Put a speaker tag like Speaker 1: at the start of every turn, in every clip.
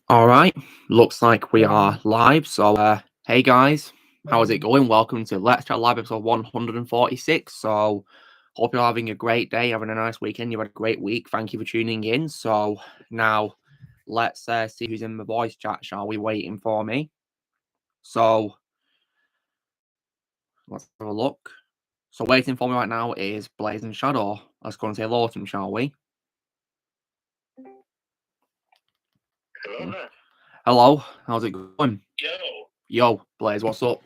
Speaker 1: All right, looks like we are live. So, hey guys, how's it going? Welcome to Let's Chat Live episode 146. So, hope you're having a great day, having a nice weekend. You had a great week. Thank you for tuning in. So, now let's see who's in the voice chat. Shall we? Waiting for me. So, let's have a look. So, waiting for me right now is Blazing Shadow. Let's go and say hello to him, shall we?
Speaker 2: Hello there.
Speaker 1: Hello, how's it going?
Speaker 2: Yo.
Speaker 1: Blaze, what's up?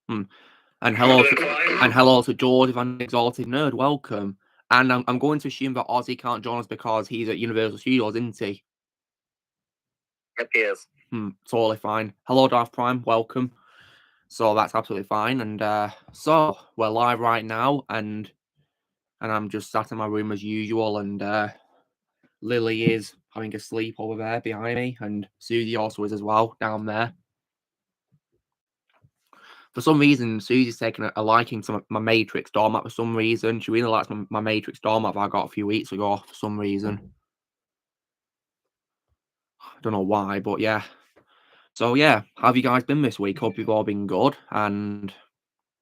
Speaker 1: And hello to George, Van Exalted Nerd. Welcome. And I'm going to assume that Ozzy can't join us because he's at Universal Studios, isn't he?
Speaker 2: Yep, he is.
Speaker 1: Totally fine. Hello, Darth Prime. Welcome. So that's absolutely fine. And so we're live right now, and I'm just sat in my room as usual. And Lily is having a sleep over there behind me, and Susie also is as well down there. For some reason, Susie's taken a liking to my Matrix doormat for some reason. She really likes my Matrix doormat that I got a few weeks ago for some reason. I don't know why, but yeah. So yeah, how have you guys been this week? Hope you've all been good. And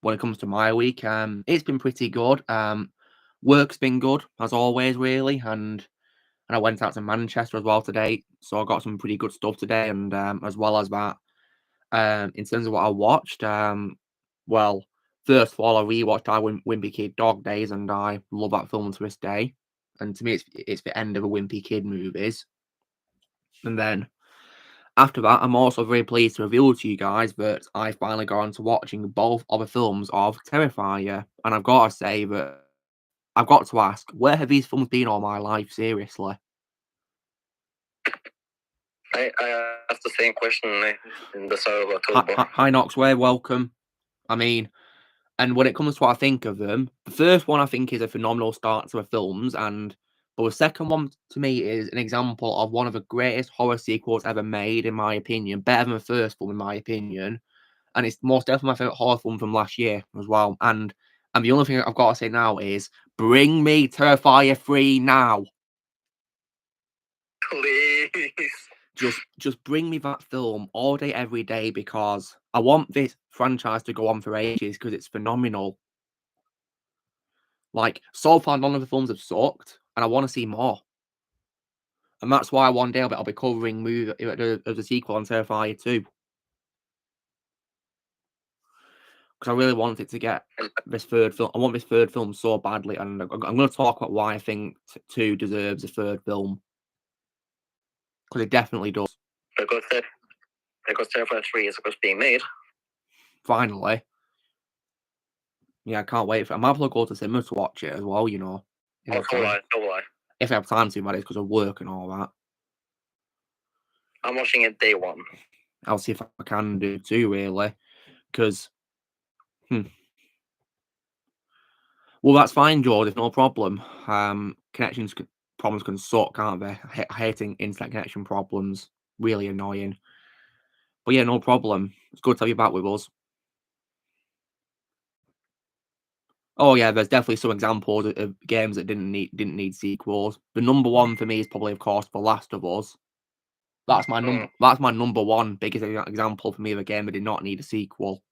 Speaker 1: when it comes to my week, it's been pretty good. Work's been good, as always, really. And I went out to Manchester as well today. So I got some pretty good stuff today. And as well as that, in terms of what I watched, well, first of all, I rewatched Wimpy Kid Dog Days, and I love that film to this day. And to me, it's the end of the Wimpy Kid movies. And then after that, I'm also very pleased to reveal to you guys that I finally got on to watching both of the films of Terrifier. And I've got to say that I've got to ask, where have these films been all my life? Seriously.
Speaker 2: I asked the same question in the start of October.
Speaker 1: Hi, Knoxway, welcome. I mean, and when it comes to what I think of them, the first one I think is a phenomenal start to the films, but the second one to me is an example of one of the greatest horror sequels ever made, in my opinion. Better than the first film, in my opinion. And it's most definitely my favourite horror film from last year as well. And the only thing I've got to say now is, bring me Terrifier 3 now.
Speaker 2: Please.
Speaker 1: Just bring me that film all day, every day, because I want this franchise to go on for ages because it's phenomenal. Like, so far, none of the films have sucked, and I want to see more. And that's why one day I'll be covering the sequel on Terrifier 2. Because I really wanted to get this third film. I want this third film so badly, and I'm going to talk about why I think 2 deserves a third film. Because it definitely does.
Speaker 2: Because Terrifier 3 is supposed to be made.
Speaker 1: Finally. Yeah, I can't wait for it. I might go to cinema to watch it as well, you know.
Speaker 2: So will I.
Speaker 1: If I have time to, that is, because of work and all that.
Speaker 2: I'm watching it day one.
Speaker 1: I'll see if I can do too, really. Because, well, that's fine, George. It's no problem. Problems can suck, can't they? Hating internet connection problems. Really annoying. But yeah, no problem. It's good to have you back with us. Oh yeah, there's definitely some examples of games that didn't need sequels. The number one for me is probably, of course, The Last of Us. That's my number one biggest example for me of a game that did not need a sequel.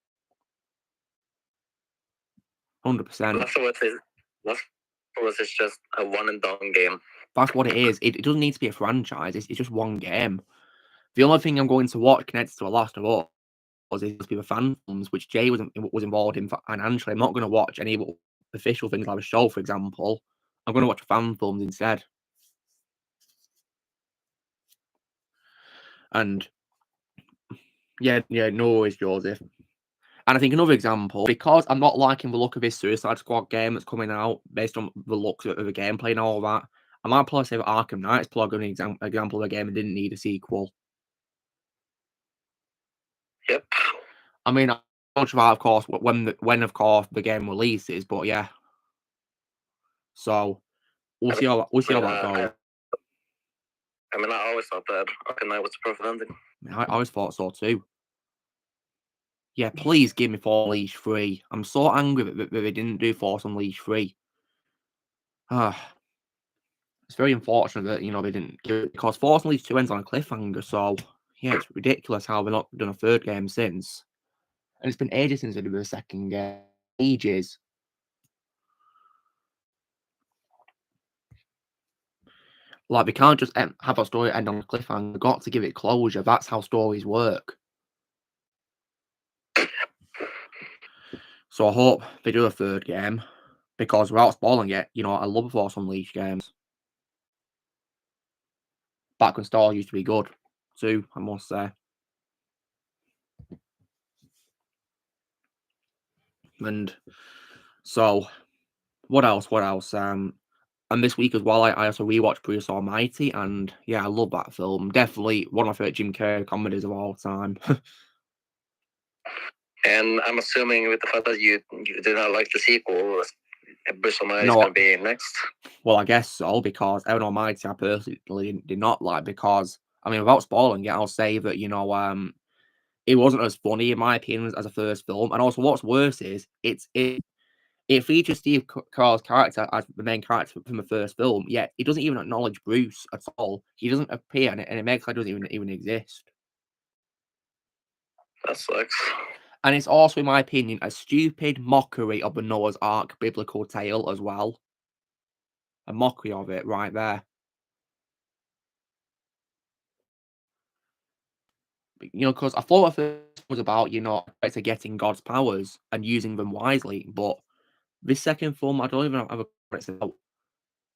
Speaker 1: 100%.
Speaker 2: Last of Us is just a one and done game.
Speaker 1: That's what it is. It doesn't need to be a franchise. It's just one game. The only thing I'm going to watch connected to The Last of Us is to be the fan films, which Jay was involved in financially. I'm not going to watch any official things like a show, for example. I'm going to watch fan films instead. And yeah, no worries, Joseph. And I think another example, because I'm not liking the look of this Suicide Squad game that's coming out based on the looks of the gameplay and all that, I might probably say that Arkham Knight's probably an example of a game that didn't need a sequel.
Speaker 2: Yep.
Speaker 1: I mean, I'm not sure, of course, when of course the game releases, but yeah. So we'll see how that goes.
Speaker 2: I mean, I always thought that Arkham Knight was the perfect ending.
Speaker 1: I always thought so too. Yeah, please give me Force Unleashed 3. I'm so angry that they didn't do Force Unleashed 3. It's very unfortunate that, they didn't give it, because fortunately these 2 ends on a cliffhanger, so, yeah, it's ridiculous how they've not done a 3rd game since. And it's been ages since they did the 2nd game. Ages. Like, we can't just have a story end on a cliffhanger. We've got to give it closure. That's how stories work. So I hope they do a 3rd game, because without spoiling it, I love the Force Unleashed games. Back when Star Wars used to be good, too, I must say. And so, what else? And this week as well, I also rewatched Bruce Almighty, and yeah, I love that film. Definitely one of my favorite Jim Carrey comedies of all time.
Speaker 2: And I'm assuming with the fact that you did not like the sequel, Bruce Almighty is
Speaker 1: No,
Speaker 2: going to be next.
Speaker 1: well, I guess so, because Evan Almighty I personally did not like, because, I mean, without spoiling it, I'll say that, it wasn't as funny, in my opinion, as a first film. And also, what's worse is, it features Steve Carell's character as the main character from the first film, yet he doesn't even acknowledge Bruce at all. He doesn't appear, and it makes like he doesn't even exist.
Speaker 2: That sucks.
Speaker 1: And it's also, in my opinion, a stupid mockery of the Noah's Ark biblical tale as well. A mockery of it right there. Because I thought the first was about, to getting God's powers and using them wisely, but this second film, I don't even have a it's about.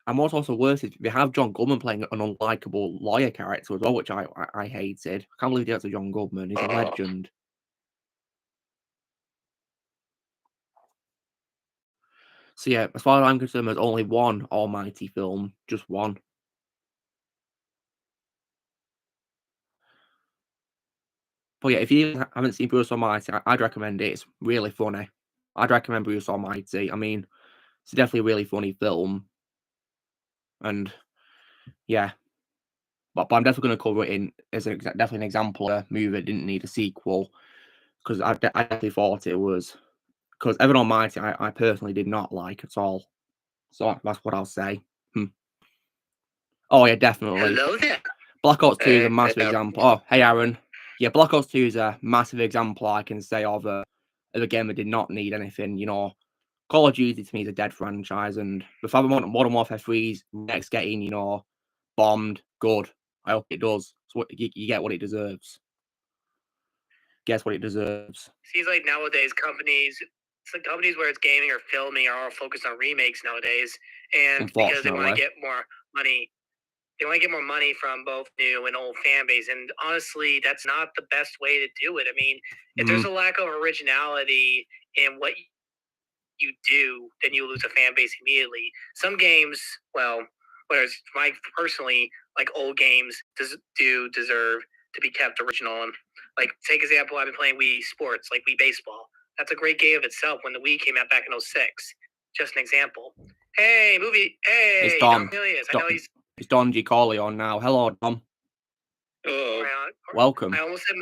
Speaker 1: And what's also worse is they have John Goodman playing an unlikable lawyer character as well, which I hated. I can't believe that's a John Goodman. He's a legend. So yeah, as far as I'm concerned, there's only one Almighty film, just one. But yeah, if you haven't seen Bruce Almighty, I'd recommend it. It's really funny. I'd recommend Bruce Almighty. I mean, it's definitely a really funny film, and yeah, but I'm definitely going to cover it in as definitely an example of a movie that didn't need a sequel, because I definitely thought it was, because Evan Almighty I personally did not like at all. So that's what I'll say. Oh yeah, definitely.
Speaker 2: Hello there.
Speaker 1: Black Ops 2 is a
Speaker 2: Hey,
Speaker 1: massive
Speaker 2: Aaron.
Speaker 1: example. Oh, hey Aaron. Yeah, Black Ops 2 is a massive example, I can say, of a game that did not need anything. Call of Duty to me is a dead franchise, and the fact that Modern Warfare 3's next getting, bombed, good. I hope it does. So you get what it deserves. Guess what it deserves.
Speaker 3: Seems like nowadays companies where it's gaming or filming are all focused on remakes nowadays, and because they want to get more money. They want to get more money from both new and old fan base, and honestly, that's not the best way to do it. I mean, if there's a lack of originality in what you do, then you lose a fan base immediately. Some games, well, whereas personally, like old games, do deserve to be kept original. And like, take example, I've been playing Wii Sports, like Wii Baseball. That's a great game of itself when the Wii came out back in 06. Just an example. Hey, movie. Hey,
Speaker 1: it's Dom.
Speaker 3: I know he's.
Speaker 1: It's Don G. on now. Hello, Dom.
Speaker 2: Hello.
Speaker 1: Welcome.
Speaker 3: I almost said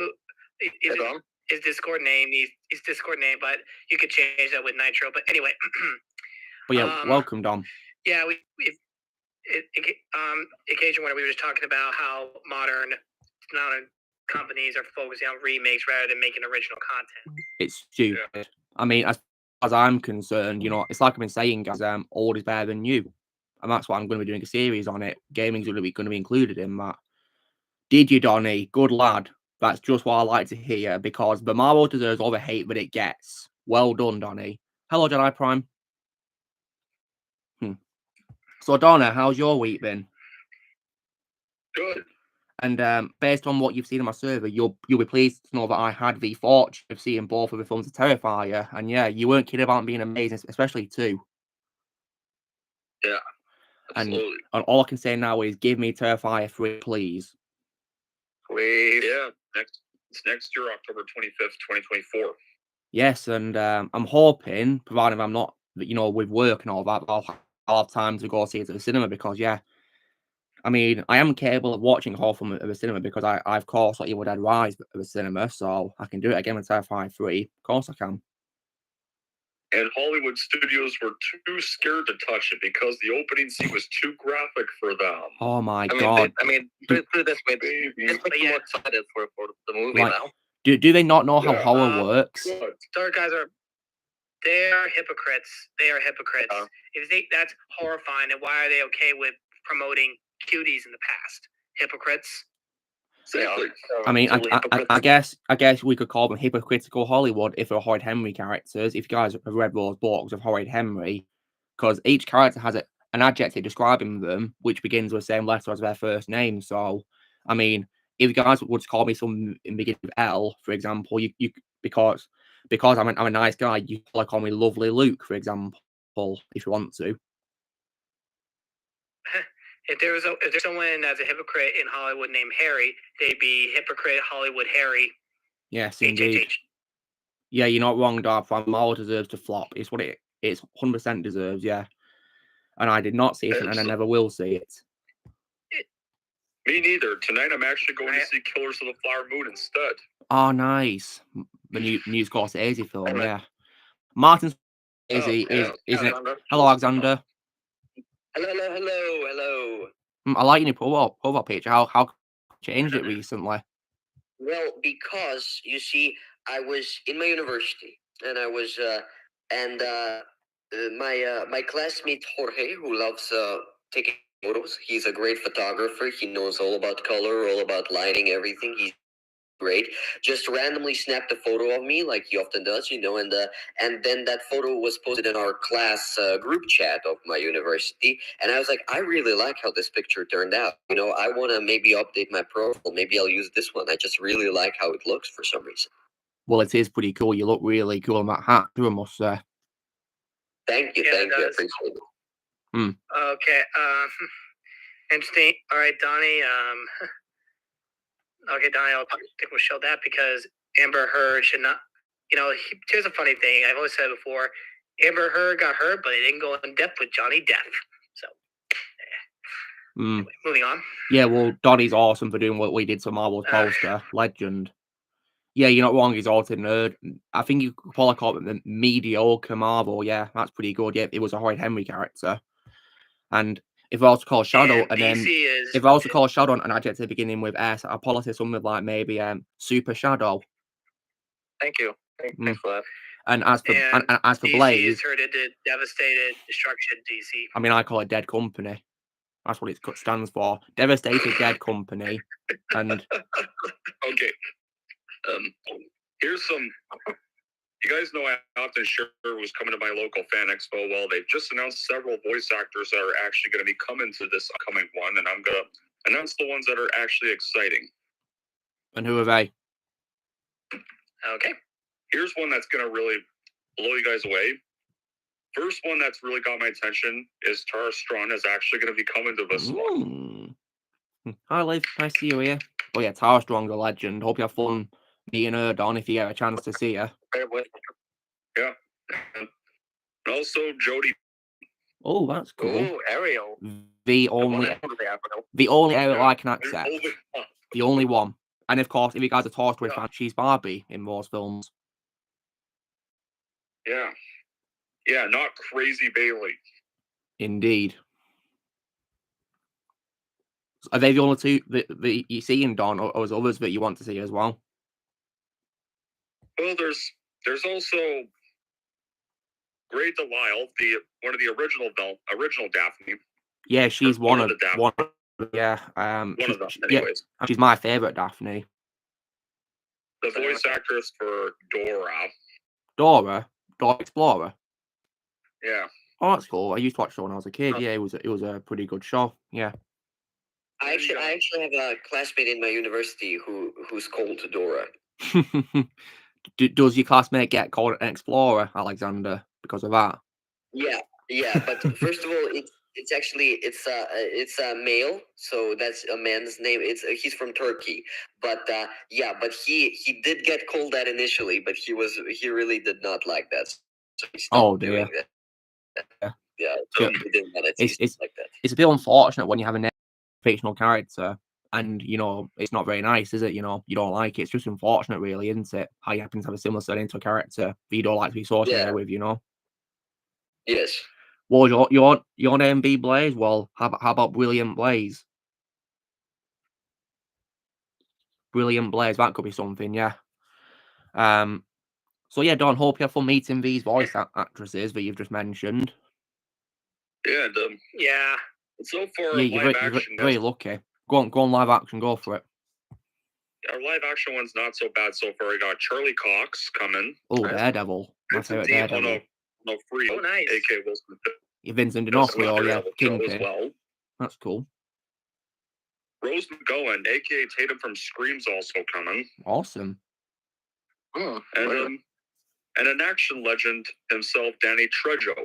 Speaker 3: his Discord name. His Discord name, but you could change that with Nitro. But anyway.
Speaker 1: But yeah, welcome, Dom.
Speaker 3: Yeah, occasion when we were just talking about how modern companies are focusing on remakes rather than making original content.
Speaker 1: It's stupid. Yeah. I mean, as far as I'm concerned, it's like I've been saying, guys, old is better than new. And that's why I'm going to be doing a series on it. Gaming's going to be included in that. Did you, Donny? Good lad. That's just what I like to hear, because the Marvel deserves all the hate that it gets. Well done, Donny. Hello, Jedi Prime. So, Donna, how's your week been?
Speaker 2: Good.
Speaker 1: And based on what you've seen on my server, you'll be pleased to know that I had the fortune of seeing both of the films of Terrifier. And yeah, you weren't kidding about being amazing, especially 2.
Speaker 2: Yeah. Absolutely.
Speaker 1: And all I can say now is give me Terrifier 3, please.
Speaker 2: Please. Yeah. It's next year, October 25th, 2024.
Speaker 1: Yes, and I'm hoping, provided I'm not, with work and all that, I'll have time to go see it at the cinema, because, yeah, I mean, I am capable of watching a whole film at the cinema, because I've course like Evil Dead Rise at the cinema, so I can do it again with Terrifier 3. Of course I can.
Speaker 2: and Hollywood studios were too scared to touch it because the opening scene was too graphic for them.
Speaker 1: Oh my god!
Speaker 4: Put it this way, it's making more excited for the movie now.
Speaker 1: Do they not know how horror works?
Speaker 3: Dark guys they are hypocrites. They are hypocrites. If they think that's horrifying, then why are they okay with promoting cuties in the past? Hypocrites.
Speaker 2: Exactly.
Speaker 1: I mean, I guess we could call them hypocritical Hollywood if they're Horrid Henry characters. If you guys have read those books of Horrid Henry, because each character has an adjective describing them, which begins with the same letter as their first name. So, I mean, if you guys would call me something beginning with L, for example, you because I'm a nice guy, you like call me Lovely Luke, for example, if you want to.
Speaker 3: If there's someone that's a hypocrite in Hollywood named Harry, they'd be hypocrite Hollywood Harry.
Speaker 1: Yes, indeed. Yeah, you're not wrong, Darth. Maul deserves to flop. It's what it's 100% deserves. Yeah, and I did not see it, and I never will see it.
Speaker 2: Me neither. Tonight, I'm actually going to see Killers of the Flower Moon instead.
Speaker 1: Oh, nice. The new Scorsese film. Yeah, Martin Scorsese is it? Hello, Alexander.
Speaker 4: Hello.
Speaker 1: I like your new profile picture. How changed it recently?
Speaker 4: Well, because you see, I was in my university, and I was, my classmate Jorge, who loves taking photos. He's a great photographer. He knows all about color, all about lighting, everything. He's great. Just randomly snapped a photo of me, like he often does, and then that photo was posted in our class group chat of my university, and I was like, I really like how this picture turned out. I want to maybe update my profile. Maybe I'll use this one. I just really like how it looks for some reason.
Speaker 1: Well, it is pretty cool. You look really cool in that hat, I must say.
Speaker 4: Thank you. I appreciate it.
Speaker 3: Okay. Interesting. All right, Donnie. Okay, Donnie, I think we'll show that because Amber Heard should not. Here's a funny thing. I've always said before, Amber Heard got hurt, but it didn't go in depth with Johnny Depp. So, anyway, moving on.
Speaker 1: Yeah, well, Donnie's awesome for doing what we did to Marvel's poster. Legend. Yeah, you're not wrong. He's also a nerd. I think you could probably call it the mediocre Marvel. Yeah, that's pretty good. Yeah, it was a Horrid Henry character. And if I also call Shadow, and then if I also call Shadow an adjective beginning with S, I'll probably say something like maybe Super Shadow.
Speaker 4: Thank you. Thanks for that.
Speaker 1: And as for
Speaker 3: DC
Speaker 1: Blaze,
Speaker 3: is heard it did devastated destruction. DC.
Speaker 1: I mean, I call it Dead Company. That's what it stands for. Devastated Dead Company. And
Speaker 2: okay. Here's some. You guys know I often share who's coming to my local fan expo. Well, they've just announced several voice actors that are actually going to be coming to this upcoming one, and I'm going to announce the ones that are actually exciting.
Speaker 1: And who are they?
Speaker 3: Okay.
Speaker 2: Here's one that's going to really blow you guys away. First one that's really got my attention is Tara Strong is actually going to be coming to this one.
Speaker 1: Hi, Liv. Nice to see you here. Oh, yeah, Tara Strong's a legend. Hope you have fun meeting her, Don, if you get a chance to see her.
Speaker 2: Yeah. And also Jodie.
Speaker 1: Oh, that's cool.
Speaker 4: Oh, Ariel.
Speaker 1: The only Ariel I can accept. The only one. And of course, if you guys are Toy Story fans, she's Barbie in those films.
Speaker 2: Yeah. Yeah, not Crazy Bailey.
Speaker 1: Indeed. Are they the only two that you see in Don, or is others that you want to see as well?
Speaker 2: Well, there's also Grey Delisle, one of the original Daphne.
Speaker 1: Yeah, she's one of them, anyways. Yeah, she's my favorite Daphne.
Speaker 2: The voice actress for
Speaker 1: Dora Explorer.
Speaker 2: Yeah.
Speaker 1: Oh, that's cool. I used to watch it when I was a kid. Yeah, it was a pretty good show. Yeah.
Speaker 4: I actually have a classmate in my university who's called Dora.
Speaker 1: Does your classmate get called an explorer, Alexander, because of that?
Speaker 4: Yeah. But first of all, it's a male, so that's a man's name. He's from Turkey, but he did get called that initially, but he really did not like that. So he stopped doing that. Yeah. So he didn't want to like that.
Speaker 1: It's a bit unfortunate when you have a fictional character. And, it's not very nice, is it? You don't like it. It's just unfortunate, really, isn't it? How you happen to have a similar surname to a character that you don't like to be associated with,
Speaker 4: Yes.
Speaker 1: Well, your name be Blaze? Well, how about Brilliant Blaze? Brilliant Blaze, that could be something, yeah. So yeah, Don, hope you have fun meeting these voice actresses that you've just mentioned.
Speaker 2: Yeah,
Speaker 3: yeah.
Speaker 2: So far,
Speaker 1: Yeah,
Speaker 2: live action.
Speaker 1: You're very lucky. Go on, live action, go for it.
Speaker 2: Our live action one's not so bad so far. We got Charlie Cox coming.
Speaker 1: Oh, Daredevil. My favorite Daredevil.
Speaker 2: No, free.
Speaker 3: Oh, nice.
Speaker 2: A.K. Wilson.
Speaker 1: Vincent D'Onofrio, yeah, Kingpin.
Speaker 2: As well.
Speaker 1: That's cool.
Speaker 2: Rose McGowan, a.k.a. Tatum from Scream's also coming.
Speaker 1: Awesome.
Speaker 2: And an action legend himself, Danny Trejo.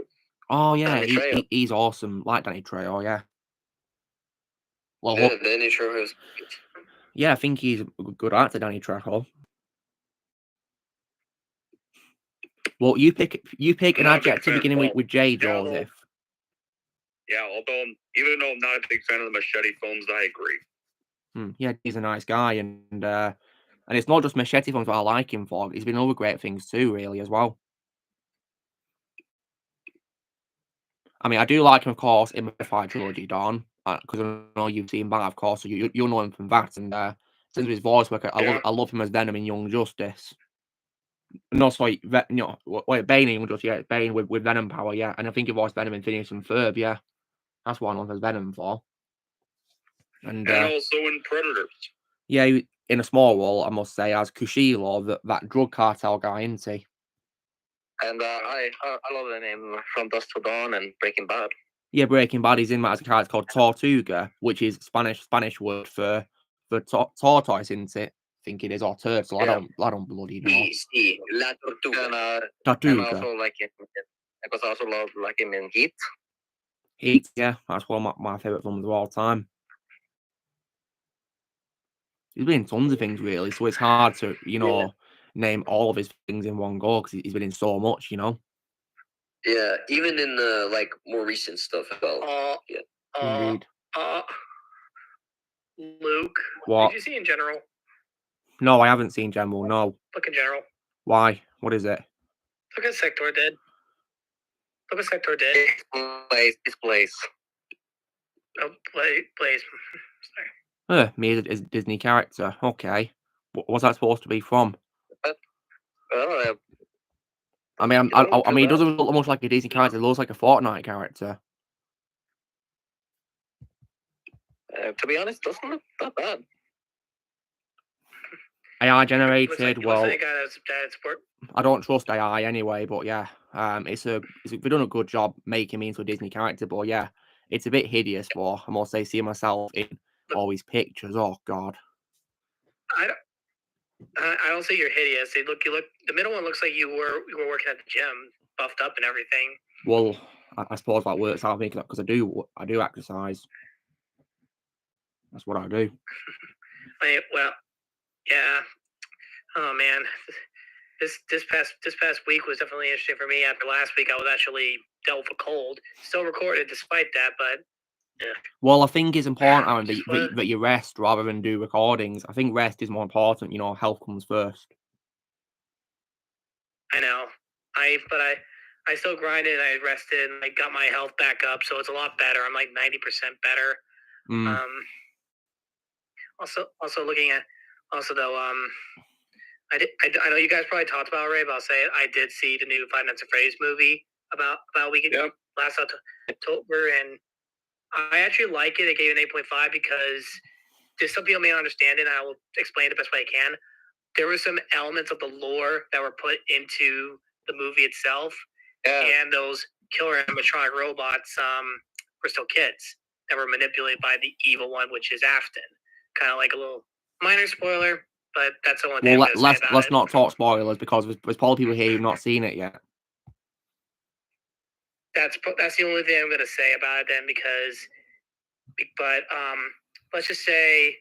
Speaker 1: Oh, yeah, he's awesome. Like Danny Trejo, yeah. Well,
Speaker 4: Danny Trejo.
Speaker 1: Yeah, I think he's a good actor, Danny Trejo. Well, you pick an adjective beginning with J, Joseph.
Speaker 2: Yeah, although even though I'm not a big fan of the Machete films, I agree.
Speaker 1: Yeah, he's a nice guy, and it's not just Machete films that I like him for. He's been other great things too, really, as well. I mean, I do like him, of course, in the Trilogy, Don, because I know you've seen that, of course, so you'll know him from that. And since his voice work, I love him as Venom in Young Justice. No, sorry, Bane in Young Justice, yeah, Bane with Venom power, yeah. And I think he voiced Venom in Phineas and Ferb, yeah. That's what I know him as Venom for. And
Speaker 2: also in Predators.
Speaker 1: Yeah, in a small role, I must say, as Kushilo, that drug cartel guy, isn't he?
Speaker 5: And I love the name From Dusk to Dawn and Breaking Bad.
Speaker 1: Yeah, Breaking Bad is in that as a character called Tortuga, which is Spanish word for tortoise, isn't it? I think it is, or turtle.
Speaker 5: Yeah.
Speaker 1: I don't bloody know.
Speaker 4: Sí, la tortuga.
Speaker 1: Tortuga.
Speaker 5: And I also like him because I also like him in Heat.
Speaker 1: Heat, yeah, that's one of my favorite films of all time. He's been in tons of things, really, so it's hard to, name all of his things in one go because he's been in so much,
Speaker 4: Yeah, even in the more recent stuff as well.
Speaker 1: Indeed.
Speaker 3: Luke,
Speaker 1: What?
Speaker 3: did you see in general?
Speaker 1: No, I haven't seen General. No.
Speaker 3: Look in general.
Speaker 1: Why? What is it?
Speaker 3: Look at Sector did. Look what Sector did.
Speaker 5: This place.
Speaker 3: Oh, Blaze. Sorry.
Speaker 1: Me as a Disney character. Okay. What's that supposed to be from? I mean, it doesn't look much like a Disney character. It looks like a Fortnite character.
Speaker 5: To be honest, doesn't look that bad.
Speaker 1: AI generated. I don't trust AI anyway, but yeah, they've done a good job making me into a Disney character. But yeah, it's a bit hideous. But I must say, seeing myself in all these pictures. Oh God.
Speaker 3: I don't say you're hideous. You look. The middle one looks like you were working at the gym, buffed up and everything.
Speaker 1: Well, I suppose that works out because I do exercise. That's what I do.
Speaker 3: Well, yeah. Oh man, this past week was definitely interesting for me. After last week, I was actually dealt with a cold. Still recorded despite that, but. Yeah.
Speaker 1: Well, I think it's important, Aaron, that you rest rather than do recordings. I think rest is more important. Health comes first.
Speaker 3: I know. I still grinded. I rested. And I got my health back up, so it's a lot better. I'm like 90% better. Also looking at though I know you guys probably talked about it, Ray, but I'll say it. I did see the new Five Nights at Freddy's movie about a week ago, last October, and I actually like it. I gave it an 8.5 because there's some people may not understand it, and I will explain it the best way I can. There were some elements of the lore that were put into the movie itself, and those killer animatronic robots were still kids that were manipulated by the evil one, which is Afton. Kind of like a little minor spoiler, but that's the only thing I'm going to say about
Speaker 1: let's not talk spoilers because there's probably people here who've not seen it yet.
Speaker 3: That's the only thing I'm going to say about it then, but let's just say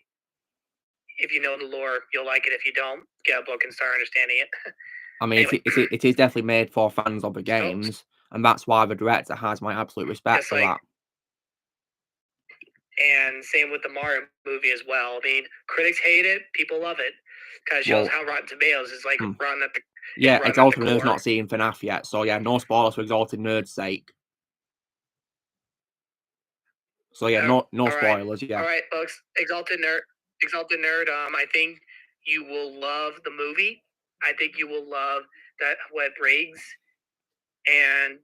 Speaker 3: if you know the lore, you'll like it. If you don't, get a book and start understanding it.
Speaker 1: I mean, anyway. it is definitely made for fans of the games, and that's why the director has my absolute respect for that.
Speaker 3: And same with the Mario movie as well. I mean, critics hate it, people love it, because it shows how Rotten Tomatoes is like run at
Speaker 1: Yeah, Exalted Nerd's not seen FNAF yet, so yeah, no spoilers for Exalted Nerd's sake. So yeah, no spoilers. Yeah.
Speaker 3: All right, folks. Exalted Nerd. I think you will love the movie. I think you will love that what brings, and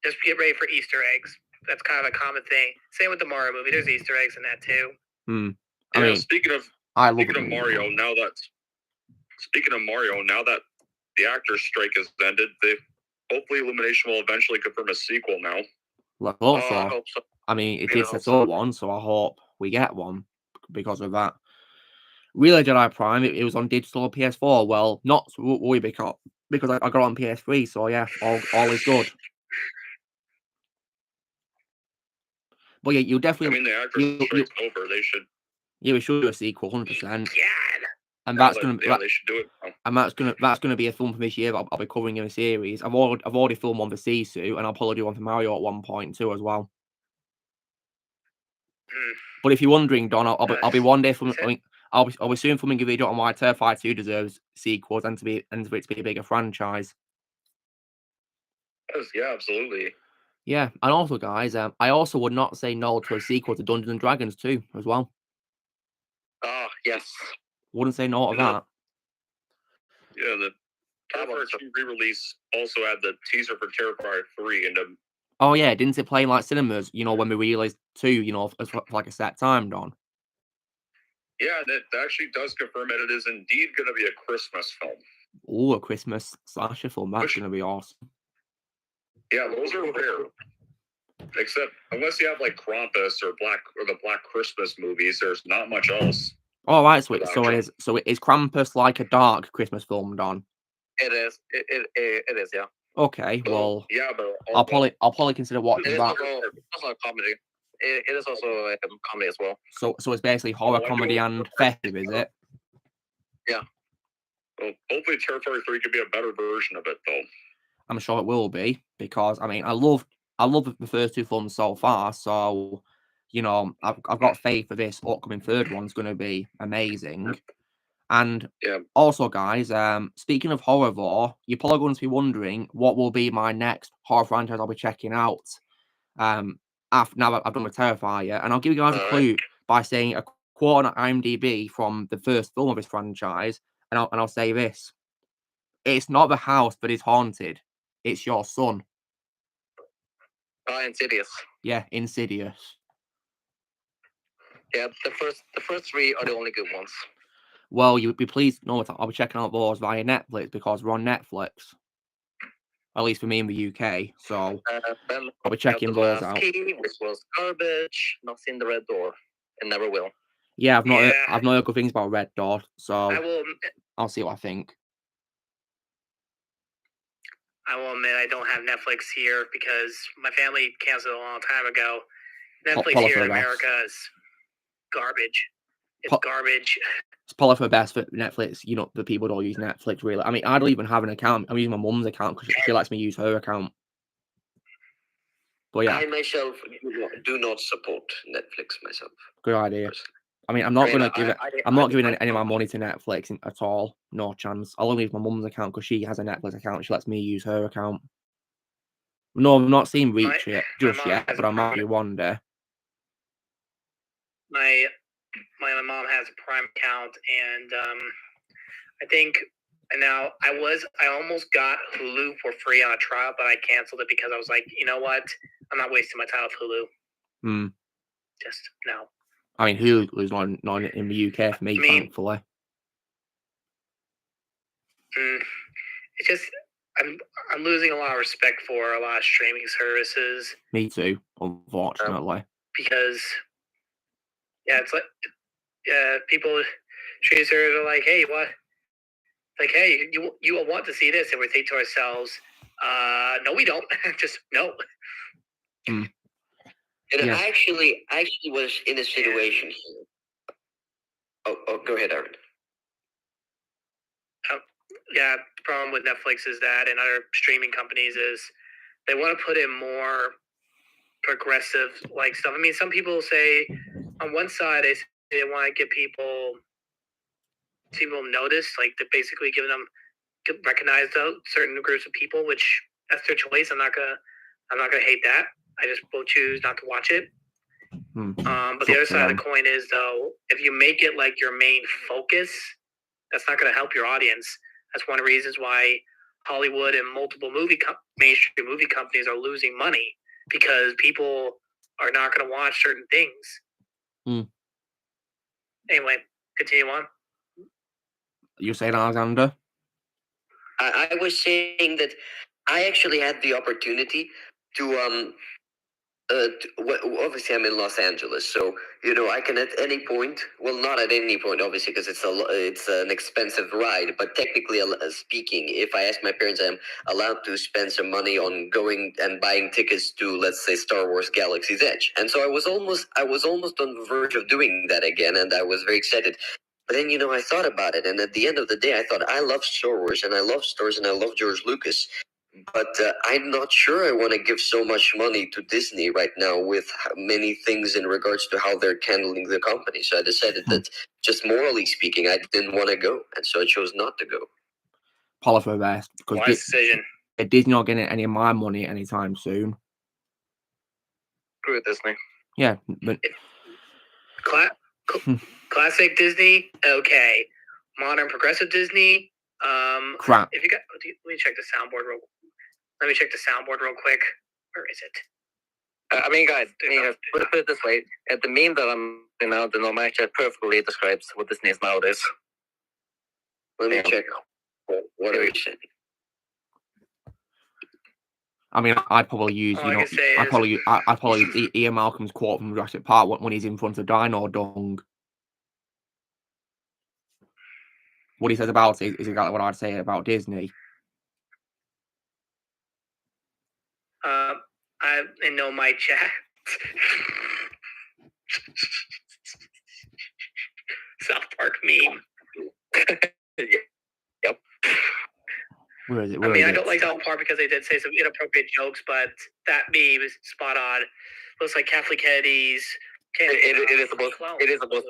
Speaker 3: just get ready for Easter eggs. That's kind of a common thing. Same with the Mario movie. There's Easter eggs in that too.
Speaker 1: I mean,
Speaker 2: speaking of Mario, now that the actors' strike has ended, hopefully Illumination will eventually confirm a sequel now.
Speaker 1: I hope so. I mean, it did set up one, so I hope we get one because of that. Really, Jedi Prime, it was on digital PS4. Well, not we because I got it on PS3, so yeah, all is good. But yeah, you definitely.
Speaker 2: I mean, the actors' strike's over. They should.
Speaker 1: Yeah, we should do a sequel, 100%.
Speaker 3: Yeah.
Speaker 1: And that's gonna.
Speaker 2: They should do it now.
Speaker 1: And that's gonna be a film for this year. I'll be covering in a series. I've already filmed one for Sisu, and I'll probably do one for Mario at one point too as well. But if you're wondering, Don, I'll be one day filming. I'll be soon filming a video on why Terrifier 2 deserves sequels and for it to be a bigger franchise.
Speaker 2: Yeah, absolutely.
Speaker 1: Yeah, and also, guys, I also would not say no to a sequel to Dungeons and Dragons 2 as well.
Speaker 5: Oh, yes.
Speaker 1: Wouldn't say no to that.
Speaker 2: Yeah, the Terrifier 2 re-release also had the teaser for Terrifier 3 and
Speaker 1: Oh yeah, didn't it play in like cinemas? When we released 2, for like a set time, Don.
Speaker 2: Yeah, that actually does confirm that it is indeed going to be a Christmas film.
Speaker 1: Oh, a Christmas slasher film. That's going to be awesome.
Speaker 2: Yeah, those are rare. Except unless you have like Krampus or the Black Christmas movies, there's not much else.
Speaker 1: Oh, right. So is Krampus like a dark Christmas film, Don?
Speaker 5: It is. It is. Yeah.
Speaker 1: Okay. Well.
Speaker 2: Yeah, but
Speaker 1: I'll probably consider watching that.
Speaker 5: It's also a comedy. It is also a comedy as well.
Speaker 1: So it's basically horror, comedy, and festive, is it?
Speaker 5: Yeah.
Speaker 2: Well, hopefully Terrifier 3 could be a better version of it, though.
Speaker 1: I'm sure it will be, because I mean I love the first 2 films so far, so I've got faith for this upcoming third one's going to be amazing. And also, guys, speaking of horror though, you're probably going to be wondering what will be my next horror franchise I'll be checking out. After now I've done with Terrifier, and I'll give you guys a clue by saying a quote on IMDb from the first film of this franchise, and I'll say this: it's not the house that is haunted, it's your son.
Speaker 5: Insidious.
Speaker 1: Yeah, Insidious.
Speaker 5: Yeah, the first 3 are the only good ones.
Speaker 1: Well, you would be pleased to know that I'll be checking out those via Netflix because we're on Netflix. At least for me in the UK, so I'll be checking those out.
Speaker 5: Which was garbage. Not seen the Red Door, and never will.
Speaker 1: Yeah, I've not heard good things about Red Door, so I'll see what I think.
Speaker 3: I will admit I don't have Netflix here because my family canceled a long time ago. Netflix here in America is garbage. It's garbage.
Speaker 1: It's probably for the best for Netflix. The people don't use Netflix really. I mean, I don't even have an account. I'm using my mum's account because she lets me use her account. But yeah,
Speaker 4: I myself do not support Netflix myself.
Speaker 1: Good idea. I mean, I'm not gonna give it. I'm not giving any of my money to Netflix at all. No chance. I'll only use my mum's account because she has a Netflix account. She lets me use her account. No, I've not seen Reach yet, but I might be one day.
Speaker 3: My mom has a Prime account, and I think now I almost got Hulu for free on a trial, but I canceled it because I was like, you know what? I'm not wasting my time with Hulu. Just no.
Speaker 1: I mean, Hulu's not in the UK for me, thankfully.
Speaker 3: It's just I'm losing a lot of respect for a lot of streaming services.
Speaker 1: Me too, unfortunately.
Speaker 3: Because it's like people streaming services are like, hey, what? Like, hey, you will want to see this, and we think to ourselves, no, we don't. Just no.
Speaker 4: And I actually was in a situation here. Oh, go ahead, Aaron.
Speaker 3: The problem with Netflix is that, and other streaming companies, is they want to put in more progressive like stuff. I mean, some people say on one side they want to get people notice, like they're basically giving them recognize certain groups of people, which that's their choice. I'm not gonna hate that. I just will choose not to watch it. But the other side of the coin is, though, if you make it like your main focus, that's not going to help your audience. That's one of the reasons why Hollywood and multiple mainstream movie companies are losing money, because people are not going to watch certain things. Anyway, continue on.
Speaker 1: You saying, Alexander?
Speaker 4: I was saying that I actually had the opportunity to obviously I'm in Los Angeles, so I can at any point, well, not at any point obviously, because it's an expensive ride, but technically speaking, if I ask my parents, I'm allowed to spend some money on going and buying tickets to, let's say, Star Wars Galaxy's Edge. And so I was almost on the verge of doing that again, and I was very excited. But then I thought about it, and at the end of the day, I thought, I love Star Wars and I love Star Wars and I love George Lucas, but I'm not sure I want to give so much money to Disney right now with many things in regards to how they're handling the company. So I decided that, just morally speaking, I didn't want to go, and so I chose not to go.
Speaker 1: Probably for the best, because
Speaker 3: wise decision.
Speaker 1: Disney not getting any of my money anytime soon.
Speaker 5: Screw Disney.
Speaker 1: Yeah, but
Speaker 3: classic Disney, okay. Modern progressive Disney,
Speaker 1: crap.
Speaker 3: If you got, let me check the soundboard real quick. Where is it?
Speaker 5: I mean, guys, put it this way: the meme that I'm now, the normal chat perfectly describes what Disney is nowadays.
Speaker 4: Let me check. What are you saying?
Speaker 1: I mean, I'd probably use, I'd probably use Ian Malcolm's quote from Jurassic Park when he's in front of Dino Dung. What he says about it is exactly what I'd say about Disney.
Speaker 3: I know my chat. South Park meme.
Speaker 5: Yep.
Speaker 1: Where is it?
Speaker 3: I don't like South Park because they did say some inappropriate jokes, but that meme is spot on. Looks like Catholic Kennedy's.
Speaker 5: It is supposed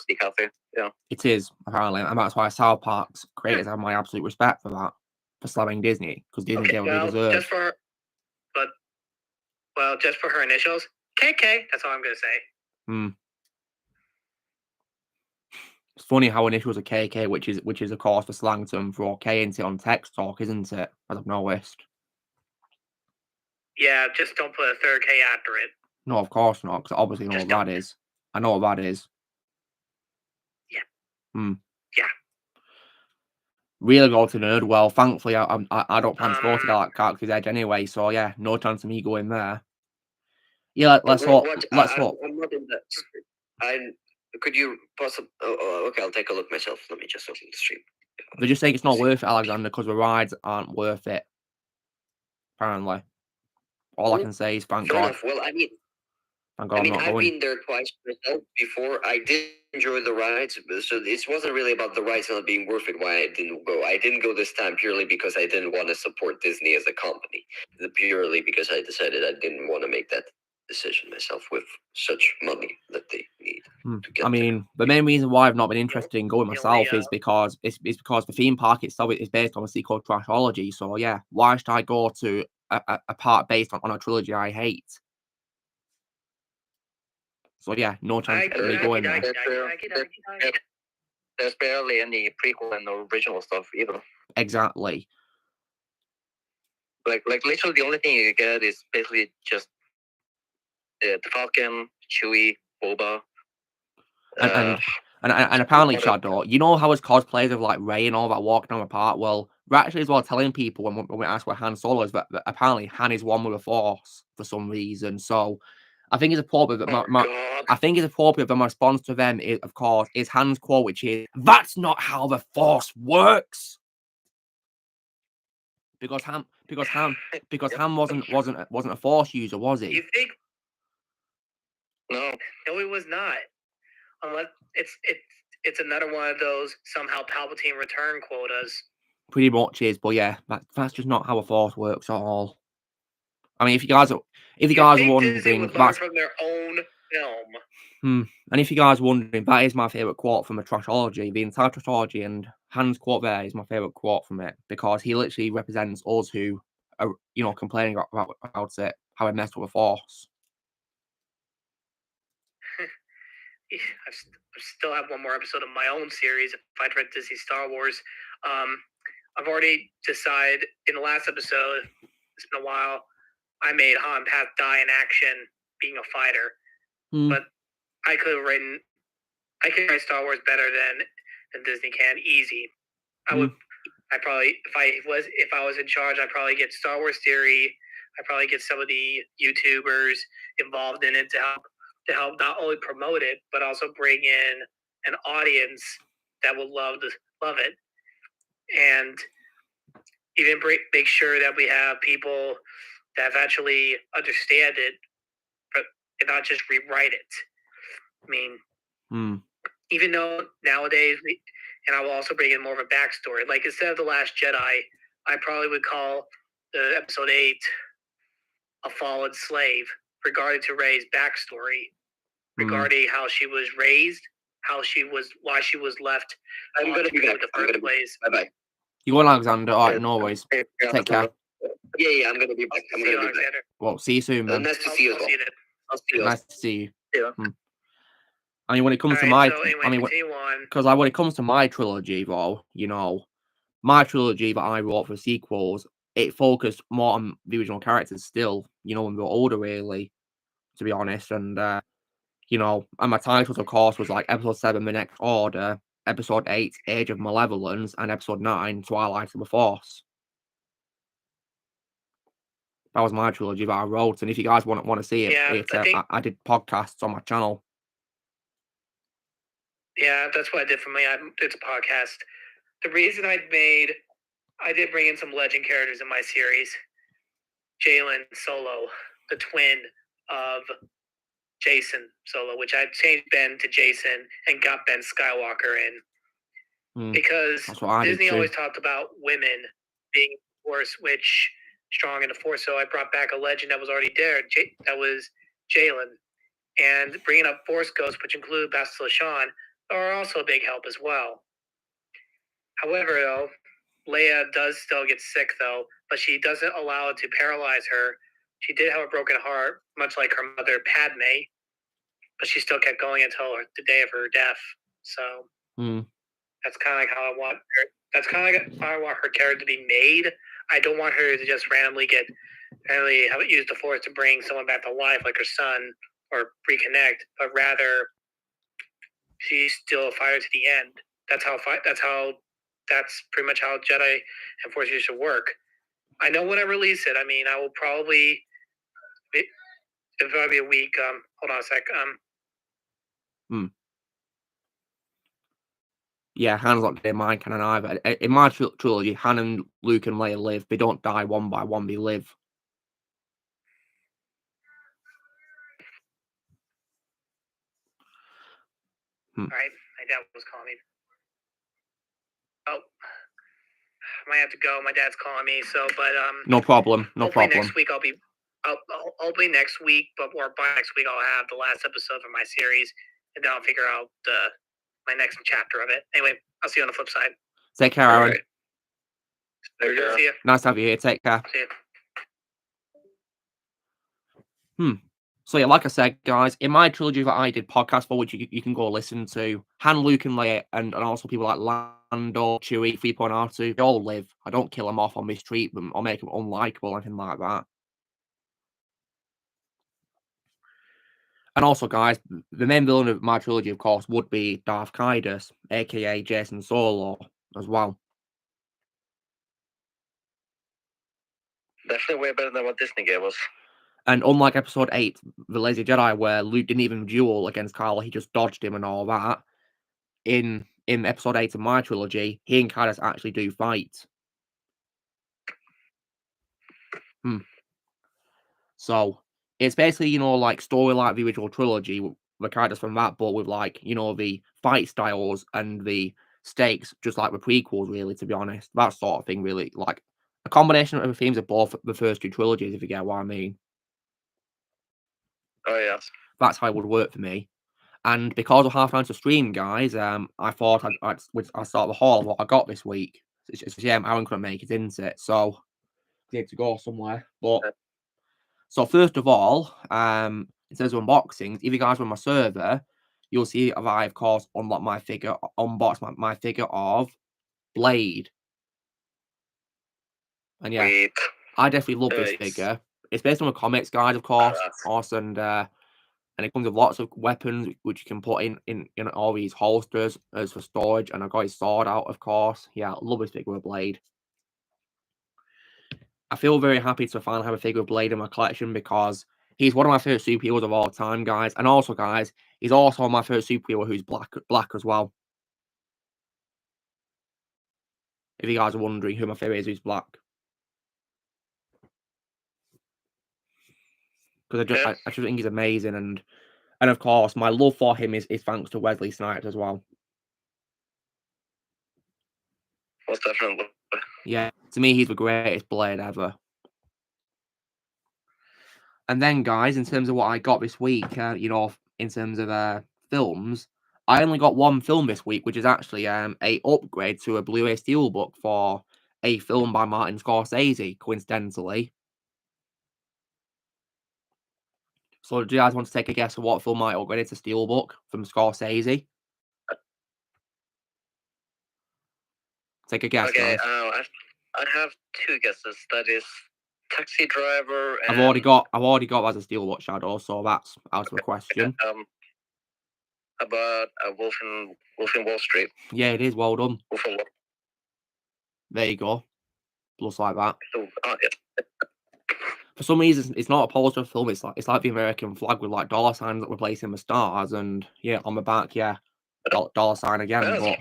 Speaker 5: to be Catholic. Yeah.
Speaker 1: It is, apparently, and that's why South Park's creators have my absolute respect for that, for slamming Disney, because Disney gave what they deserve.
Speaker 3: Just for her initials, KK. That's all I'm gonna say.
Speaker 1: It's funny how initials are KK, which is of course the slang term for okay, isn't it, on text talk, isn't it? As I've noticed.
Speaker 3: Yeah, just don't put a third K after it.
Speaker 1: No, of course not, because obviously I know what that is. I know what that is.
Speaker 3: Yeah. Yeah.
Speaker 1: Really go to nerd. Well, thankfully, I don't plan to go to Galaxy's Edge anyway, so yeah, no chance of me going there. Yeah, let's hope. Let's hope.
Speaker 4: I'm not in that. Could you possibly? Okay, I'll take a look myself. Let me just open the stream.
Speaker 1: They're just saying it's not worth it, Alexander, because the rides aren't worth it. Apparently, all I can say is thank God.
Speaker 4: Well, I mean,
Speaker 1: thank God
Speaker 4: I've been there twice myself before. I did enjoy the rides, so it wasn't really about the rides not being worth it why I didn't go. I didn't go this time purely because I didn't want to support Disney as a company. Purely because I decided I didn't want to make that decision myself with such money that they need.
Speaker 1: I mean, the main reason why I've not been interested in going myself is because the theme park itself is based on a sequel called Trashology. So yeah, why should I go to a park based on a trilogy I hate? So yeah, no chance of me going there.
Speaker 5: There's barely any prequel and original stuff either.
Speaker 1: Exactly.
Speaker 5: Like literally the only thing you get is basically just the Falcon, Chewie, Boba.
Speaker 1: And apparently, Shadow, you know how as cosplayers of like Rey and all that walking on the park? Well, we're actually as well telling people when we ask where Han Solo is that apparently Han is one with the Force for some reason. So I think it's appropriate that my response to them is, of course, is Han's quote, which is, "That's not how the Force works." Because Han wasn't a Force user, was he?
Speaker 3: You think?
Speaker 5: No,
Speaker 3: he was not. Unless it's another one of those somehow Palpatine return quotas.
Speaker 1: Pretty much is, but yeah, that's just not how a Force works at all. I mean, if you guys are wondering,
Speaker 3: that's from their own film.
Speaker 1: And if you guys are wondering, that is my favourite quote from a Trashology. The entire Trashology, and Han's quote there is my favourite quote from it, because he literally represents us who are, complaining about it, how it messed up the Force.
Speaker 3: I still have one more episode of my own series if I tried to see Star Wars. I've already decided in the last episode, it's been a while, I made Han Path die in action being a fighter. But I could write Star Wars better than Disney can, easy. I probably, if I was in charge, I'd probably get Star Wars Theory. I'd probably get some of the YouTubers involved in it to help not only promote it, but also bring in an audience that will love it, and even make sure that we have people that actually understand it, but not just rewrite it. I mean, even though nowadays, and I will also bring in more of a backstory. Like instead of The Last Jedi, I probably would call the episode 8 a fallen slave, regarding to Rey's backstory, regarding how she was raised, why she was left.
Speaker 4: I'm going to be back. I'm going to be back. Bye-bye.
Speaker 1: You want Alexander? All right, no worries. Take care.
Speaker 4: Yeah, I'm going to be back. I'm going to be back.
Speaker 1: Well, see you soon, man.
Speaker 4: Nice to see you as well.
Speaker 1: Nice to see you.
Speaker 4: Yeah.
Speaker 1: I mean, when it comes to my, because when it comes to my trilogy, though, my trilogy that I wrote for sequels, it focused more on the original characters still, when we were older, really, to be honest. And, and my titles, of course, was like Episode 7, The Next Order, Episode 8, Age of Malevolence, and Episode 9, Twilight of the Force. That was my trilogy that I wrote. And if you guys want to see it, I did podcasts on my channel.
Speaker 3: Yeah, that's what I did for me. It's a podcast. The reason I did bring in some legend characters in my series. Jalen Solo, the twin of Jason Solo, which I changed Ben to Jason and got Ben Skywalker in. Because Disney always talked about women being Force, which strong in the Force. So I brought back a legend that was already there. That was Jalen. And bringing up Force Ghosts, which include Bastila Shan, are also a big help as well. However, though, Leia does still get sick, though, but she doesn't allow it to paralyze her. She did have a broken heart, much like her mother, Padme, but she still kept going until the day of her death. So that's kind of like how I want her. That's kind of like how I want her character to be made. I don't want her to just randomly have it used the Force to bring someone back to life, like her son, or reconnect, but rather she's still a fighter to the end. That's pretty much how Jedi and Force used to work. I know when I release it, I will probably, it'll probably be a week. Hold on a sec.
Speaker 1: Yeah, Han's not in mine, canon either. In my trilogy, Han and Luke and Leia live. They don't die one by one, they live.
Speaker 3: All right, my dad was calling me. Oh, I might have to go. My dad's calling me. So, but
Speaker 1: no problem.
Speaker 3: Next week hopefully next week, but or by next week I'll have the last episode of my series, and then I'll figure out my next chapter of it. Anyway, I'll see you on the flip side.
Speaker 1: Take care, Aaron.
Speaker 3: Right. See you.
Speaker 1: Nice to have you here. Take care.
Speaker 3: See you.
Speaker 1: So yeah, like I said, guys, in my trilogy that I did podcast for, which you can go listen to, Han, Luke, and Leia, and also people like Lando, Chewie, 3.R2, they all live. I don't kill them off or mistreat them or make them unlikable or anything like that. And also, guys, the main villain of my trilogy, of course, would be Darth Kaidos, aka Jason Solo, as well.
Speaker 5: Definitely way better than what Disney gave us.
Speaker 1: And unlike Episode 8, The Lazy Jedi, where Luke didn't even duel against Kylo, he just dodged him and all that, in Episode 8 of my trilogy, he and Kaidos actually do fight. So, it's basically, like story like the original trilogy, the characters from that, but with like, the fight styles and the stakes, just like the prequels, really, to be honest. That sort of thing, really. Like, a combination of the themes of both the first two trilogies, if you get what I mean.
Speaker 5: Oh yes.
Speaker 1: That's how it would work for me. And because of half an hour to stream, guys, I thought I'd start the haul of what I got this week. It's just, yeah, Aaron couldn't make it, isn't it? So I need to go somewhere. But so first of all, in terms of unboxings, if you guys are on my server, you'll see that I, of course, unboxed my figure of Blade. And yeah,
Speaker 5: Sweet.
Speaker 1: I definitely love this figure. It's based on the comics, guys, of course. And it comes with lots of weapons which you can put in all these holsters as for storage. And I got his sword out, of course. Yeah, I love this figure of Blade. I feel very happy to finally have a figure of Blade in my collection because he's one of my favorite superheroes of all time, guys. And also, guys, he's also my favorite superhero who's black as well. If you guys are wondering who my favorite is who's black. Because I just think he's amazing, and of course my love for him is thanks to Wesley Snipes as well.
Speaker 5: Most definitely.
Speaker 1: Yeah, to me he's the greatest Blade ever. And then, guys, in terms of what I got this week, you know, in terms of films, I only got one film this week, which is actually a upgrade to a Blu-ray Steelbook for a film by Martin Scorsese, coincidentally. So do you guys want to take a guess of what film I upgraded to Steelbook from Scorsese? Take a guess,
Speaker 5: Okay,
Speaker 1: guys.
Speaker 5: I have two guesses. That is Taxi Driver and...
Speaker 1: I've already got as a Steelbook Shadow, so that's out of the question.
Speaker 5: About Wolf in Wall Street.
Speaker 1: Yeah, it is. Well done.
Speaker 5: Wolf in Wall.
Speaker 1: There you go. Plus like that.
Speaker 5: So, yeah.
Speaker 1: For some reason, it's not a poster film. It's like the American flag with like dollar signs that replacing the stars, and yeah, on the back, yeah, dollar sign again.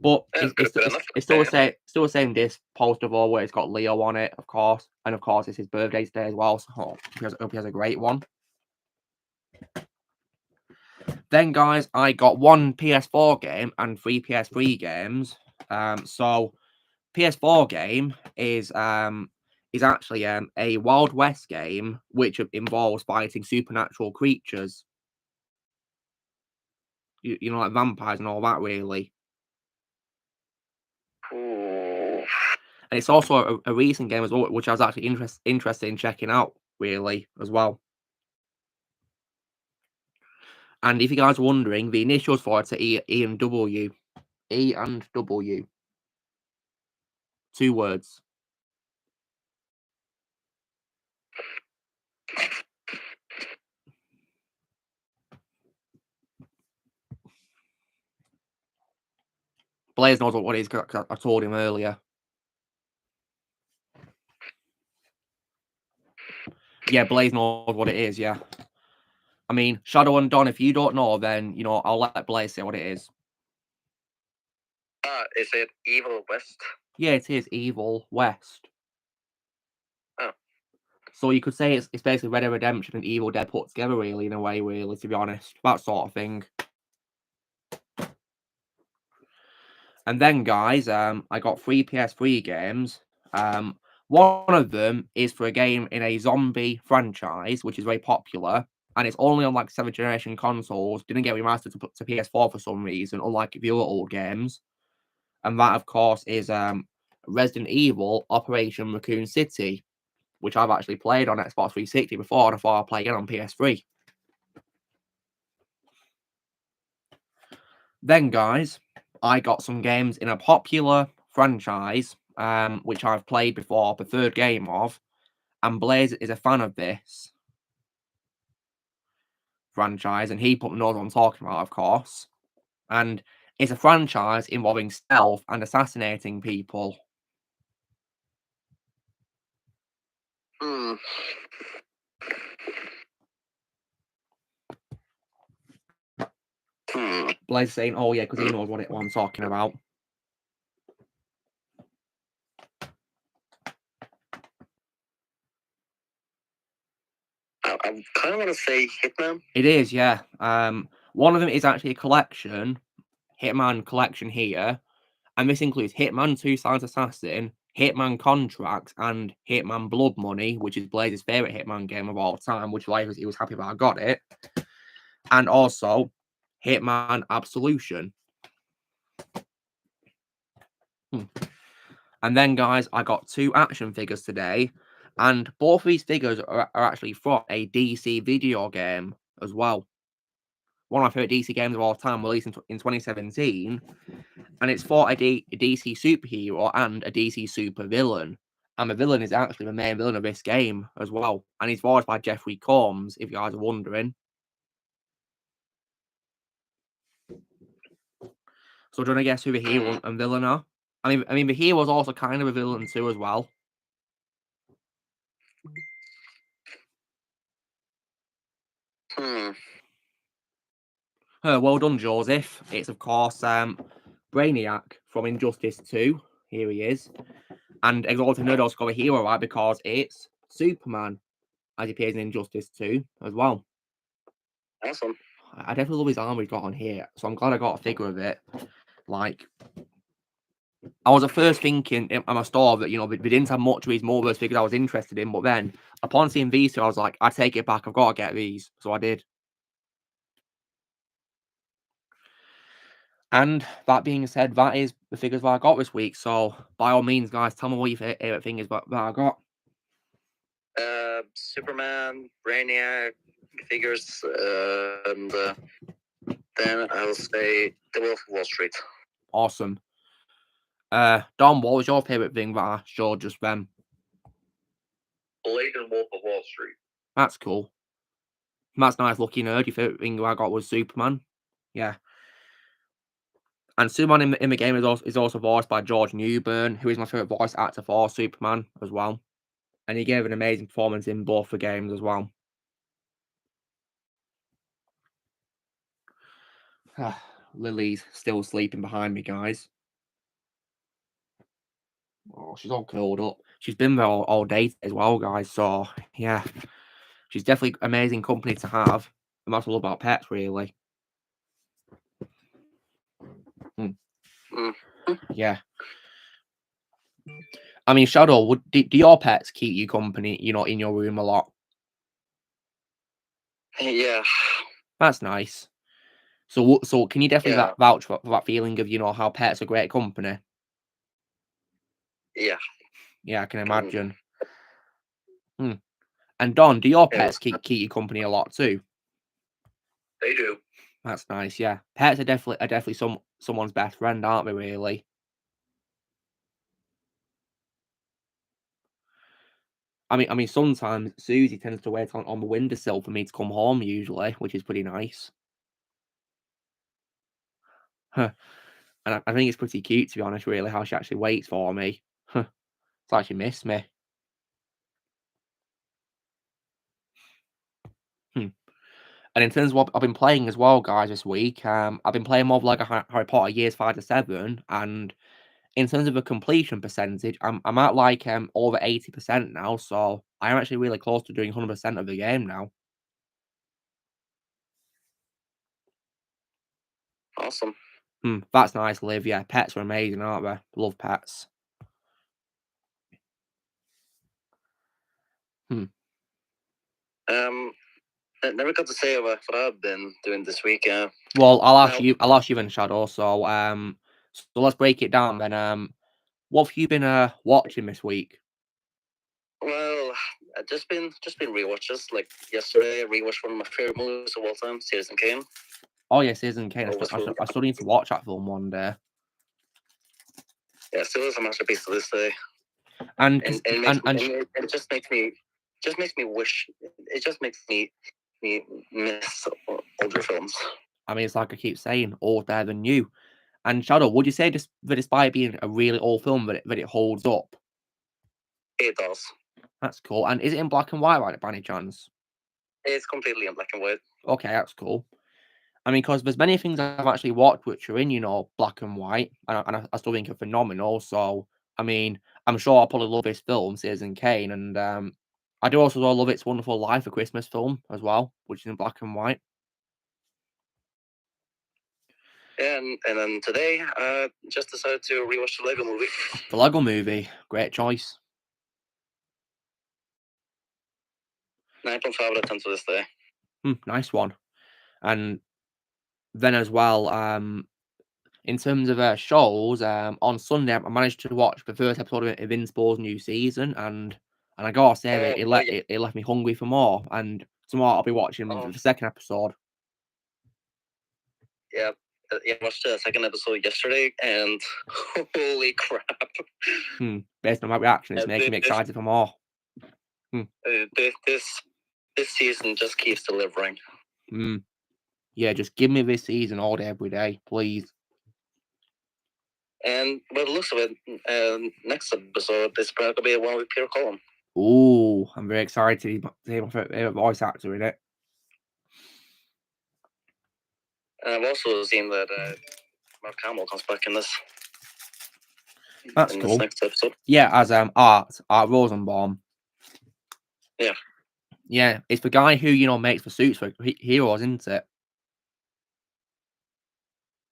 Speaker 1: But it's still the same disc poster though, where it's got Leo on it, of course, and of course it's his birthday today as well. So I hope he has a great one. Then, guys, I got one PS4 game and 3 PS3 games. So PS4 game is actually a Wild West game which involves fighting supernatural creatures. You know, like vampires and all that, really.
Speaker 5: Ooh.
Speaker 1: And it's also a recent game as well, which I was actually interested in checking out, really, as well. And if you guys are wondering, the initials for it are E and W. E and W. 2 words. Blaze knows what it is because I told him earlier. Yeah, Blaze knows what it is, yeah. I mean, Shadow and Don, if you don't know, then, you know, I'll let Blaze say what it is.
Speaker 5: Is it Evil West?
Speaker 1: Yeah, it is Evil West.
Speaker 5: Oh.
Speaker 1: So you could say it's basically Red Dead Redemption and Evil Dead put together, really, in a way, really, to be honest. That sort of thing. And then, guys, I got 3 PS3 games. One of them is for a game in a zombie franchise, which is very popular, and it's only on like 7th generation consoles. Didn't get remastered to PS4 for some reason, unlike the other old games. And that, of course, is Resident Evil Operation Raccoon City, which I've actually played on Xbox 360 before, and I thought I'd play again on PS3. Then, guys, I got some games in a popular franchise, which I've played before, the third game of, and Blaze is a fan of this franchise, and he knows what I'm talking about, of course. And it's a franchise involving stealth and assassinating people. Blaze saying, "Oh yeah," because he knows what I'm talking about.
Speaker 5: I kind of want to say Hitman.
Speaker 1: It is, yeah. One of them is actually a collection, Hitman collection here, and this includes Hitman 2: Silent Assassin, Hitman Contract and Hitman Blood Money, which is Blaze's favourite Hitman game of all time, which he was happy that I got it. And also Hitman Absolution. And then, guys, I got 2 action figures today. And both of these figures are actually from a DC video game as well. One of my favourite DC games of all time, released in 2017. And it's for a DC superhero and a DC supervillain. And the villain is actually the main villain of this game as well. And he's voiced by Jeffrey Combs, if you guys are wondering. So do you want to guess who the hero and villain are? I mean, the hero is also kind of a villain too as well. Well done, Joseph. It's, of course, Brainiac from Injustice 2. Here he is. And Exalted Nerd also got a hero, right? Because it's Superman, as he appears in Injustice 2 as well.
Speaker 5: Awesome.
Speaker 1: I definitely love his armor he's got on here. So I'm glad I got a figure of it. Like, I was at first thinking in my store that, you know, they didn't have much of these Multiverse figures I was interested in. But then, upon seeing these two, I was like, I take it back. I've got to get these. So I did. And that being said, that is the figures that I got this week. So, by all means, guys, tell me what your favourite thing is that I got.
Speaker 5: Superman, Brainiac figures, and then I'll say The Wolf of Wall Street.
Speaker 1: Awesome. Dom, what was your favourite thing that I showed just then?
Speaker 2: Blade and Wolf of Wall Street.
Speaker 1: That's cool. That's nice looking, nerd. Your favourite thing I got was Superman. Yeah. And Superman in the game is also voiced by George Newbern, who is my favourite voice actor for Superman as well. And he gave an amazing performance in both the games as well. Lily's still sleeping behind me, guys. Oh, she's all curled up. She's been there all day as well, guys. So, yeah. She's definitely amazing company to have. And that's all about pets, really. Yeah. I mean, Shadow, do your pets keep you company, you know, in your room a lot?
Speaker 5: Yeah.
Speaker 1: That's nice. So can you definitely vouch for that feeling of, you know, how pets are great company?
Speaker 5: Yeah.
Speaker 1: Yeah, I can imagine. And Don, do your pets keep you company a lot too?
Speaker 2: They do.
Speaker 1: That's nice, yeah. Pets are definitely someone's best friend, aren't they, really? I mean, sometimes Susie tends to wait on the windowsill for me to come home, usually, which is pretty nice. And I think it's pretty cute, to be honest, really, how she actually waits for me. It's like she missed me. And in terms of what I've been playing as well, guys, this week, I've been playing more of like a Harry Potter Years 5 to 7, and in terms of the completion percentage, I'm at like over 80% now, so I am actually really close to doing 100% of the game now.
Speaker 5: Awesome.
Speaker 1: That's nice, Liv. Yeah, pets are amazing, aren't they? Love pets.
Speaker 5: I never got to say what I've been doing this week.
Speaker 1: Well, I'll ask you then, Shadow. So let's break it down then. What have you been watching this week?
Speaker 5: Well, I've just been rewatches. Like yesterday, I rewatched one of my favorite movies of all time, Citizen Kane.
Speaker 1: Oh yeah, Citizen Kane. I still need to watch that film one day.
Speaker 5: Yeah, still is a masterpiece to this day.
Speaker 1: And
Speaker 5: it just makes me wish. It just makes me miss older films.
Speaker 1: I mean, it's like I keep saying, old, better than new. And Shadow, would you say that despite being a really old film, that it holds up?
Speaker 5: It does.
Speaker 1: That's cool. And is it in black and white, right, by any chance?
Speaker 5: It's completely in black and white.
Speaker 1: Okay, that's cool. I mean, because there's many things I've actually watched which are in, you know, black and white, and I still think are phenomenal. So, I mean, I'm sure I'll probably love this film, Citizen Kane, and I do also love It's Wonderful Life, a Christmas film as well, which is in black and white.
Speaker 5: And then today, just decided to rewatch the Lego movie.
Speaker 1: The Lego movie, great choice.
Speaker 5: 9.5 out of 10 to this day.
Speaker 1: Nice one. And then as well, in terms of shows, on Sunday I managed to watch the first episode of Invincible's new season, and I gotta say it left me hungry for more. And tomorrow I'll be watching the second episode.
Speaker 5: Yeah, I watched the second episode yesterday, and holy crap!
Speaker 1: Based on my reaction, it's making me excited for more.
Speaker 5: This season just keeps delivering.
Speaker 1: Yeah, just give me this season all day, every day, please.
Speaker 5: And by the looks of it, next episode is going to be one with Peter Cullen.
Speaker 1: Ooh, I'm very excited to hear my favorite voice actor in it.
Speaker 5: And I've also seen that Mark Hamill comes back in this.
Speaker 1: That's cool.
Speaker 5: This next episode.
Speaker 1: Yeah, as Art Rosenbaum.
Speaker 5: Yeah.
Speaker 1: Yeah, it's the guy who makes the suits for heroes, isn't it?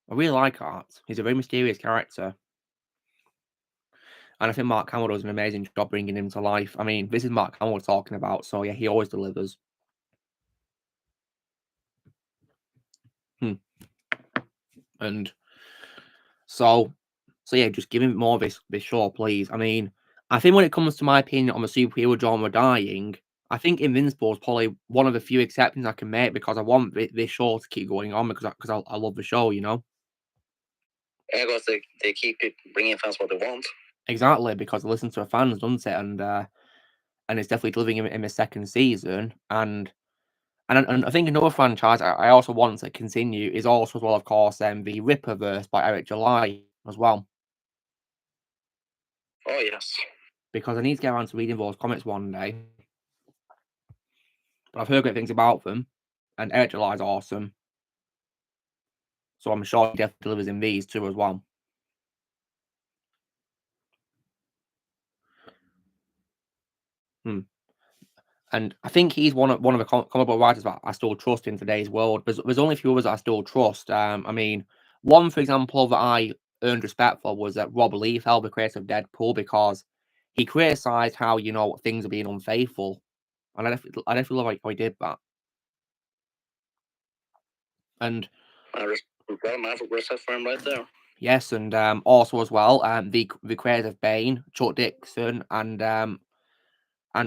Speaker 1: I really like Art. He's a very mysterious character. And I think Mark Hamill does an amazing job bringing him to life. I mean, this is Mark Hamill we're talking about, so yeah, he always delivers. And so yeah, just give him more of this show, please. I mean, I think when it comes to my opinion on the superhero genre dying, I think Invincible is probably one of the few exceptions I can make, because I want this show to keep going on, because I love the show,
Speaker 5: Yeah, because they keep bringing fans what they want.
Speaker 1: Exactly, because they listen to the fans, doesn't it? And it's definitely delivering in the second season. And I think another franchise I also want to continue is also, as well, of course, the Ripperverse by Eric July as well.
Speaker 5: Oh, yes.
Speaker 1: Because I need to get around to reading those comics one day. But I've heard great things about them, and Eric July is awesome. So I'm sure he definitely delivers in these too as well. And I think he's one of the comic book writers that I still trust in today's world. There's only a few others that I still trust. I mean, one, for example, that I earned respect for was Rob Liefeld, the creator of Deadpool, because he criticised how things are being unfaithful, and I definitely love how he did that. And
Speaker 5: I respect for him right there.
Speaker 1: Yes, and also as well, the creator of Bane, Chuck Dixon, and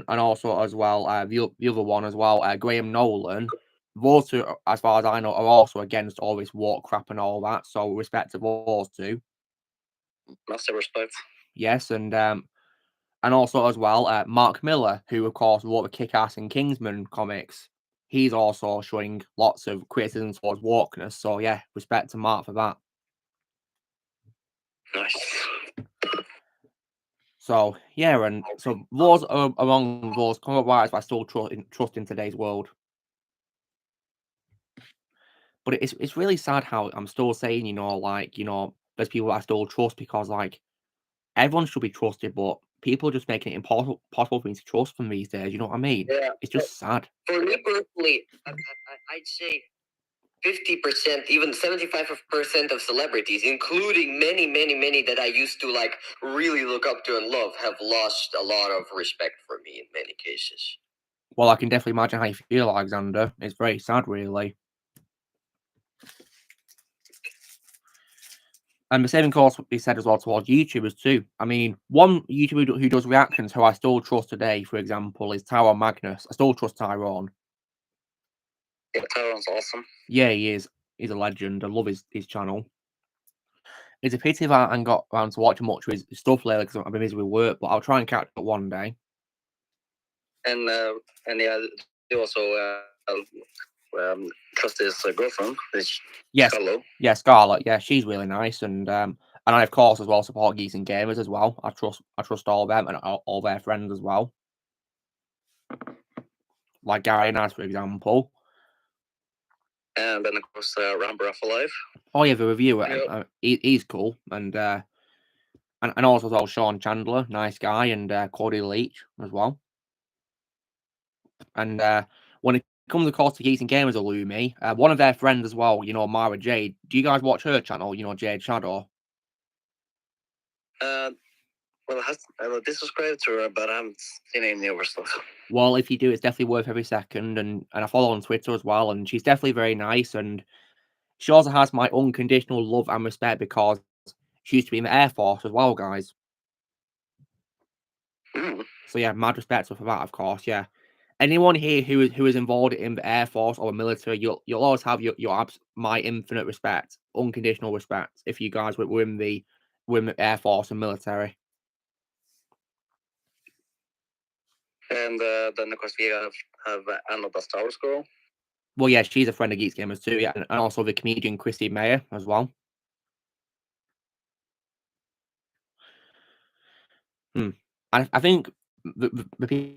Speaker 1: also as well, the other one as well, Graham Nolan. Those two, as far as I know, are also against all this war crap and all that. So respect to those two.
Speaker 5: Massive respect.
Speaker 1: Yes, and also as well, Mark Miller, who of course wrote the Kick-Ass and Kingsman comics. He's also showing lots of criticism towards wokeness. So yeah, respect to Mark for that.
Speaker 5: Nice.
Speaker 1: So yeah, and so those are among those comic writers I still trust in today's world. But it's really sad how I'm still saying, there's people I still trust, because everyone should be trusted, but people are just making it impossible for me to trust them these days. You know what I mean?
Speaker 4: Yeah.
Speaker 1: It's just sad.
Speaker 4: For me personally, I'd say 50%, even 75% of celebrities, including many that I used to really look up to and love, have lost a lot of respect for me in many cases.
Speaker 1: Well, I can definitely imagine how you feel, Alexander. It's very sad, really. And the same, of course, would be said as well towards YouTubers too. I mean, one YouTuber who does reactions who I still trust today, for example, is Tyrone Magnus. I still trust Tyrone.
Speaker 5: Yeah, Tyrone's awesome.
Speaker 1: Yeah, he is. He's a legend. I love his channel. It's a pity that I haven't got around to watching much of his stuff lately, because I've been busy with work, but I'll try and catch up one day.
Speaker 5: And yeah, they also trust his girlfriend.
Speaker 1: Yes.
Speaker 5: Scarlett.
Speaker 1: Yeah, Scarlett. Yeah, she's really nice, and I of course as well support Geeks and Gamers as well. I trust all of them and all their friends as well. Like Gary Nice, for example.
Speaker 5: And then of course Ramber Alive.
Speaker 1: Oh yeah, the reviewer. He's cool, and also as well Sean Chandler, nice guy, and Cody Leach as well. And when it comes across to Geeks and Gamers Illumi, one of their friends as well, you know, Mara Jade. Do you guys watch her channel, you know, Jade Shadow?
Speaker 5: Well, I subscribed to her, but I haven't seen any of her stuff.
Speaker 1: Well, if you do, it's definitely worth every second, and I follow on Twitter as well, and she's definitely very nice, and she also has my unconditional love and respect because she used to be in the Air Force as well, guys. So yeah, mad respect for that, of course, yeah. Anyone here who is involved in the Air Force or the military, you'll always have my infinite respect, unconditional respect, if you guys were in the Air Force and military.
Speaker 5: And then, of course, we have Anna the Star Wars girl.
Speaker 1: Well, yeah, she's a friend of Geeks Gamers too, yeah, and also the comedian Christy Mayer as well. I think the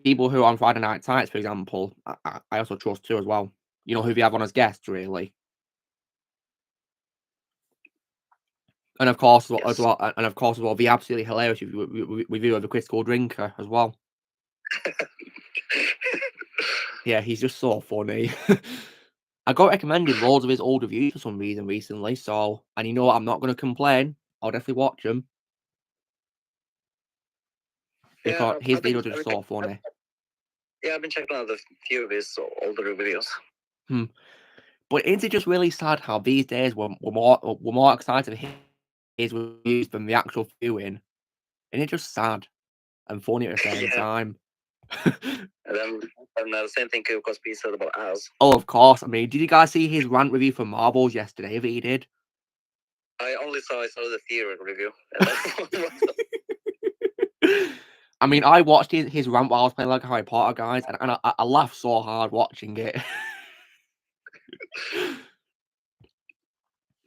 Speaker 1: people who are on Friday Night Tights, for example, I also trust too as well. You know who they have on as guests, really. And of course, as well, the absolutely hilarious review of the Critical Drinker as well. Yeah, he's just so funny. I got recommended loads of his old reviews for some reason recently, so, and you know what, I'm not going to complain. I'll definitely watch them. Because his videos are just so funny.
Speaker 5: Yeah, I've been checking out a few of his older videos.
Speaker 1: But isn't it just really sad how these days we're more excited to hear his reviews than the actual viewing? And it's just sad and funny at the same time.
Speaker 5: And then the same thing could be said about us.
Speaker 1: Oh, of course. I mean, did you guys see his rant review for Marbles yesterday? If he did,
Speaker 5: I saw the theory review.
Speaker 1: I mean, I watched his rant while I was playing like Harry Potter, guys, and I laughed so hard watching it.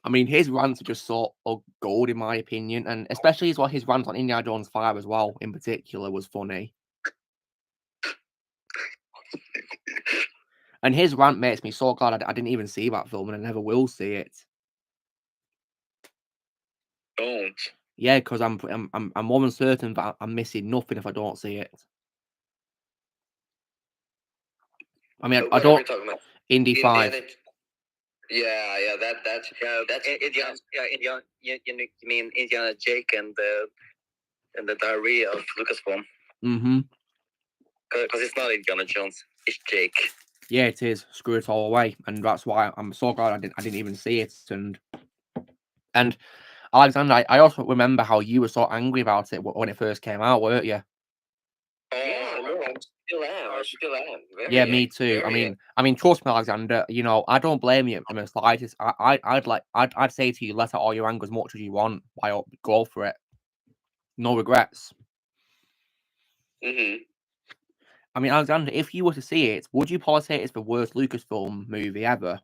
Speaker 1: I mean, his rants are just so gold in my opinion, and especially his rant on Indiana Jones 5 as well, in particular, was funny. And his rant makes me so glad I didn't even see that film, and I never will see it.
Speaker 2: Don't.
Speaker 1: Yeah, because I'm more than certain that I'm missing nothing if I don't see it. I mean, I don't. Indy 5.
Speaker 4: That's
Speaker 5: Indiana. Yeah, you mean Indiana Jake and the diarrhea of Lucasfilm. Because it's not Indiana Jones, it's Jake.
Speaker 1: Yeah, it is. Screw it all away, and that's why I'm so glad I didn't even see it. And Alexander, I also remember how you were so angry about it when it first came out, weren't you?
Speaker 4: Yeah, no, I still am.
Speaker 1: Yeah, me too. I mean, trust me, Alexander. You know, I don't blame you in the slightest. I'd say to you, let out all your anger as much as you want. Go for it. No regrets. I mean, Alexander, if you were to see it, would you probably say it's the worst Lucasfilm movie ever?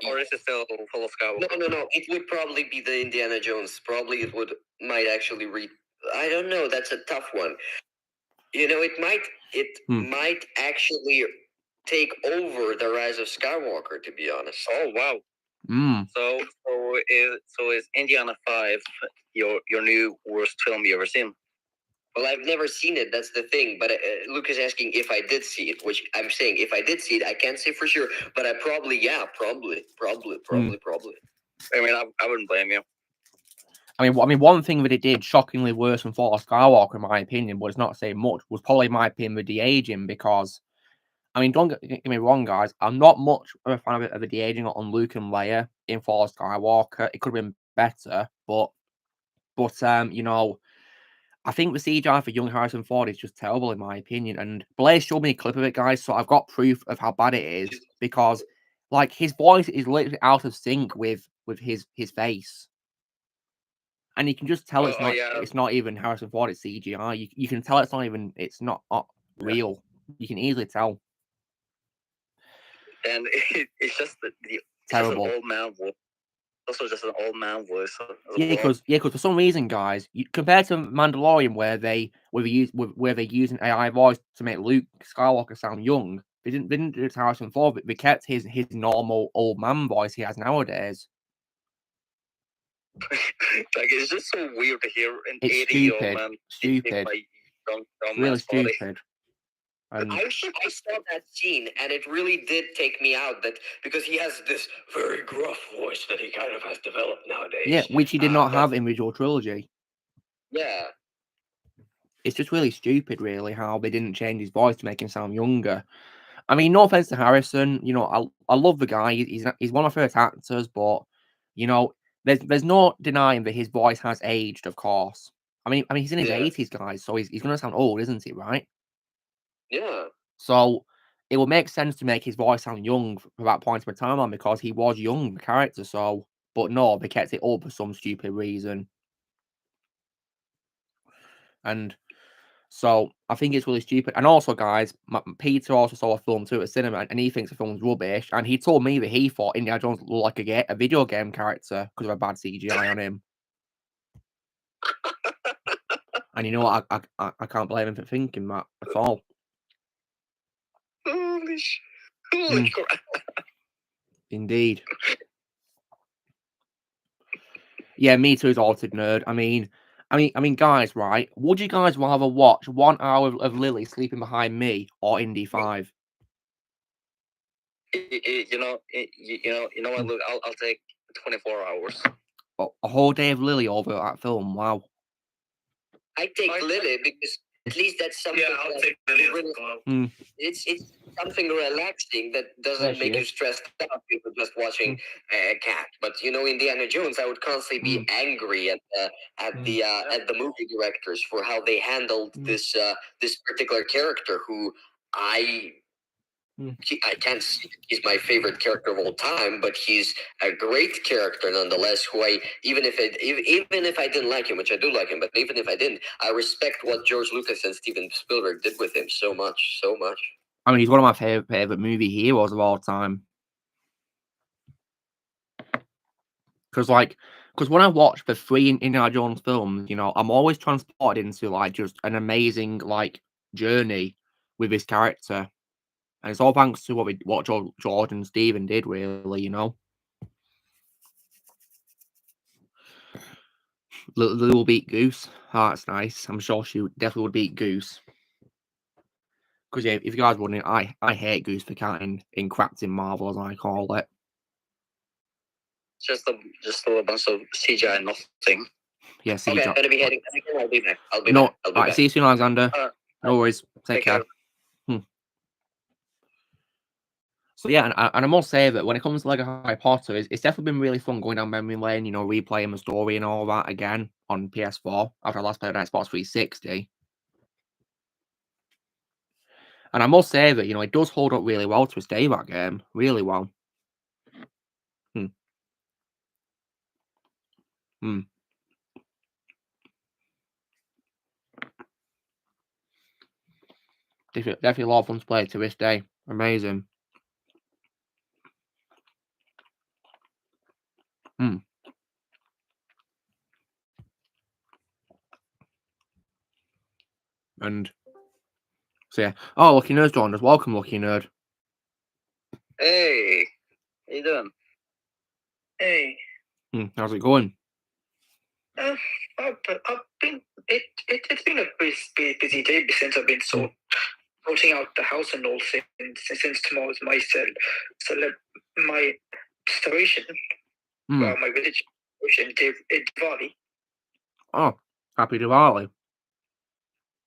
Speaker 5: Or is it still full of Skywalker?
Speaker 4: No. It would probably be the Indiana Jones. Probably it might actually read. I don't know. That's a tough one. You know, it might actually take over the Rise of Skywalker. To be honest.
Speaker 5: Oh wow. So is Indiana 5 your new worst film you ever seen?
Speaker 4: Well, I've never seen it. That's the thing. But Luke is asking if I did see it, which I'm saying if I did see it, I can't say for sure. But I probably.
Speaker 5: I mean, I wouldn't blame you.
Speaker 1: I mean, one thing that it did shockingly worse than Fall of Skywalker, in my opinion, but it's not saying much, was probably my opinion with de-aging, because, I mean, don't get me wrong, guys, I'm not much of a fan of the de-aging on Luke and Leia in Fall of Skywalker. It could have been better, but you know, I think the CGI for young Harrison Ford is just terrible, in my opinion, and Blaze showed me a clip of it, guys, so I've got proof of how bad it is, because, like, his voice is literally out of sync with his face. And you can just tell it's not even Harrison Ford, it's CGI. You can tell it's not real. You can easily tell.
Speaker 5: And it's just
Speaker 1: terrible.
Speaker 5: Just an old man voice. Also just an old man voice.
Speaker 1: Because for some reason, guys, compared to Mandalorian, where they use an AI voice to make Luke Skywalker sound young, they didn't do it to Harrison Ford, but they kept his normal old man voice he has nowadays.
Speaker 5: Like, it's just so weird to hear an 80-year-old man.
Speaker 1: Stupid.
Speaker 5: Young
Speaker 1: really stupid.
Speaker 5: Body.
Speaker 1: And
Speaker 4: I saw that scene, and it really did take me out. That because he has this very gruff voice that he kind of has developed nowadays.
Speaker 1: Yeah, which he did not have in original Trilogy.
Speaker 4: Yeah.
Speaker 1: It's just really stupid, really, how they didn't change his voice to make him sound younger. I mean, no offense to Harrison, you know, I love the guy. He's one of my favorite actors, but you know, there's no denying that his voice has aged, of course. I mean, he's in his 80s, guys, so he's going to sound old, isn't he? Right?
Speaker 4: Yeah.
Speaker 1: So it would make sense to make his voice sound young for that point in the timeline because he was young, the character. So, but no, they kept it up for some stupid reason. And so I think it's really stupid. And also, guys, Peter also saw a film too at cinema, and he thinks the film's rubbish. And he told me that he thought Indiana Jones looked like a video game character because of a bad CGI on him. And you know what? I can't blame him for thinking that at all.
Speaker 5: Holy crap!
Speaker 1: Indeed. Yeah, me too, as altered nerd. I mean, guys, right? Would you guys rather watch 1 hour of Lily sleeping behind me or Indy 5?
Speaker 5: You know what? Look, I'll take 24 hours.
Speaker 1: A whole day of Lily over that film. Wow.
Speaker 4: I take Lily because at least that's something.
Speaker 3: Yeah, I'll take Lily as well.
Speaker 4: It's something relaxing that doesn't make you stressed out. People just watching a cat. But you know, Indiana Jones, I would constantly be angry at the movie directors for how they handled this particular character who I can't say he's my favorite character of all time, but he's a great character nonetheless. Who even if I didn't like him, which I do like him, but even if I didn't, I respect what George Lucas and Steven Spielberg did with him so much.
Speaker 1: I mean, he's one of my favorite movie heroes of all time. Because when I watch the 3 Indiana Jones films, you know, I'm always transported into like just an amazing like journey with his character. And it's all thanks to what George and Steven did, really, you know. Lily will beat Goose. Oh, that's nice. I'm sure she definitely would beat Goose. Because, yeah, if you guys wouldn't, I hate Goose for counting in Crafting Marvel, as I call it.
Speaker 5: Just a bunch of CGI nothing.
Speaker 1: Yeah, CGI.
Speaker 4: Okay, I'm going to be heading. I'll be back. I'll be
Speaker 1: back.
Speaker 4: Back.
Speaker 1: See you soon, Alexander. No worries. Take care. So yeah, and I must say that when it comes to Lego Harry Potter, it's definitely been really fun going down memory lane, you know, replaying the story and all that again on PS4 after I last played on Xbox 360. And I must say that, you know, it does hold up really well to this day, that game. Really well. Definitely a lot of fun to play to this day. Amazing. And so yeah. Oh, Lucky Nerd's joined us. Welcome, Lucky Nerd.
Speaker 5: Hey, how you doing?
Speaker 3: Hey.
Speaker 1: How's it going?
Speaker 3: It's been a busy day since I've been sorting out the house and all since tomorrow's my celebration. Well, my village celebration, Diwali.
Speaker 1: Oh, happy Diwali.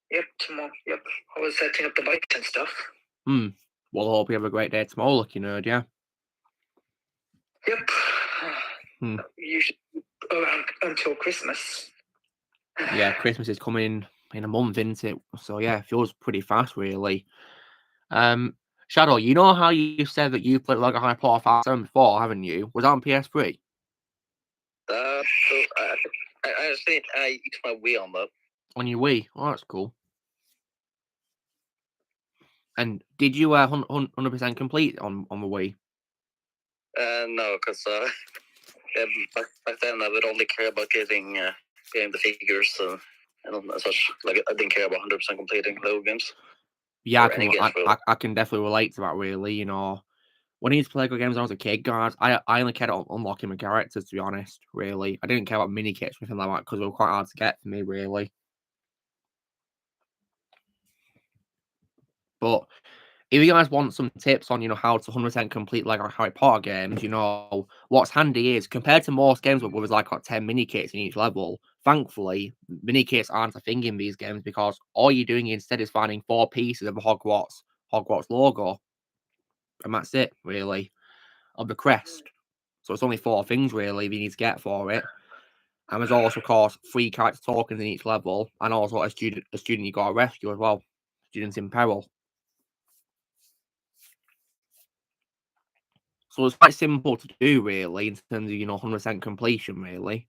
Speaker 3: Yep, tomorrow. Yep, I was setting up the lights and stuff.
Speaker 1: Well, I hope you have a great day tomorrow, Lucky Nerd, yeah?
Speaker 3: Yep. Usually around until Christmas.
Speaker 1: Yeah, Christmas is coming in a month, isn't it? So yeah, it feels pretty fast, really. Shadow, you know how you said that you played Lego Harry Potter 5 before, haven't you? Was that on PS3?
Speaker 5: I used my Wii on that.
Speaker 1: On your Wii? Oh, that's cool. And did you 100% complete on the Wii?
Speaker 5: No, because back then I would only care about getting the figures and such. Like I didn't care about 100% completing Lego games.
Speaker 1: Yeah, I can definitely relate to that. Really, you know, when I used to play Lego games when I was a kid, guys, I only cared about unlocking my characters. To be honest, really, I didn't care about mini kits or anything like that because they were quite hard to get for me. Really. But if you guys want some tips on, how to 100% complete Lego Harry Potter games, what's handy is, compared to most games where there's like 10 mini kits in each level, thankfully, mini kits aren't a thing in these games because all you're doing instead is finding 4 pieces of the Hogwarts logo. And that's it, really, of the crest. So it's only 4 things, really, you need to get for it. And there's also, of course, 3 character tokens in each level, and also a student you got to rescue as well. Students in peril. So it's quite simple to do, really, in terms of, 100% completion, really.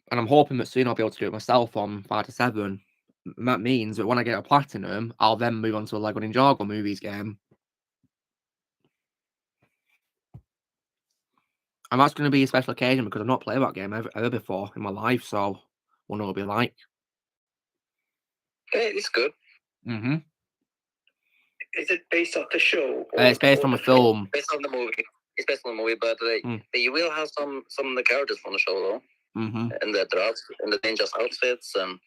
Speaker 1: And I'm hoping that soon I'll be able to do it myself on 5 to 7. And that means that when I get a platinum, I'll then move on to a Lego Ninjago movies game. And that's going to be a special occasion because I've not played that game ever before in my life, so I wonder what it'll be like.
Speaker 5: Okay, it's good.
Speaker 1: Mm-hmm.
Speaker 6: Is it based off the show?
Speaker 1: It's based on a film.
Speaker 5: Based on the movie. It's based on the movie, but you will have some of the characters from the show, though.
Speaker 1: Mm-hmm.
Speaker 5: And the ninjas' outfits, and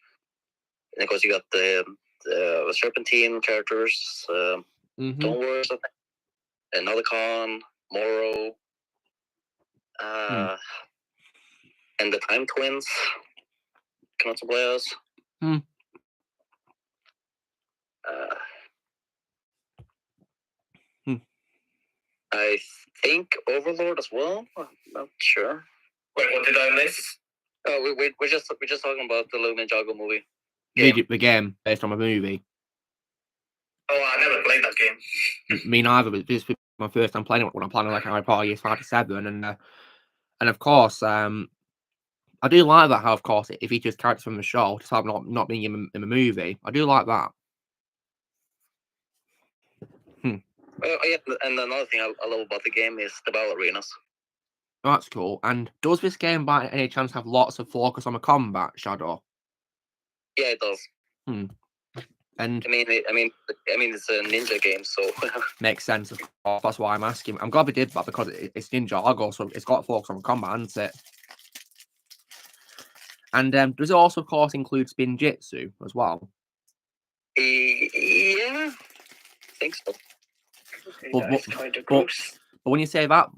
Speaker 5: of course you got the Serpentine characters, Don't Worry, another Con, Moro, and the Time Twins come out to play us. I think Overlord as well. I'm not sure.
Speaker 6: Wait, what did I miss?
Speaker 5: Oh, we're just talking about the Lego Ninjago movie.
Speaker 1: The game based on a movie.
Speaker 6: Oh, I never played that game.
Speaker 1: Me neither, but this is my first time playing it when I'm playing like Harry Potter years 5 to 7, and of course, I do like that how, of course, it features characters from the show, just not being in the movie. I do like that.
Speaker 5: Yeah, and another thing I love about the game is the Ballerinas.
Speaker 1: Oh, that's cool. And does this game, by any chance, have lots of focus on the combat, Shadow?
Speaker 5: Yeah, it does.
Speaker 1: And
Speaker 5: I mean, it's a ninja game, so
Speaker 1: makes sense. Of course, that's why I'm asking. I'm glad they did that because it's Ninjago, so it's got focus on combat, hasn't it? And does it also, of course, include spin jitsu as well?
Speaker 5: Yeah, I think so.
Speaker 1: But when you say that,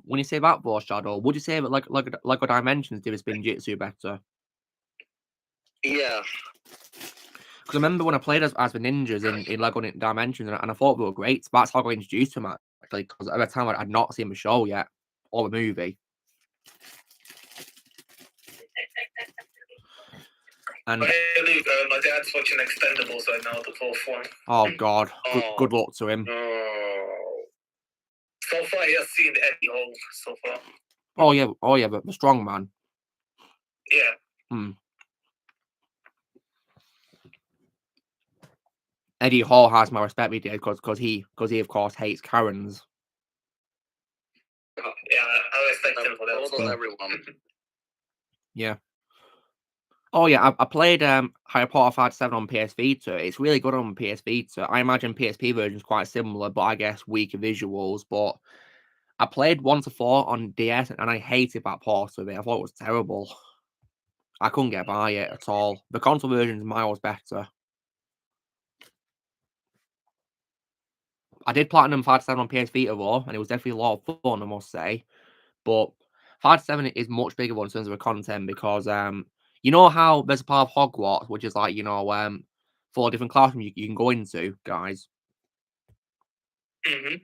Speaker 1: though, Shadow, would you say that Lego Dimensions did a spin jitsu better?
Speaker 5: Yeah.
Speaker 1: Because I remember when I played as the ninjas in Lego Dimensions, and I thought they were great. So that's how I got introduced to them, actually, because at the time I'd not seen the show yet, or the movie. And
Speaker 6: my dad's watching Expendables right now, the 4th one.
Speaker 1: Oh, God. Good luck to him.
Speaker 6: So far, he has seen Eddie Hall so far.
Speaker 1: Oh, yeah, but the strong man.
Speaker 6: Yeah.
Speaker 1: Eddie Hall has my respect, because he, of course, hates Karens.
Speaker 6: Yeah, I respect him for that.
Speaker 5: Everyone.
Speaker 1: Yeah. Oh, yeah, I played Harry Potter 5 to 7 on PS Vita. It's really good on PS Vita. I imagine PSP version is quite similar, but I guess weaker visuals. But I played 1 to 4 on DS, and I hated that port of it. I thought it was terrible. I couldn't get by it at all. The console version is miles better. I did Platinum 5 to 7 on PS Vita, though, and it was definitely a lot of fun, I must say. But 5 to 7 is much bigger one in terms of the content because, you know how there's a part of Hogwarts, which is like, 4 different classrooms you can go into, guys?
Speaker 6: Mm-hmm.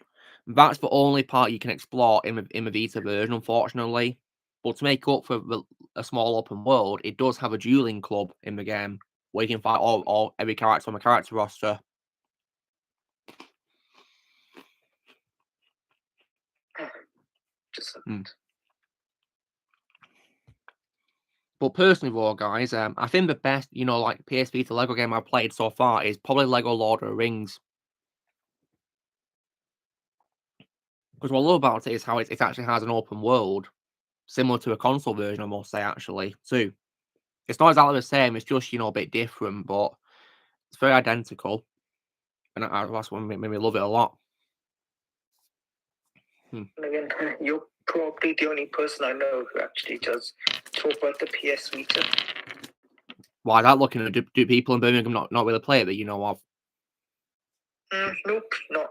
Speaker 1: That's the only part you can explore in the Vita version, unfortunately. But to make up for a small open world, it does have a dueling club in the game, where you can fight every character on the character roster. But personally, though, guys, I think the best, like PS Vita Lego game I've played so far is probably Lego Lord of the Rings. Because what I love about it is how it actually has an open world, similar to a console version, I must say, actually, too. It's not exactly the same, it's just, a bit different, but it's very identical. And that's what made me love it a lot.
Speaker 6: Again, you're probably the only person I know who actually does talk about the PS Vita.
Speaker 1: Why that looking at do people in Birmingham not really play it that you know of?
Speaker 7: Nope, not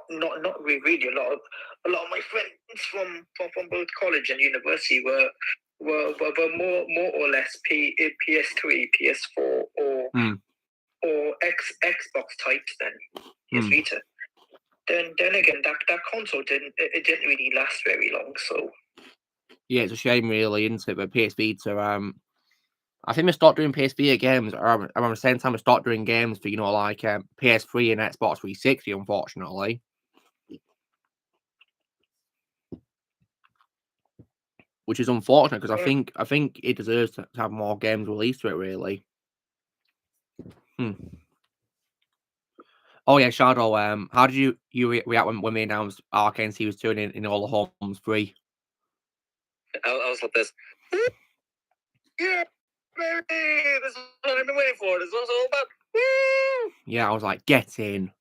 Speaker 7: really. A lot of my friends from both college and university were more or less PS3, PS4, or Xbox types than PS Vita. Then again, that console didn't really last very long. So
Speaker 1: yeah, it's a shame, really, isn't it? But PS Vita, I think we stopped doing PS Vita games around the same time we stopped doing games for like PS3 and Xbox 360, unfortunately. Which is unfortunate because I think it deserves to have more games released to it, really. Oh yeah, Shadow. How did you react when we announced Arcane Series 2 in all the homes free?
Speaker 5: I was like this. Yeah, baby, this is what I've been waiting for. This is all about. Woo!
Speaker 1: Yeah, I was like, get in.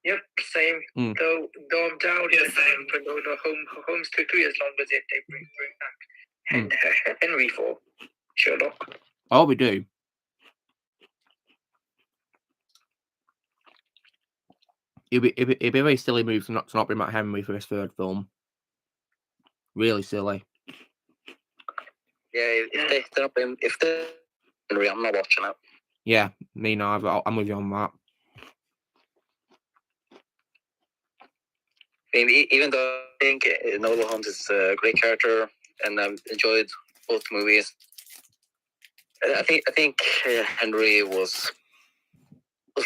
Speaker 7: Yep, same. Though I'm down in the homes to 3 as long as they bring back Henry for Sherlock.
Speaker 1: Oh, we do. It'd be a very silly move to not bring back Henry for his third film. Really silly.
Speaker 5: Yeah, if they're Henry, I'm not watching it.
Speaker 1: Yeah, me neither. I'm with you on that.
Speaker 5: I mean, even though I think Enola Holmes is a great character and I've enjoyed both movies, I think Henry was the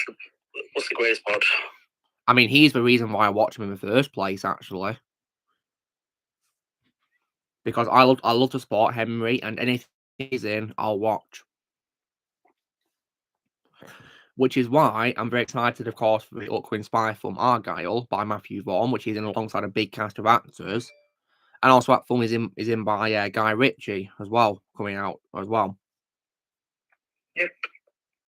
Speaker 5: greatest part.
Speaker 1: I mean, he's the reason why I watched him in the first place, actually. Because I love to support Henry, and anything he's in, I'll watch. Which is why I'm very excited, of course, for the upcoming spy film Argyle by Matthew Vaughn, which is in alongside a big cast of actors. And also that film is in by Guy Ritchie as well, coming out as well.
Speaker 7: Yep.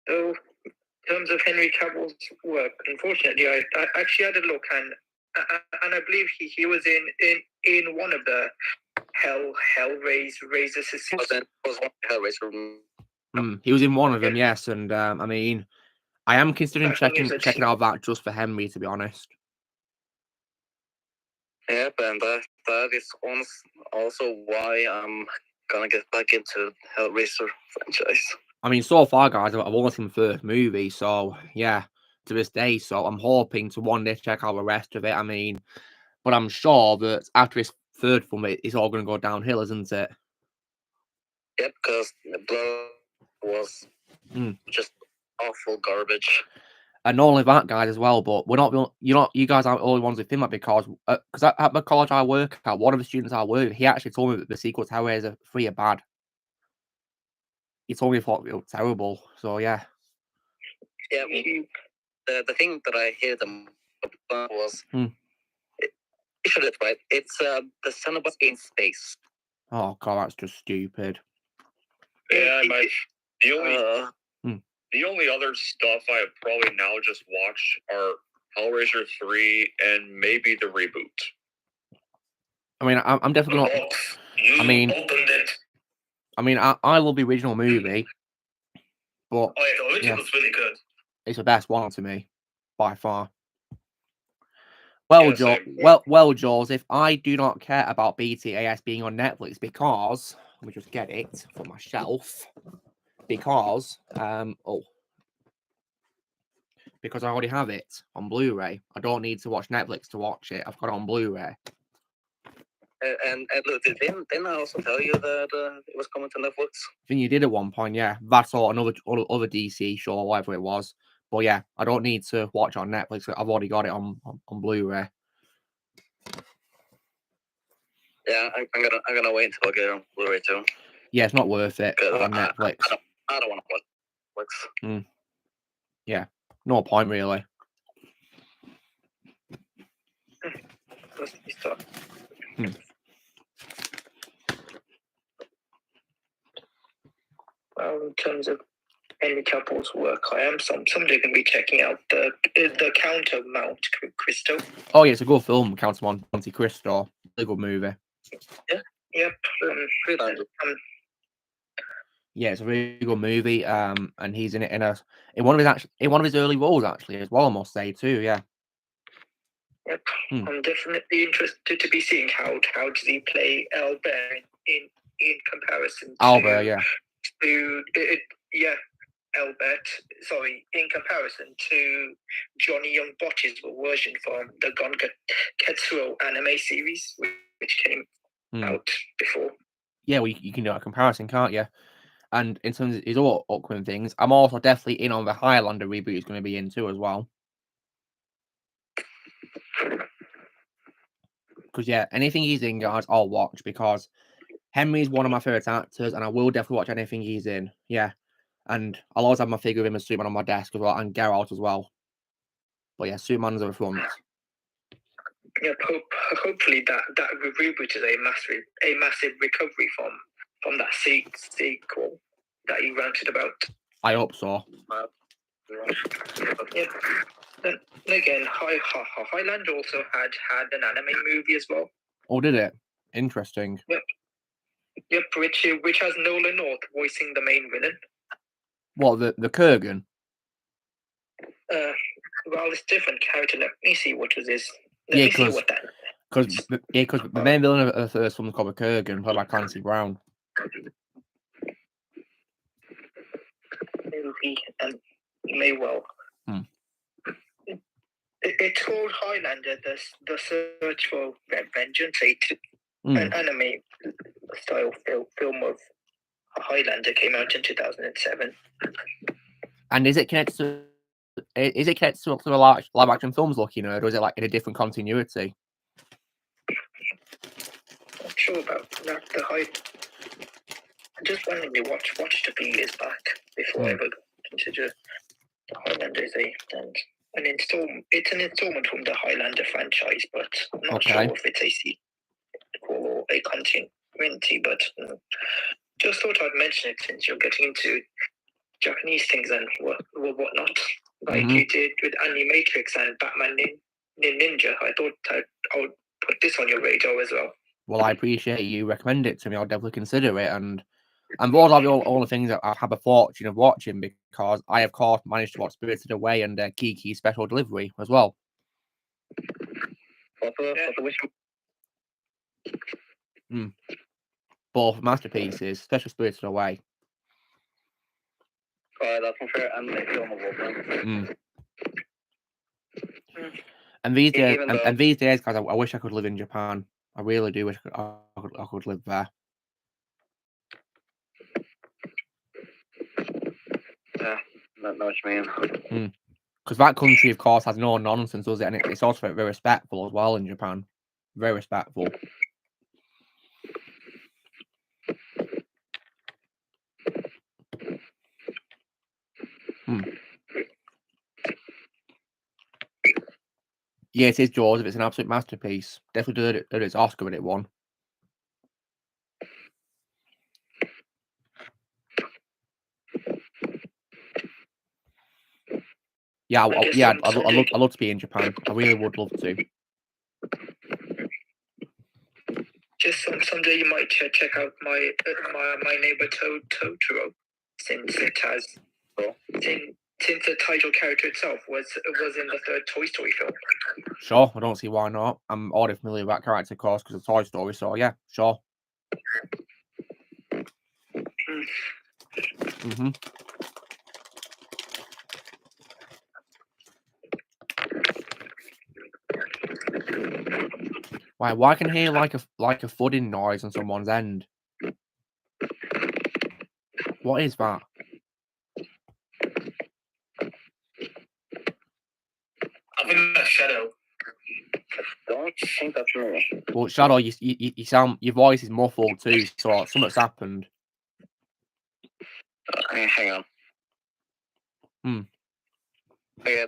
Speaker 7: So, in terms of Henry Cavill's work, unfortunately, I actually had a look, and I believe he was in one of the Hellraiser systems.
Speaker 1: He was in one of them, yes, and I mean, I am considering checking out that just for Henry, to be honest.
Speaker 5: Yep, and that is also why I'm gonna get back into Hellraiser franchise.
Speaker 1: I mean, so far, guys, I've only seen the first movie, so yeah, to this day. So I'm hoping to one day check out the rest of it. I mean, but I'm sure that after his third film, it's all going to go downhill, isn't it?
Speaker 5: Yep, because the Blood was just awful garbage.
Speaker 1: And not only that, guys, as well, but we're not, you guys aren't the only ones who think that because at the college I work at, one of the students I work with, he actually told me that the sequel to Hellraiser 3 are bad. He told me he thought it was terrible, so yeah.
Speaker 5: Yeah, the thing that I hear them about was, right? It's the Cenobite in space.
Speaker 1: Oh god, that's just stupid.
Speaker 2: Yeah, the only other stuff I have probably now just watched are Hellraiser 3 and maybe the reboot.
Speaker 1: I mean, I'm definitely not. I mean, opened it. I mean, I love the original movie, but
Speaker 6: the original was really good.
Speaker 1: It's the best one to me, by far. Well, well, Joseph, I do not care about BTAS being on Netflix because let me just get it for myself. Because because I already have it on Blu-ray. I don't need to watch Netflix to watch it. I've got it on Blu-ray.
Speaker 5: And look, didn't I also tell you that it was coming to Netflix?
Speaker 1: I think you did at one point, yeah. That's or another DC show or whatever it was. But yeah, I don't need to watch it on Netflix. I've already got it on Blu-ray.
Speaker 5: Yeah, I'm gonna wait until I get it on Blu-ray too.
Speaker 1: Yeah, it's not worth it on Netflix.
Speaker 5: I don't want to watch Netflix.
Speaker 1: Yeah, no point really.
Speaker 7: Well, in terms of Henry Cavill's work, I am someday going to be checking out the Count of Monte Cristo.
Speaker 1: Oh yeah, it's a good film, Count of Monte Cristo. It's a good movie.
Speaker 7: Yeah. Yep.
Speaker 1: Yeah, it's a really good movie. And he's in it in one of his early roles actually as well. I must say too. Yeah.
Speaker 7: Yep. I'm definitely interested to be seeing how does he play Albert in comparison to
Speaker 1: Albert, yeah.
Speaker 7: Albert. Sorry, in comparison to Johnny Young Botch's version from the Gon Ketsuo anime series, which came out before.
Speaker 1: Yeah, well, you can do a comparison, can't you? And in terms of his other upcoming things, I'm also definitely in on the Highlander reboot he's going to be in too as well. Because, yeah, anything he's in, guys, I'll watch because Henry's one of my favourite actors and I will definitely watch anything he's in. Yeah. And I'll always have my figure of him as Superman on my desk as well and Geralt as well. But, yeah, Superman's at the front.
Speaker 7: Yeah, hopefully that reboot is a massive recovery from that sequel that you ranted about.
Speaker 1: I hope so.
Speaker 7: Yeah. Then again, Highlander also had an anime movie as well.
Speaker 1: Oh, did it? Interesting.
Speaker 7: Yep, which has Nolan North voicing the main villain.
Speaker 1: What, the Kurgan?
Speaker 7: Well, it's different character. Let me see what was his.
Speaker 1: Because the main villain of the first film is called the Kurgan, played by Clancy Brown.
Speaker 7: Maybe, and may well. It's called Highlander, the Search for Vengeance, an anime style film of Highlander came out in 2007.
Speaker 1: And is it connected to the live action films Lucky Nerd, or is it like in a different continuity?
Speaker 7: Not sure about that. I just randomly watched a few years back before I ever considered Highlander is it's an installment from the Highlander franchise, but I'm not sure if it's a sequel or a continuity. But just thought I'd mention it since you're getting into Japanese things and whatnot, like you did with Animatrix and Batman Ninja. I thought I would put this on your radar as well.
Speaker 1: Well, I appreciate you recommending it to me. I'll definitely consider it. And those are all the things that I have a fortune of watching because I, of course, managed to watch Spirited Away and Kiki Special Delivery as well. Both masterpieces, especially Spirited Away.
Speaker 5: That's unfair. And the film of Wolverine.
Speaker 1: And these days, guys, I wish I could live in Japan. I really do wish I could live there.
Speaker 5: Yeah, not know what you mean.
Speaker 1: Because that country, of course, has no nonsense, does it? And it's also very respectful as well in Japan. Very respectful. Yeah, it is Joseph. It's an absolute masterpiece. Definitely did its Oscar when it won. Yeah, I'd love to be in Japan. I really would love to.
Speaker 7: Just someday you might check out my neighbor Totoro, since it has since the title character itself was in the third Toy Story film.
Speaker 1: Sure, I don't see why not. I'm already familiar with that character, of course, because of Toy Story. So yeah, sure. Why can I hear like a thudding noise on someone's end? What is that?
Speaker 6: I think that's Shadow.
Speaker 5: I don't think that's me.
Speaker 1: Well, Shadow, you sound, your voice is muffled too, so something's happened.
Speaker 5: Hang on. Okay,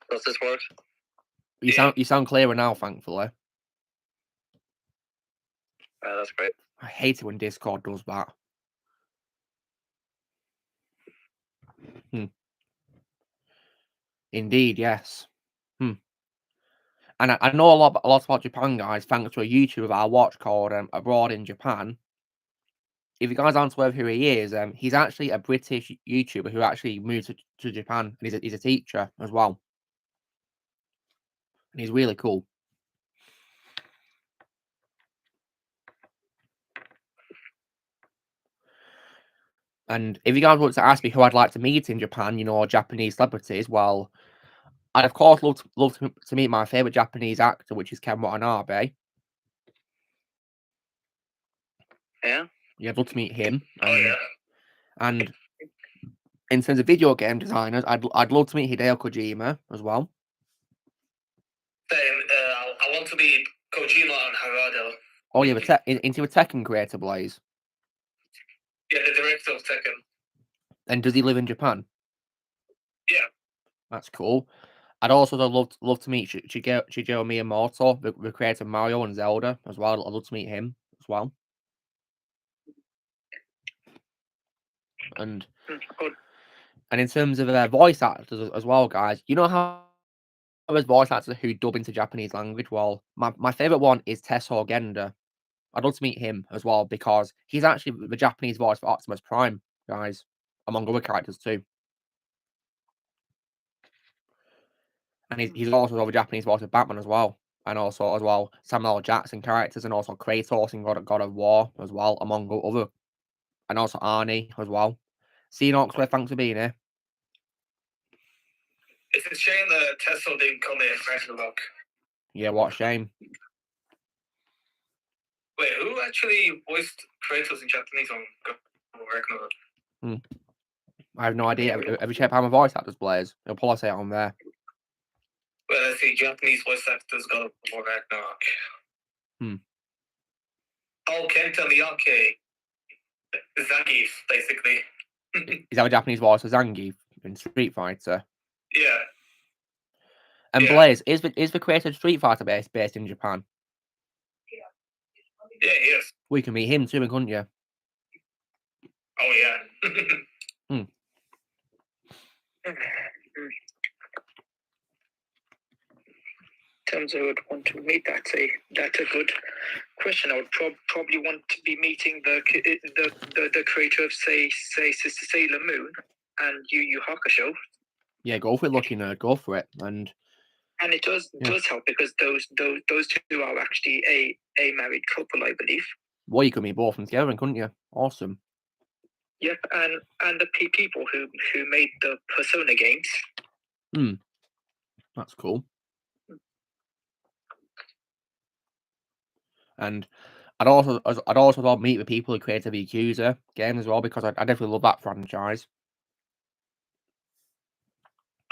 Speaker 5: does this work?
Speaker 1: You sound clearer now, thankfully.
Speaker 5: That's great.
Speaker 1: I hate it when Discord does that. Indeed, yes. And I know a lot about Japan, guys, thanks to a YouTuber that I watch called Abroad in Japan. if you guys aren't aware of who he is, he's actually a British YouTuber who actually moved to Japan, and he's a teacher as well, and he's really cool. And if you guys want to ask me who I'd like to meet in Japan, or Japanese celebrities, well, I'd of course love to meet my favorite Japanese actor, which is Ken Watanabe.
Speaker 5: Yeah.
Speaker 1: Yeah, I'd love to meet him.
Speaker 6: Oh,
Speaker 1: And in terms of video game designers, I'd love to meet Hideo Kojima as well.
Speaker 6: Same. I want to be Kojima and Harada.
Speaker 1: Oh yeah, into a Tekken creator, Blaze.
Speaker 6: Yeah, the director of Tekken.
Speaker 1: And does he live in Japan?
Speaker 6: Yeah.
Speaker 1: That's cool. I'd also love to meet Shigeru Miyamoto, the creator of Mario and Zelda as well. I'd love to meet him as well. And in terms of voice actors as well, guys, you know how there's voice actors who dub into Japanese language? Well, my favorite one is Tesso Genda. I'd love to meet him as well because he's actually the Japanese voice for Optimus Prime, guys, among other characters too. And he's also the Japanese voice of Batman as well. And also as well Samuel L. Jackson characters, and also Kratos in God of War as well, among other, and also Arnie as well. See you, Oxford, thanks for being here.
Speaker 6: It's a shame that Tesla didn't come in Ragnarok.
Speaker 1: Yeah, what a shame.
Speaker 6: Wait, who actually voiced Kratos in Japanese on Ragnarok?
Speaker 1: I have no idea. Have you checked how my voice actors plays? It'll probably say it on there.
Speaker 6: Well, let's see. Japanese voice actors got for Ragnarok. Oh, Kenta Miyake. Zangief, basically.
Speaker 1: Is that a Japanese voice for Zangief in Street Fighter?
Speaker 6: Yeah.
Speaker 1: And Blaze, is the creator of Street Fighter based in Japan?
Speaker 6: Yeah, he is.
Speaker 1: We can meet him too, couldn't you?
Speaker 6: Oh, yeah.
Speaker 7: In terms of who would want to meet, that's a good question. I would probably want to be meeting the creator of say Sailor Moon and Yu Hakusho. Yeah,
Speaker 1: go for it, lucky nerd. Go for it, and
Speaker 7: it does help because those two are actually a married couple, I believe.
Speaker 1: Well, you could meet both of them together, couldn't you? Awesome.
Speaker 7: Yep, and the people who made the Persona games.
Speaker 1: That's cool. And I'd also love to meet the people who created the Yakuza game as well, because I definitely love that franchise.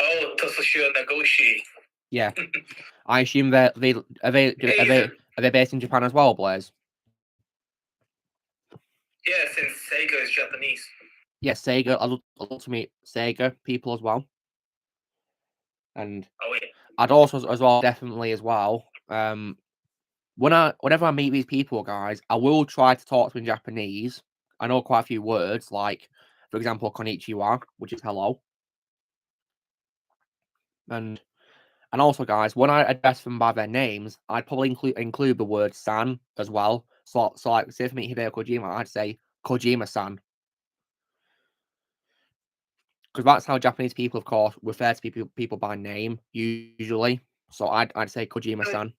Speaker 6: Oh, Toshio Nagoshi.
Speaker 1: Yeah, I assume are they based in Japan as well, Blaze?
Speaker 6: Yeah, since Sega is Japanese.
Speaker 1: Yeah, Sega. I'd love to meet Sega people as well. And I'd also as well definitely as well. Whenever I meet these people, guys, I will try to talk to them in Japanese. I know quite a few words, like, for example, konnichiwa, which is hello. And also, guys, when I address them by their names, I'd probably include the word san as well. So like, say for me, Hideo Kojima, I'd say Kojima-san. Because that's how Japanese people, of course, refer to people by name, usually. So I'd say Kojima-san.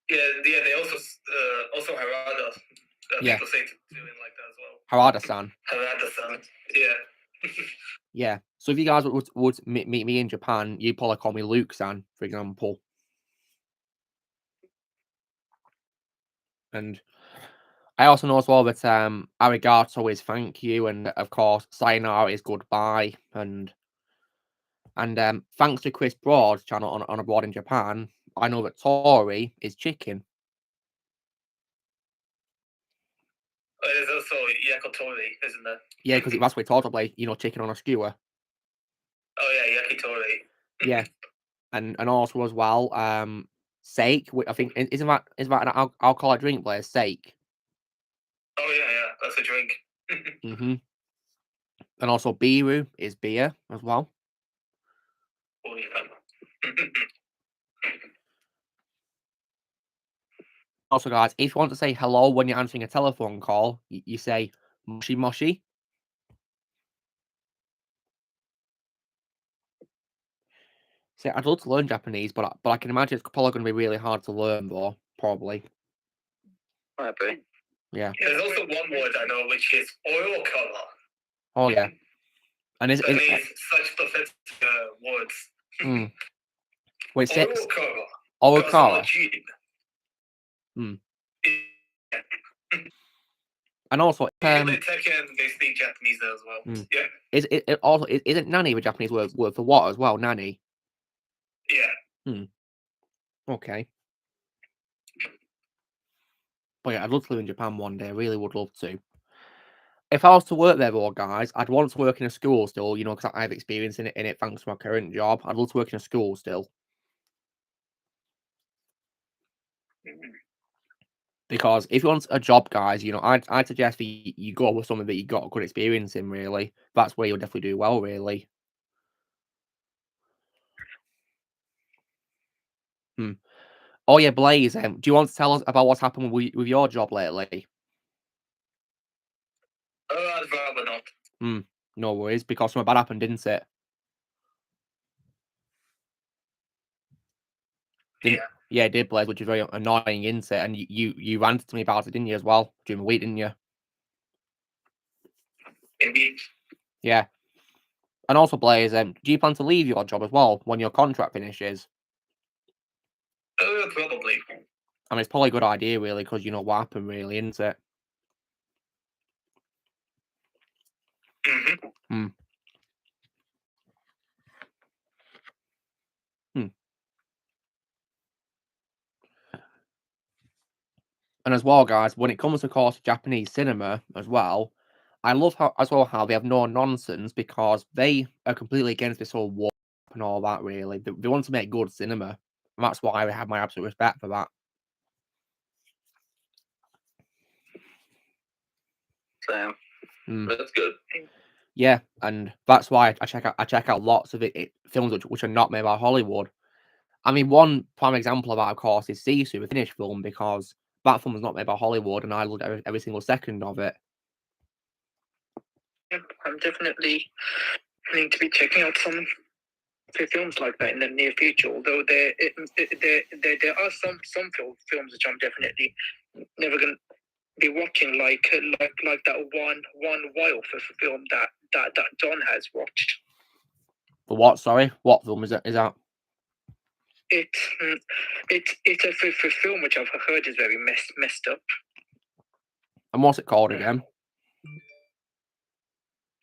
Speaker 6: Yeah, they also Harada. People say doing like that as well.
Speaker 1: Harada-san.
Speaker 6: Harada-san, yeah.
Speaker 1: Yeah. So if you guys would meet me in Japan, you'd probably call me Luke-san, for example. And I also know as well that arigato is thank you, and of course sayonara is goodbye, and thanks to Chris Broad's channel on Abroad in Japan, I know that tori is chicken.
Speaker 6: There's also yakitori, isn't there?
Speaker 1: Yeah, because that's what we talked about, chicken on a skewer.
Speaker 6: Oh yeah, yakitori.
Speaker 1: Yeah, and also as well, sake. I think isn't that an alcoholic drink, Blair? Sake.
Speaker 6: Oh yeah, that's a drink.
Speaker 1: And also biru is beer as well.
Speaker 6: Oh yeah.
Speaker 1: Also, guys, if you want to say hello when you're answering a telephone call, you say moshi moshi. See, I'd love to learn Japanese, but I can imagine it's probably going to be really hard to learn, though. Probably.
Speaker 5: Maybe.
Speaker 1: Yeah.
Speaker 6: There's also one word I know, which is oil color.
Speaker 1: Oh yeah. And is
Speaker 6: such pathetic words.
Speaker 1: Wait, say
Speaker 6: oil color.
Speaker 1: Oil color. And also,
Speaker 6: Tekken, they speak Japanese there as well. Yeah.
Speaker 1: Isn't nanny a Japanese word for what as well? Nanny.
Speaker 6: Yeah.
Speaker 1: Okay. But yeah, I'd love to live in Japan one day. I really would love to. If I was to work there, though, guys, I'd want to work in a school still, you know, because I have experience in it thanks to my current job. I'd love to work in a school still. Because if you want a job, guys, you know, I'd suggest that you go with something that you got good experience in, really. That's where you'll definitely do well, really. Oh, yeah, Blaze, do you want to tell us about what's happened with your job lately?
Speaker 6: I'd rather not.
Speaker 1: No worries, because something bad happened, didn't it? Yeah, it did, Blaze, which is very annoying, isn't it? And you ranted to me about it, didn't you, as well? During the week, didn't you?
Speaker 6: Indeed.
Speaker 1: Yeah. And also, Blaze, do you plan to leave your job as well when your contract finishes?
Speaker 6: Probably.
Speaker 1: I mean, it's probably a good idea, really, because you know what happened, really, isn't it? And as well, guys, when it comes, of course, to Japanese cinema as well, I love how they have no nonsense, because they are completely against this whole war and all that, really. They want to make good cinema. And that's why I have my absolute respect for that.
Speaker 5: Same.
Speaker 6: That's good.
Speaker 1: Yeah, and that's why I check out lots of films which are not made by Hollywood. I mean, one prime example of that, of course, is Sisu, a Finnish film, because that film was not made by Hollywood, and I loved every single second of it.
Speaker 7: I'm definitely planning to be checking out some films like that in the near future. Although there are some films which I'm definitely never going to be watching, like that one wild film that Don has watched.
Speaker 1: The what? Sorry, what film is that?
Speaker 7: It's a film which I've heard is very messed up.
Speaker 1: And what's it called again?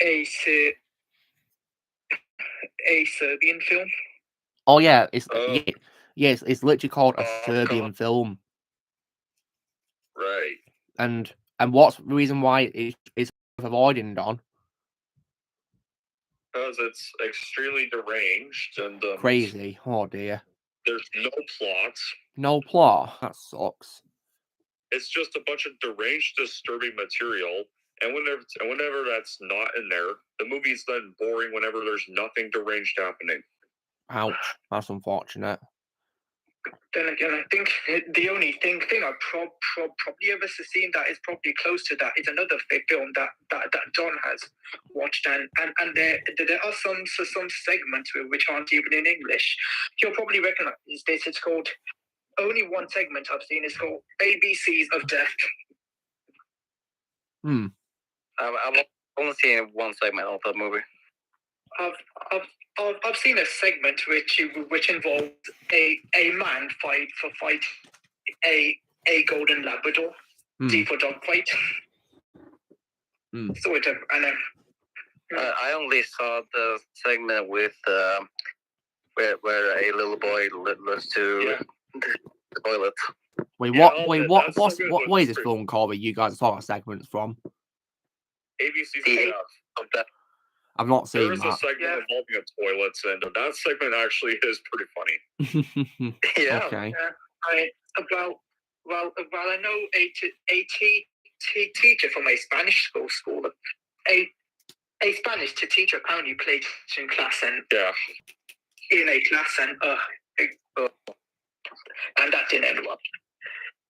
Speaker 7: A Serbian film.
Speaker 1: Oh yeah, it's literally called a Serbian film.
Speaker 6: Right.
Speaker 1: And what's the reason why it's avoiding, Don?
Speaker 2: Because it's extremely deranged and
Speaker 1: crazy. Oh dear.
Speaker 2: There's no plot.
Speaker 1: No plot. That sucks.
Speaker 2: It's just a bunch of deranged, disturbing material. And whenever that's not in there, the movie's then boring whenever there's nothing deranged happening.
Speaker 1: Ouch. That's unfortunate.
Speaker 7: Then again, I think the only thing I've probably ever seen that is probably close to that is another film that Don has watched, and there are some segments which aren't even in English. You'll probably recognize this. It's called, only one segment I've seen is called ABCs of Death.
Speaker 5: I've only seen one segment of that movie.
Speaker 7: I've seen a segment which involves a man fight a golden Labrador, for dog fight. Sort of,
Speaker 5: I only saw the segment with where a little boy learns to the toilet.
Speaker 1: Wait, what is this film called that you guys saw segments from?
Speaker 2: ABC's
Speaker 5: of Death.
Speaker 1: I've not seen that.
Speaker 2: There is a segment involving a toilet, and that segment actually is pretty funny.
Speaker 5: Yeah.
Speaker 1: Okay.
Speaker 7: Well, I know a teacher from a Spanish school, a Spanish teacher apparently played in class, and in a class, and that didn't end well.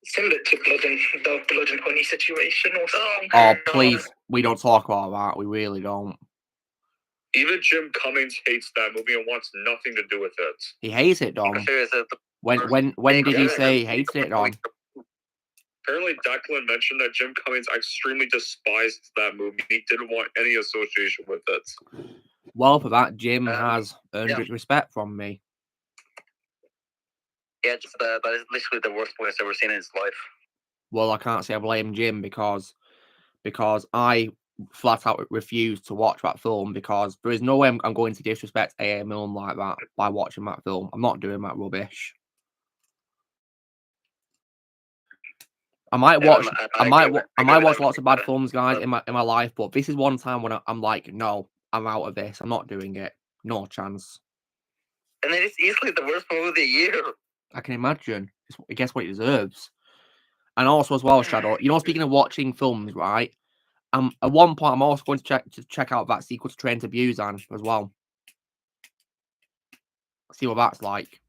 Speaker 7: similar to the blood and honey situation or something.
Speaker 1: Oh, please, we don't talk about that. We really don't.
Speaker 2: Even Jim Cummings hates that movie and wants nothing to do with it.
Speaker 1: He hates it, Dom. When did he say he hates it, Dom?
Speaker 2: Apparently, Declan mentioned that Jim Cummings extremely despised that movie. He didn't want any association with it.
Speaker 1: Well, for that, Jim has earned respect from me.
Speaker 5: Yeah, just that is literally the worst voice I've ever seen in his life.
Speaker 1: Well, I can't say I blame Jim because I flat out refused to watch that film because there is no way I'm going to disrespect A.A. Milne like that by watching that film. I'm not doing that rubbish. I might watch lots of bad films, guys, in my life, but this is one time when I'm like, no, I'm out of this. I'm not doing it. No chance.
Speaker 5: And then it's easily the worst movie of the year.
Speaker 1: I can imagine. It gets what it deserves. And also as well, Shadow, speaking of watching films, right? At one point, I'm also going to check out that sequel to Train to Busan as well. See what that's like.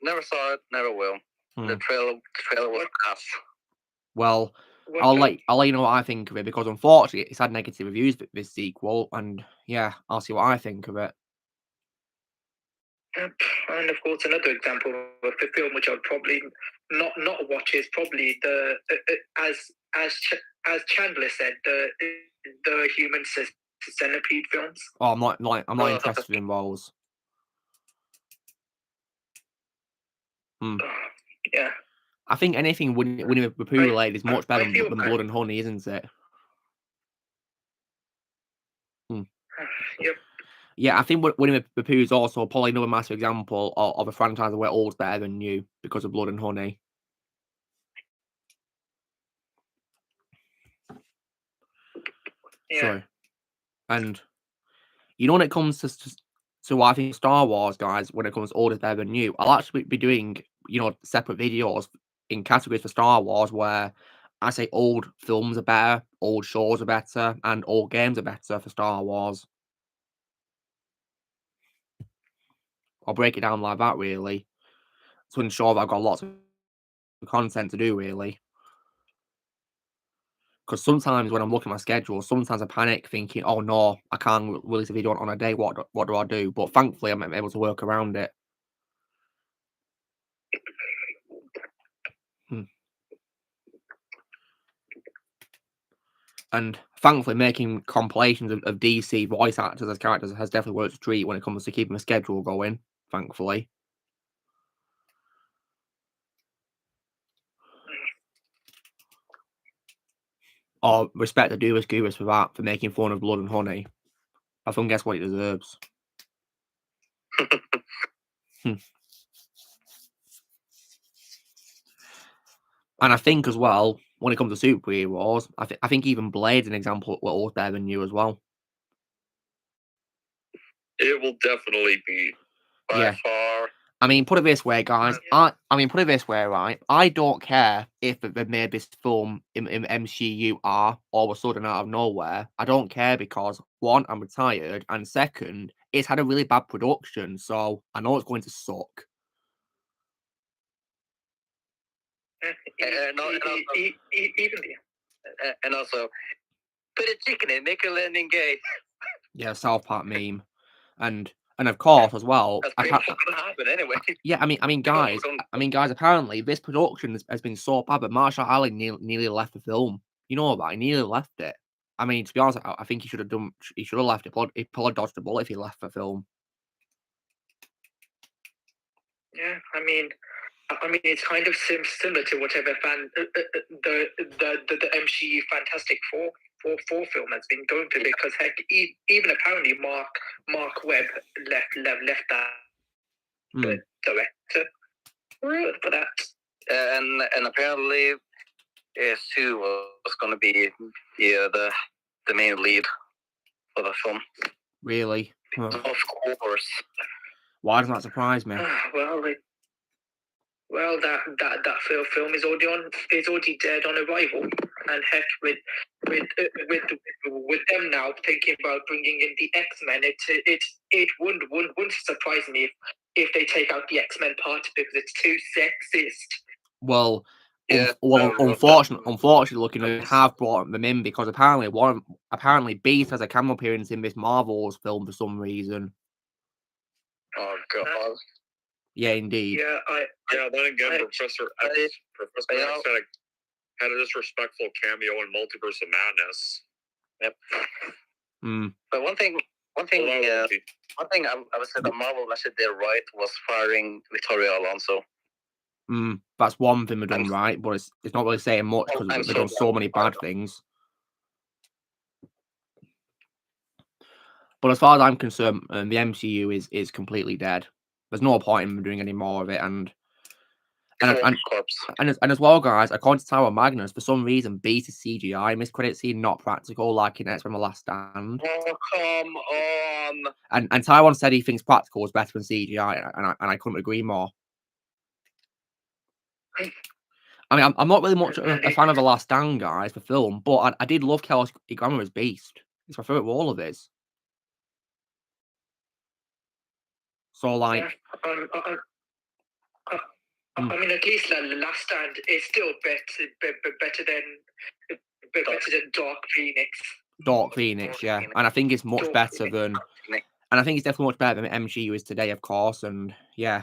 Speaker 5: Never saw it. Never will. The trailer was ass.
Speaker 1: Well, I'll let you know what I think of it because unfortunately it's had negative reviews this sequel, and yeah, I'll see what I think of it.
Speaker 7: And of course, another example of a film which I'd probably not watch is probably the as Chandler said, the Human Centipede films.
Speaker 1: Oh, I'm not interested in those.
Speaker 7: Yeah.
Speaker 1: I think anything Winnie the Pooh related is much better than Blood and Honey, isn't it?
Speaker 7: Yep.
Speaker 1: Yeah, I think Winnie the Pooh is also probably another massive example of a franchise where old's better than new because of Blood and Honey.
Speaker 7: Yeah.
Speaker 1: So, and when it comes to I think Star Wars, guys, when it comes to old is better than new, I'll actually be doing separate videos in categories for Star Wars where I say old films are better, old shows are better, and old games are better for Star Wars. I'll break it down like that, really, to ensure that I've got lots of content to do, really. Because sometimes when I'm looking at my schedule, sometimes I panic thinking, oh no, I can't release a video on a day, what do I do? But thankfully, I'm able to work around it. And thankfully, making compilations of DC voice actors as characters has definitely worked a treat when it comes to keeping the schedule going, thankfully. Or respect to Doobus Goobus for that, for making fun of Blood and Honey. I think that's what it deserves. And I think as well, when it comes to superheroes, I think even Blade's an example where old's better than new as well.
Speaker 2: It will definitely be by far.
Speaker 1: I mean, put it this way, guys. Put it this way, right? I don't care if they made this film in MCU all of a sudden out of nowhere. I don't care because, one, I'm retired, and second, it's had a really bad production, so I know it's going to suck.
Speaker 5: And also, put a chicken in, make a landing gay.
Speaker 1: Yeah, South Park meme, and of course as well.
Speaker 5: That's pretty much gonna happen anyway.
Speaker 1: Yeah, I mean, guys. Apparently, this production has been so bad, but Marshall Ali nearly left the film. You know that he nearly left it. I mean, to be honest, I think he should have done. He should have left it. He probably dodged the bullet if he left the film.
Speaker 7: Yeah, I mean, it's kind of similar to whatever the MCU Fantastic Four film has been going to, because heck, even apparently Mark Webb left that the director for that,
Speaker 5: and apparently Sue was going to be the main lead for the film.
Speaker 1: Really?
Speaker 5: Of course.
Speaker 1: Why doesn't that surprise me?
Speaker 7: Well, that film is already dead on arrival, and heck, with them now thinking about bringing in the X-Men, it wouldn't surprise me if they take out the X-Men part because it's too sexist.
Speaker 1: Well, unfortunately, looking, they have brought them in because apparently Beast has a cameo appearance in this Marvel's film for some reason.
Speaker 5: Oh god.
Speaker 1: Yeah, indeed.
Speaker 2: Then again, Professor X had a disrespectful cameo in Multiverse of Madness.
Speaker 5: Yep. But one thing I would say that Marvel actually did right was firing Victoria Alonso.
Speaker 1: That's one thing they've done right, but it's not really saying much because they've done so many bad things. But as far as I'm concerned, the MCU is completely dead. There's no point in doing any more of it, and as well, guys, according to Tower Magnus, for some reason, Beast is CGI mid-credit scene, not practical, like in X-Men: The Last Stand.
Speaker 5: Oh, come on!
Speaker 1: And Taiwan said he thinks practical is better than CGI, and I couldn't agree more. I mean, I'm not really much a fan of The Last Stand, guys, for film, but I did love Kelsey Grammer as Beast. It's my favourite role of his. So, like...
Speaker 7: I mean, at least The Last Stand is still better than Dark Phoenix.
Speaker 1: Dark Phoenix, yeah. And I think it's much better than... And I think it's definitely much better than MCU is today, of course, and yeah.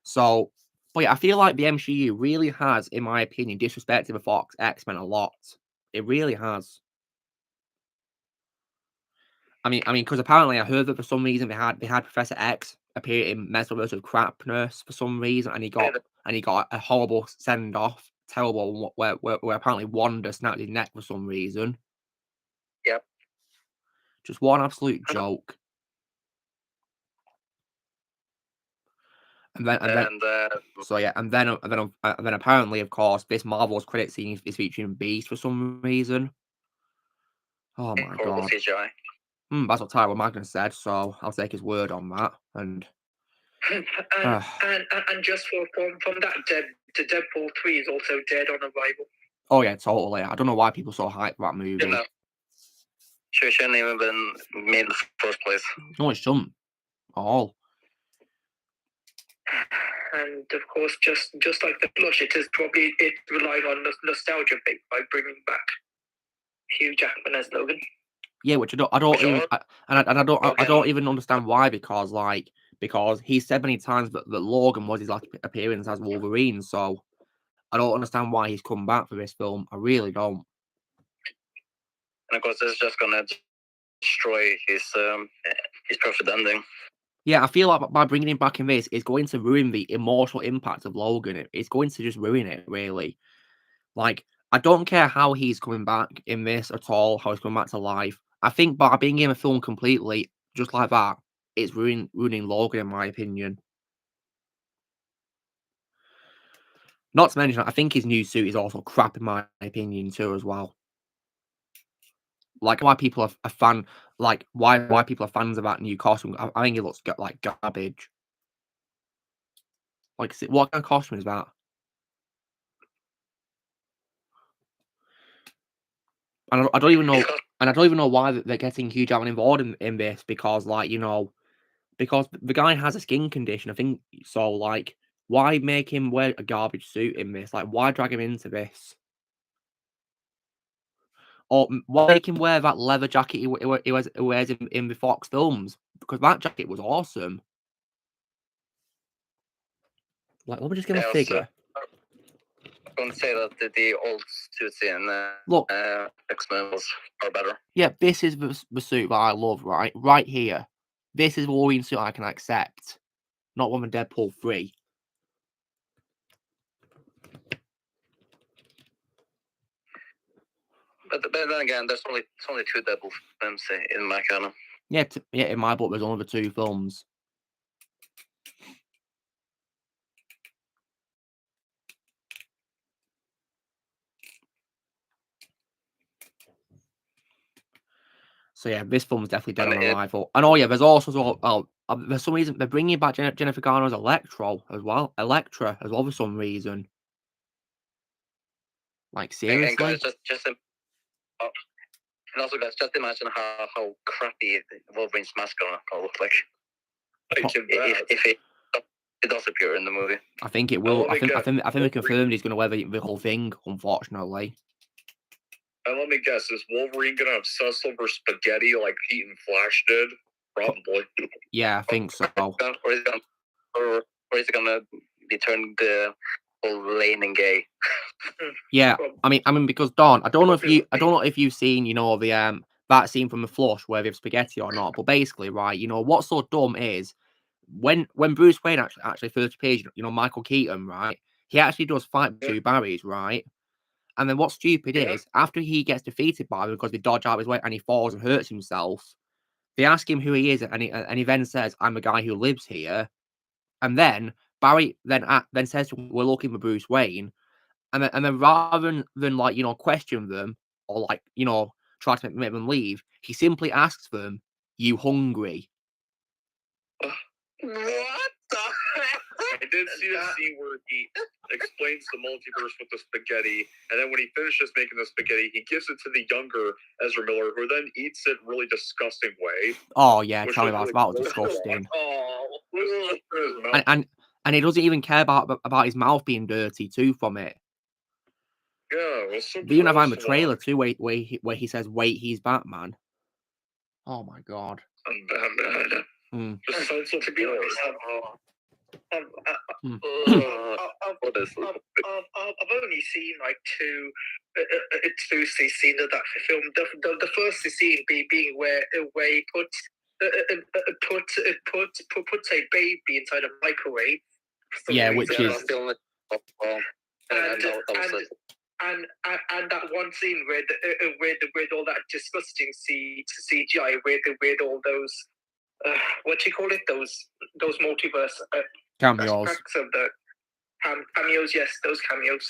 Speaker 1: So... But yeah, I feel like the MCU really has, in my opinion, disrespected the Fox X-Men a lot. It really has. I mean, because apparently I heard that for some reason they had Professor X appear in Multiverse of Crapness for some reason, and he got a horrible send off, terrible, where apparently Wanda snapped his neck for some reason.
Speaker 5: Yep.
Speaker 1: Just one absolute joke. And then apparently, of course, this Marvel's credit scene is featuring Beast for some reason. Oh my god!
Speaker 5: CGI.
Speaker 1: That's what Tyler Magnus said, so I'll take his word on that. And
Speaker 7: just from that, Deadpool 3 is also dead on arrival.
Speaker 1: Oh yeah, totally. I don't know why people so hype that movie.
Speaker 5: Yeah, shouldn't even been made in the first place.
Speaker 1: No, it shouldn't. All.
Speaker 7: And of course, just like the Flush, it's relying on nostalgia by bringing back Hugh Jackman as Logan.
Speaker 1: Yeah, which I don't even understand why, because he said many times that Logan was his last appearance as Wolverine, so I don't understand why he's come back for this film. I really don't.
Speaker 5: And of course, it's just gonna destroy his perfect ending.
Speaker 1: Yeah, I feel like by bringing him back in this, it's going to ruin the emotional impact of Logan. It's going to just ruin it, really. Like, I don't care how he's coming back in this at all, how he's coming back to life. I think by being in a film completely, just like that, it's ruining Logan, in my opinion. Not to mention, I think his new suit is also crap, in my opinion, too, as well. Like, why people are why people are fans of that new costume. I think it looks like garbage. Like, what kind of costume is that? And I don't even know. And I don't even know why they're getting Hugh Jackman involved in this, because, because the guy has a skin condition, I think. So, why make him wear a garbage suit in this? Like, why drag him into this? Or why make him wear that leather jacket he wears in the Fox films? Because that jacket was awesome. Like, let me just get a figure.
Speaker 5: I'm going to say that the old suits in X-Men are better.
Speaker 1: Yeah, this is the suit that I love, right? Right here. This is the Wolverine suit I can accept. Not one with Deadpool 3.
Speaker 5: But then again, there's only 2 Deadpool films in my canon.
Speaker 1: Yeah, in my book, there's only the 2 films. So yeah, this film is definitely dead on arrival. And oh yeah, there's also for some reason they're bringing back Jennifer Garner as Electra as well for some reason. Like, seriously?
Speaker 5: And guys, and also guys, just imagine how crappy Wolverine's mask gonna look like. It does appear in the movie.
Speaker 1: I think it will. I think we confirmed he's going to wear the whole thing, unfortunately.
Speaker 2: And let me guess, is Wolverine going to obsess over spaghetti like Pete and Flash did? Probably.
Speaker 1: Yeah, I think so.
Speaker 5: Or is it gonna be turned whole lame and gay?
Speaker 1: Yeah, I mean, because Don, I don't know if you've seen, the that scene from The Flush where they have spaghetti or not, but basically, right, what's so dumb is when Bruce Wayne actually first appears, Michael Keaton, right, he actually does fight two Barrys, right, and then what's stupid is after he gets defeated by them because they dodge out his way and he falls and hurts himself, they ask him who he is, and he then says, "I'm a guy who lives here," and then Barry then says, "We're looking for Bruce Wayne." And then rather than like, question them or like, try to make them leave, he simply asks them, "You hungry?"
Speaker 5: What the heck?
Speaker 2: I did see the scene where he explains the multiverse with the spaghetti, and then when he finishes making the spaghetti, he gives it to the younger Ezra Miller, who then eats it really disgusting way.
Speaker 1: Oh yeah, tell me about that was disgusting. And he doesn't even care about his mouth being dirty too from it.
Speaker 2: Yeah, well, so
Speaker 1: they even have a trailer too where he says, "Wait, he's Batman." Oh my god.
Speaker 2: I'm Batman.
Speaker 7: Just to be honest, I've only seen like two scenes of that film. The first scene being where he puts a baby inside a microwave.
Speaker 1: Yeah, which is.
Speaker 7: And that one scene with all that disgusting CGI with all those what do you call it, those multiverse
Speaker 1: cameos
Speaker 7: aspects of the cameos, yes, those cameos.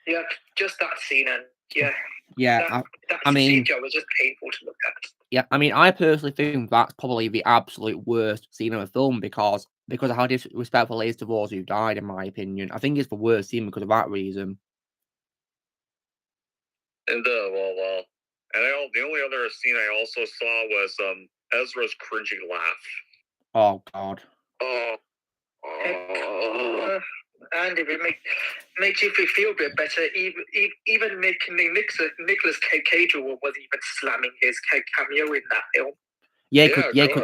Speaker 7: Yeah, just that scene, and that CGI was just painful to look at.
Speaker 1: Yeah, I mean, I personally think that's probably the absolute worst scene of the film because of how disrespectful it is to those who died, in my opinion. I think it's the worst scene because of that reason.
Speaker 2: And the only other scene I also saw was Ezra's cringy laugh.
Speaker 1: Oh god.
Speaker 7: And if it makes you feel a bit better, even Nicolas Cage was even slamming his cameo in that film.
Speaker 1: Yeah,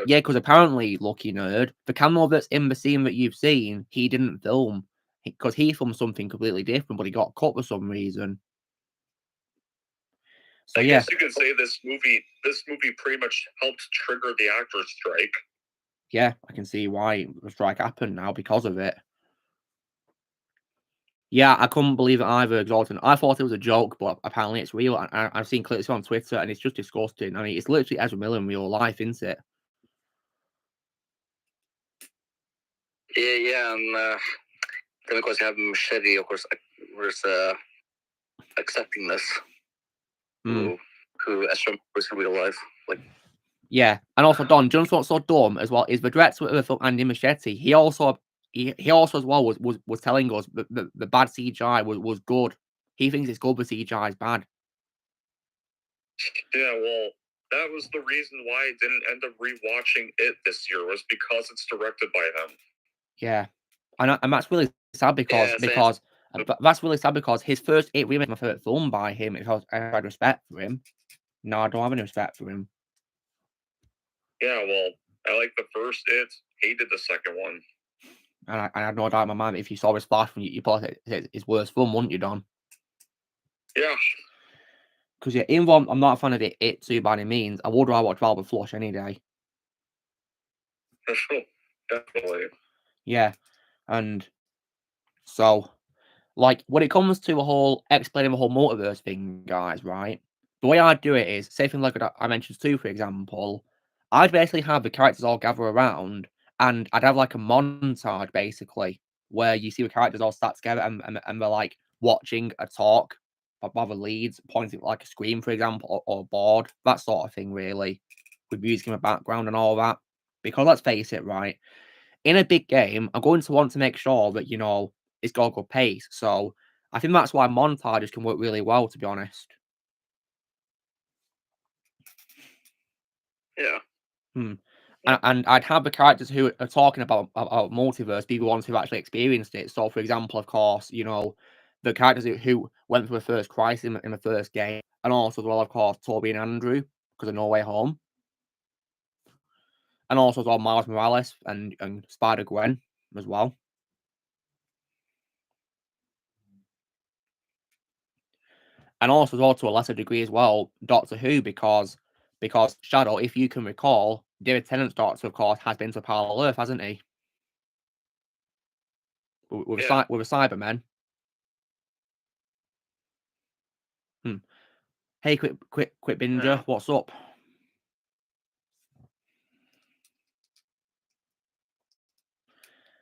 Speaker 1: because apparently, lucky nerd, the cameo that's in the scene that you've seen, he didn't film because he filmed something completely different, but he got cut for some reason. So
Speaker 2: I guess you could say this movie pretty much helped trigger the actors' strike.
Speaker 1: Yeah, I can see why the strike happened now because of it. Yeah, I couldn't believe it either, Exalted. I thought it was a joke, but apparently it's real. I've seen clips on Twitter, and it's just disgusting. I mean, it's literally Ezra Miller in real life, isn't it?
Speaker 5: Yeah, and then of course you have Machete, of course, was accepting this. Who Ezra was in real life, like.
Speaker 1: Yeah, and also Don, do you know what's so dumb as well is the director of the film, Andy Machete. He also as well was telling us that the bad CGI was good. He thinks it's good, but CGI is bad.
Speaker 2: Yeah, well, that was the reason why I didn't end up rewatching it this year, was because it's directed by him.
Speaker 1: Yeah, and that's really sad because that's really sad because his first It remake, my favorite film by him. If I had respect for him, no, I don't have any respect for him.
Speaker 2: Yeah, well, I like the first It, hated the second one.
Speaker 1: And I have no doubt in my mind that if you saw his Flash one, you thought it's worse fun, wouldn't you, Don?
Speaker 2: Yeah.
Speaker 1: Because even though I'm not a fan of it too by any means, I would rather watch Albert Flush any day.
Speaker 2: Definitely.
Speaker 1: Yeah, and so, like, when it comes to explaining the whole multiverse thing, guys, right? The way I do it is, say things like I mentioned too, for example, I'd basically have the characters all gather around, and I'd have like a montage, basically, where you see the characters all sat together and they're like watching a talk by the leads, pointing at like a screen, for example, or a board, that sort of thing, really, with music in the background and all that. Because let's face it, right? In a big game, I'm going to want to make sure that, it's got a good pace. So I think that's why montages can work really well, to be honest.
Speaker 5: Yeah.
Speaker 1: And I'd have the characters who are talking about multiverse be the ones who actually experienced it. So, for example, of course, you know, the characters who went through the first crisis in the first game, and also as well, of course, Toby and Andrew because of No Way Home, and also as well Miles Morales and Spider-Gwen as well. And also as well, to a lesser degree as well, Doctor Who, because Shadow, if you can recall, David Tennant's Doctor, of course, has been to Parallel Earth, hasn't he? With a Cybermen. Hey, quick binger, what's up?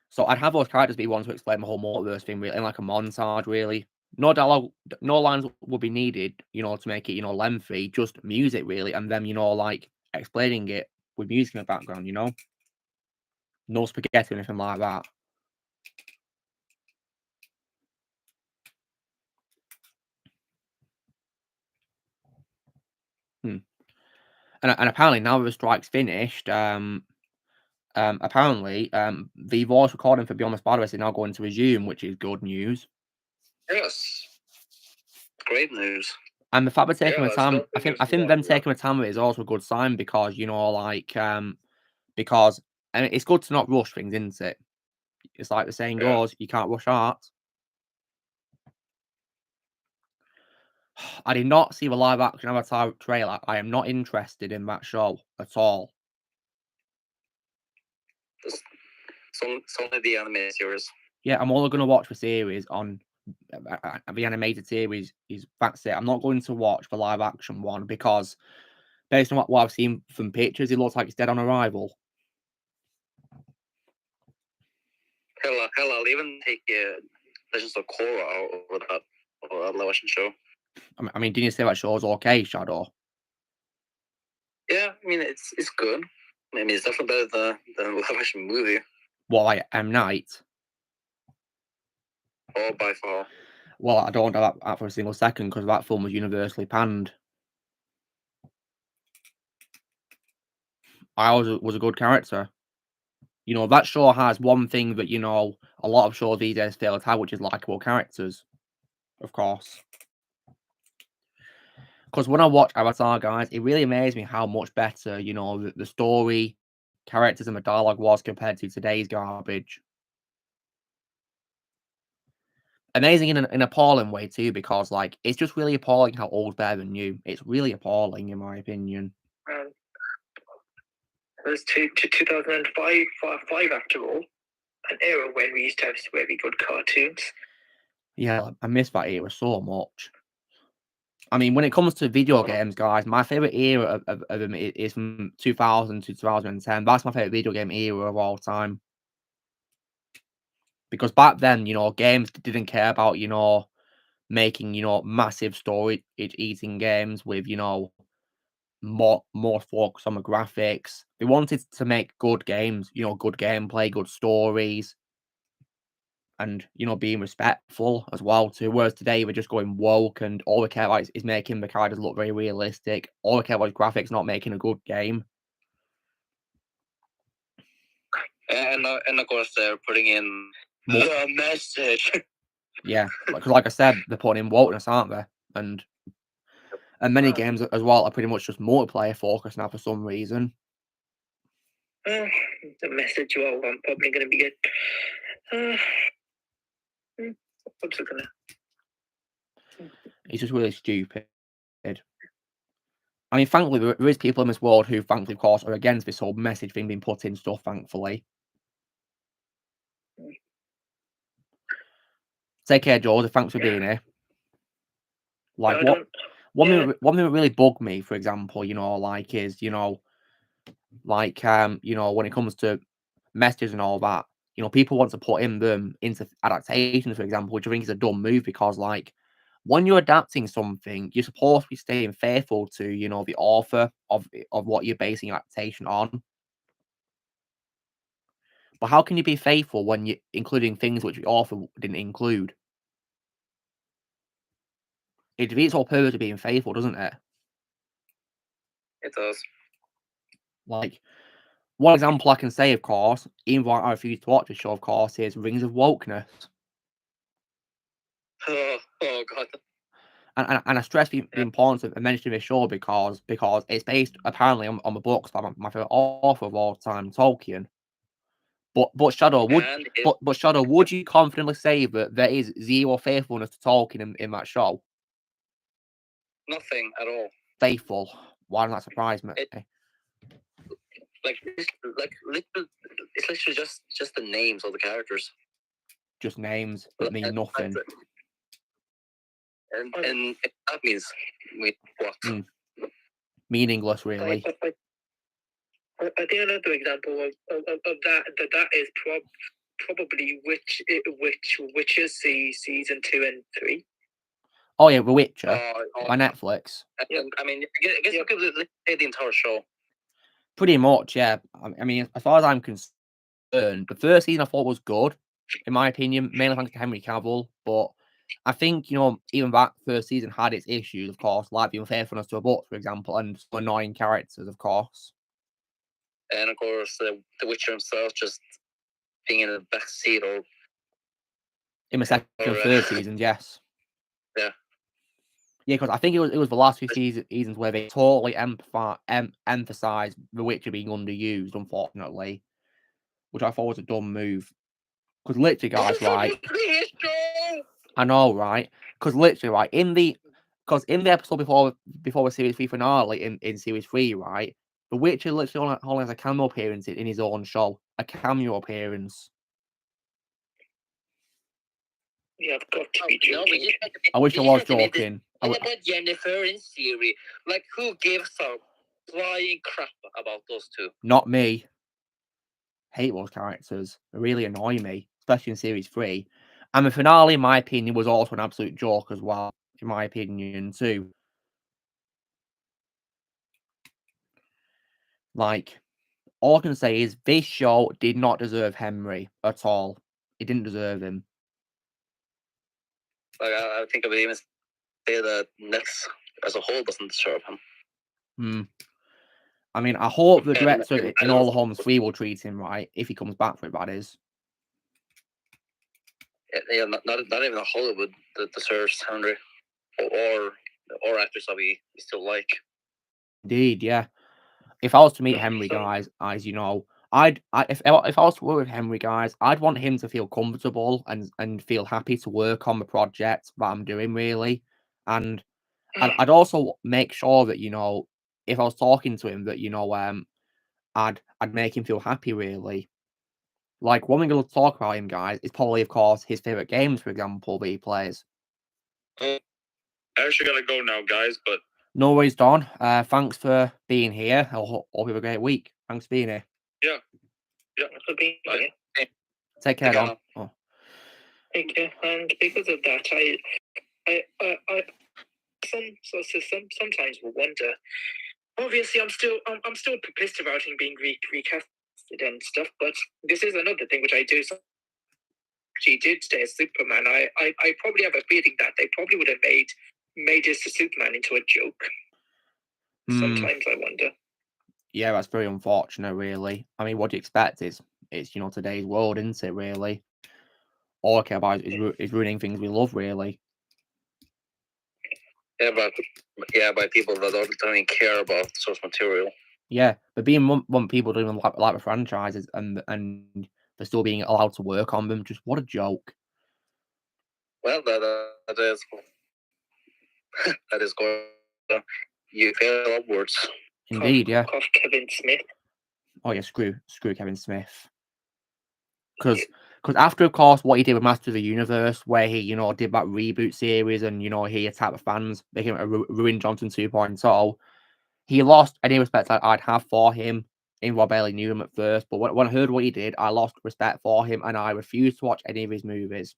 Speaker 1: So I'd have those characters be ones to explain the whole multiverse thing, really, in like a montage, really. No dialogue, no lines would be needed, you know, to make it, you know, lengthy. Just music, really, and them, you know, like explaining it with music in the background, you know. No spaghetti or anything like that. And apparently now that the strike's finished, apparently the voice recording for Beyond the Spider-Verse is now going to resume, which is good news.
Speaker 5: Yes, great news.
Speaker 1: And the fact they're taking the time, I think them taking the time with it is also a good sign because, you know, like because and it's good to not rush things, isn't it? It's like the saying goes, you can't rush art. I did not see the live action Avatar trailer. I am not interested in that show at all.
Speaker 5: It's only the anime series.
Speaker 1: Yeah, I'm only going to watch the series on the animated series. That's it. I'm not going to watch the live action one because based on what I've seen from pictures, it looks like it's dead on arrival.
Speaker 5: Hell, I'll even take Legends of Korra over that live action show.
Speaker 1: I mean, didn't you say that show's okay, Shadow?
Speaker 5: Yeah, I mean it's good. I mean it's definitely better than the live action movie.
Speaker 1: What, like M. Night?
Speaker 5: Oh, by far.
Speaker 1: Well, I don't know that for a single second because that film was universally panned. I was a good character. You know, that show has one thing that, you know, a lot of shows these days fail to have, which is likable characters, of course. Because when I watch Avatar, guys, it really amazed me how much better, you know, the story, characters, and the dialogue was compared to today's garbage. Amazing in an appalling way, too, because, like, it's just really appalling how old's better than new. It's really appalling, in my opinion.
Speaker 7: It was 2005 after all, an era when we used to have very good cartoons.
Speaker 1: Yeah, I miss that era so much. I mean, when it comes to video games, guys, my favorite era of them is from 2000 to 2010. That's my favorite video game era of all time. Because back then, you know, games didn't care about, you know, making, you know, massive story eating games with, you know, more focus on the graphics. They wanted to make good games, you know, good gameplay, good stories, and, you know, being respectful as well too. Whereas today we're just going woke and all we care about is making the characters look very realistic. All we care about is graphics, not making a good game.
Speaker 5: And of course they're putting in the message.
Speaker 1: Yeah, because like I said, they're putting in wokeness, aren't they? And many games as well are pretty much just multiplayer focused now for some reason.
Speaker 7: The message, well, I'm probably going to be good. What's it gonna?
Speaker 1: It's just really stupid. I mean, thankfully, there is people in this world who, thankfully, of course, are against this whole message thing being put in stuff, thankfully. Take care, George. Thanks for being here. Like, one thing that really bugged me, for example, you know, like, is, you know, like, you know, when it comes to messages and all that, you know, people want to put them into adaptations, for example, which I think is a dumb move because, like, when you're adapting something, you're supposed to be staying faithful to, you know, the author of what you're basing your adaptation on. But how can you be faithful when you're including things which the author didn't include? It defeats all purpose of being faithful, doesn't it?
Speaker 5: It does.
Speaker 1: Like, One example I can say, of course, even though I refuse to watch the show, of course, is Rings of Wokeness.
Speaker 5: Oh God.
Speaker 1: And I stress the importance of mentioning this show because it's based apparently on the books by my favorite author of all time, Tolkien. But Shadow, would you confidently say that there is zero faithfulness to Tolkien in that show?
Speaker 5: Nothing at all.
Speaker 1: Faithful. Why does that surprise me?
Speaker 5: It's literally just the names of the characters.
Speaker 1: Just names that mean nothing.
Speaker 5: And that means what?
Speaker 1: Meaningless, really.
Speaker 7: I think another example of that is probably Witcher season 2 and 3.
Speaker 1: Oh yeah, The Witcher by Netflix.
Speaker 5: I mean, I guess you could say the entire show.
Speaker 1: Pretty much, yeah. I mean, as far as I'm concerned, the first season I thought was good, in my opinion, mainly thanks to Henry Cavill. But I think, even that first season had its issues, of course, like the unfaithfulness to a book, for example, and some annoying characters, of course.
Speaker 5: And of course, the Witcher himself just being in the back seat or
Speaker 1: in the second and third seasons, yes.
Speaker 5: Yeah.
Speaker 1: Yeah, because I think it was the last few seasons where they totally emphasized The Witcher being underused, unfortunately, which I thought was a dumb move. Because literally, guys, right? I know, right? Because literally, right, in the episode before the series 3 finale in series 3, right, The Witcher literally only has a cameo appearance in his own show, a cameo appearance.
Speaker 7: Yeah, I've got to be joking.
Speaker 1: I wish I was joking.
Speaker 5: What about Jennifer and Siri? Like, who gives a flying crap about those two?
Speaker 1: Not me. Hate those characters. They really annoy me, especially in series 3. And the finale, in my opinion, was also an absolute joke as well, in my opinion, too. Like, all I can say is this show did not deserve Henry at all. It didn't deserve him.
Speaker 5: Like, I think I would even say that Nets as a whole doesn't deserve him.
Speaker 1: I mean, I hope the director in All the Homes 3 will treat him right, if he comes back for it, that is.
Speaker 5: Yeah, not even Hollywood that deserves Henry or actors that we still like.
Speaker 1: Indeed, yeah. If I was to meet Henry, guys, as you know, if I was to work with Henry, guys, I'd want him to feel comfortable and feel happy to work on the project that I'm doing, really. And I'd also make sure that, if I was talking to him, that, I'd make him feel happy, really. Like, one thing I'll talk about him, guys, is probably, of course, his favourite games, for example, that he plays.
Speaker 2: I actually gotta go now, guys, but...
Speaker 1: No worries, Don. Thanks for being here. I hope you have a great week. Thanks for being here.
Speaker 2: Yeah.
Speaker 7: Thanks for being here.
Speaker 1: Take care, Don. Oh.
Speaker 7: Take care. And because of that, I sometimes will wonder. Obviously, I'm still pissed about him being recasted and stuff, but this is another thing which I do. So she did stay as Superman. I probably have a feeling that they probably would have made his Superman into a joke. Sometimes I wonder.
Speaker 1: Yeah, that's very unfortunate, really. I mean, what do you expect? It's today's world, isn't it, really? All I care about is ruining things we love, really.
Speaker 5: Yeah, by people that don't even care about the source material.
Speaker 1: Yeah, but being one people don't even like the franchises and they're still being allowed to work on them, just what a joke.
Speaker 5: Well, that is going. You fail upwards.
Speaker 1: Indeed, yeah.
Speaker 7: Kevin Smith.
Speaker 1: Oh yeah, screw Kevin Smith. Because after, of course, what he did with Master of the Universe, where he, did that reboot series and, he attacked the fans, making it a Ruin Johnson 2.0, he lost any respect I'd have for him, even though I barely knew him at first. But when I heard what he did, I lost respect for him, and I refused to watch any of his movies.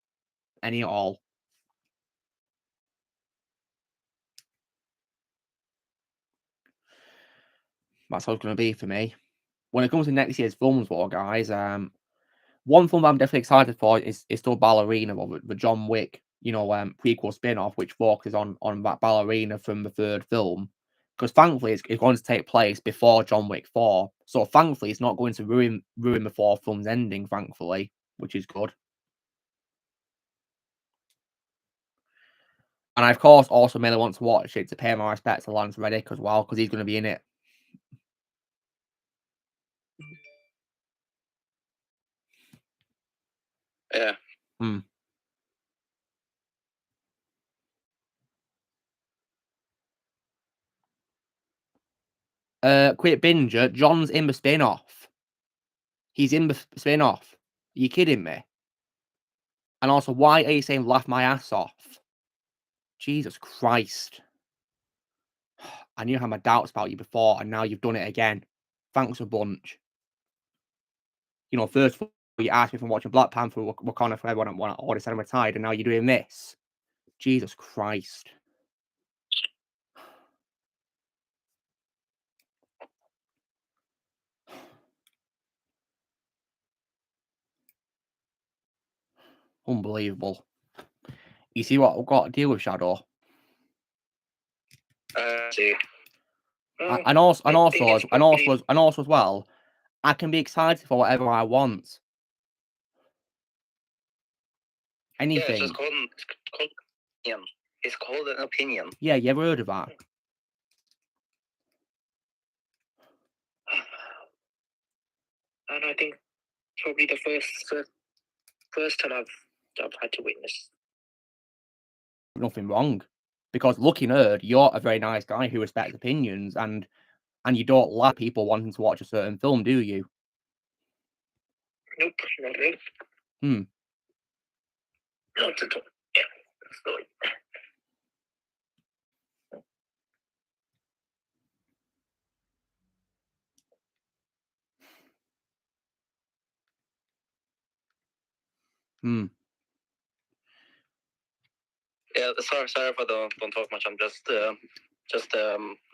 Speaker 1: Any at all. That's how it's going to be for me. When it comes to next year's films, guys, one film that I'm definitely excited for is still Ballerina, the John Wick, prequel spin-off, which focuses on that ballerina from the third film. Because thankfully it's going to take place before John Wick 4. So thankfully it's not going to ruin the 4 film's ending, thankfully, which is good. And I, of course, also mainly want to watch it to pay my respects to Lance Reddick as well, because he's going to be in it.
Speaker 5: Yeah.
Speaker 1: Quick Binger, John's in the spin-off. He's in the spin-off. Are you kidding me? And also, why are you saying laugh my ass off? Jesus Christ. I knew I had my doubts about you before, and now you've done it again. Thanks a bunch. You know, first of all, you asked me if I'm watching Black Panther, Wakanda Forever, when I already said I'm retired, and now you're doing this. Jesus Christ. Unbelievable. You see what I've got to deal with, Shadow?
Speaker 5: See.
Speaker 1: And also as well, I can be excited for whatever I want. Anything.
Speaker 5: Yeah, it's called opinion. It's called an opinion.
Speaker 1: Yeah, you ever heard of that?
Speaker 7: And I think probably the first time I've had to witness.
Speaker 1: Nothing wrong. Because looking nerd, you're a very nice guy who respects opinions, and you don't like people wanting to watch a certain film, do you?
Speaker 7: Nope, not really. Not at all. Yeah, sorry.
Speaker 5: Yeah, sorry if I don't talk much. I'm just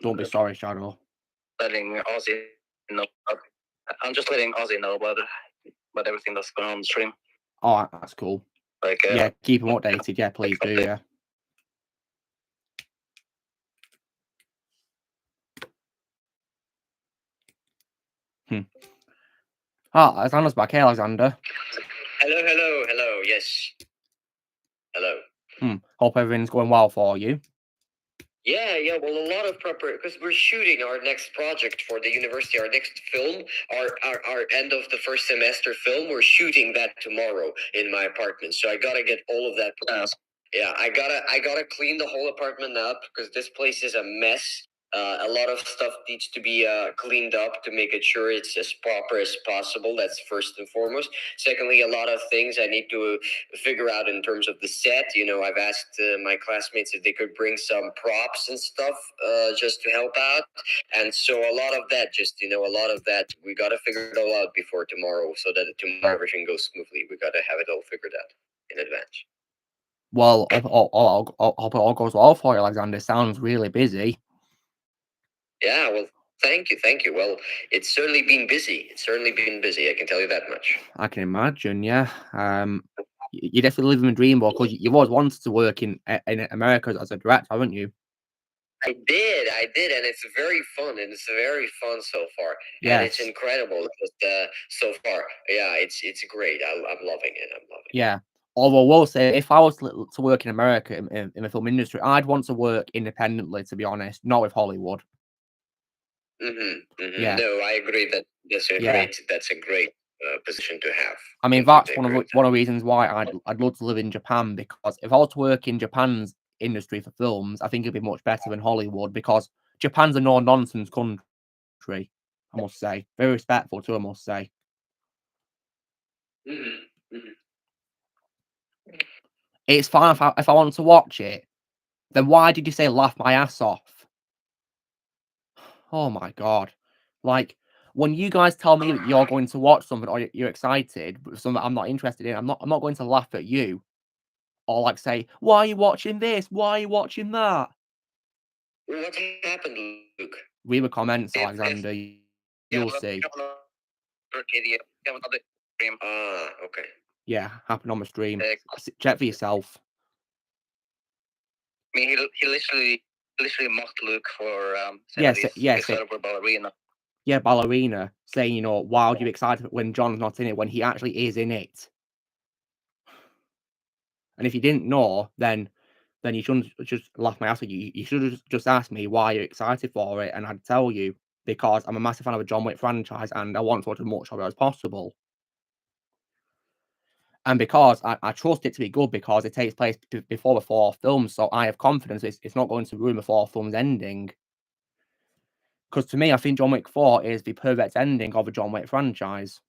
Speaker 1: Don't be sorry, Shadow.
Speaker 5: letting Ozzy know. I'm just letting Ozzy know about everything that's going on the stream.
Speaker 1: Oh, that's cool.
Speaker 5: Like,
Speaker 1: yeah, keep him updated. Yeah, please do. Yeah. Alexander's back. Hey, Alexander.
Speaker 4: Hello. Yes. Hello.
Speaker 1: Hope everything's going well for you.
Speaker 4: Yeah. Well, a lot of preparation because we're shooting our next project for the university. Our next film, our end of the first semester film. We're shooting that tomorrow in my apartment. So I gotta get all of that. Yeah, I gotta clean the whole apartment up because this place is a mess. A lot of stuff needs to be cleaned up to make it sure it's as proper as possible. That's first and foremost. Secondly, a lot of things I need to figure out in terms of the set. You know, I've asked my classmates if they could bring some props and stuff just to help out. And so a lot of that, we got to figure it all out before tomorrow so that tomorrow everything goes smoothly. We got to have it all figured out in advance.
Speaker 1: Well, I hope it all goes well for you, Alexander. Sounds really busy.
Speaker 4: Yeah, well, thank you. Well, it's certainly been busy. I can tell you that much.
Speaker 1: I can imagine, yeah. You're definitely living a dream, because you've always wanted to work in America as a director, haven't you?
Speaker 4: I did, and it's very fun, so far.
Speaker 1: Yes.
Speaker 4: And it's incredible so far. Yeah, it's great. I'm loving it.
Speaker 1: Yeah. Although I will say, if I was to work in America in the film industry, I'd want to work independently, to be honest, not with Hollywood. Yeah.
Speaker 4: No, I agree that that's a great position to have.
Speaker 1: I mean, that's one of the reasons why I'd love to live in Japan, because if I was to work in Japan's industry for films, I think it'd be much better than Hollywood, because Japan's a no-nonsense country, I must say. Very respectful too, I must say. It's fine if I want to watch it. Then why did you say laugh my ass off? Oh my god. Like, when you guys tell me that you're going to watch something or you're excited but something I'm not interested in, I'm not going to laugh at you. Or like say, why are you watching this? Why are you watching that?
Speaker 4: What happened, Luke?
Speaker 1: Read the comments, Alexander. You'll see.
Speaker 4: Okay.
Speaker 1: Yeah, happened on the stream. Check for yourself.
Speaker 5: I mean, he literally literally mocked Luke for
Speaker 1: excited
Speaker 5: for Ballerina.
Speaker 1: Yeah, Ballerina, saying, why are you excited when John's not in it, when he actually is in it? And if you didn't know, then you shouldn't just laugh my ass at you. You should have just asked me why you're excited for it, and I'd tell you, because I'm a massive fan of the John Wick franchise, and I want to watch as much of it as possible. And because I trust it to be good, because it takes place before the 4th film, so I have confidence it's not going to ruin the 4th film's ending. Because to me, I think John Wick 4 is the perfect ending of the John Wick franchise.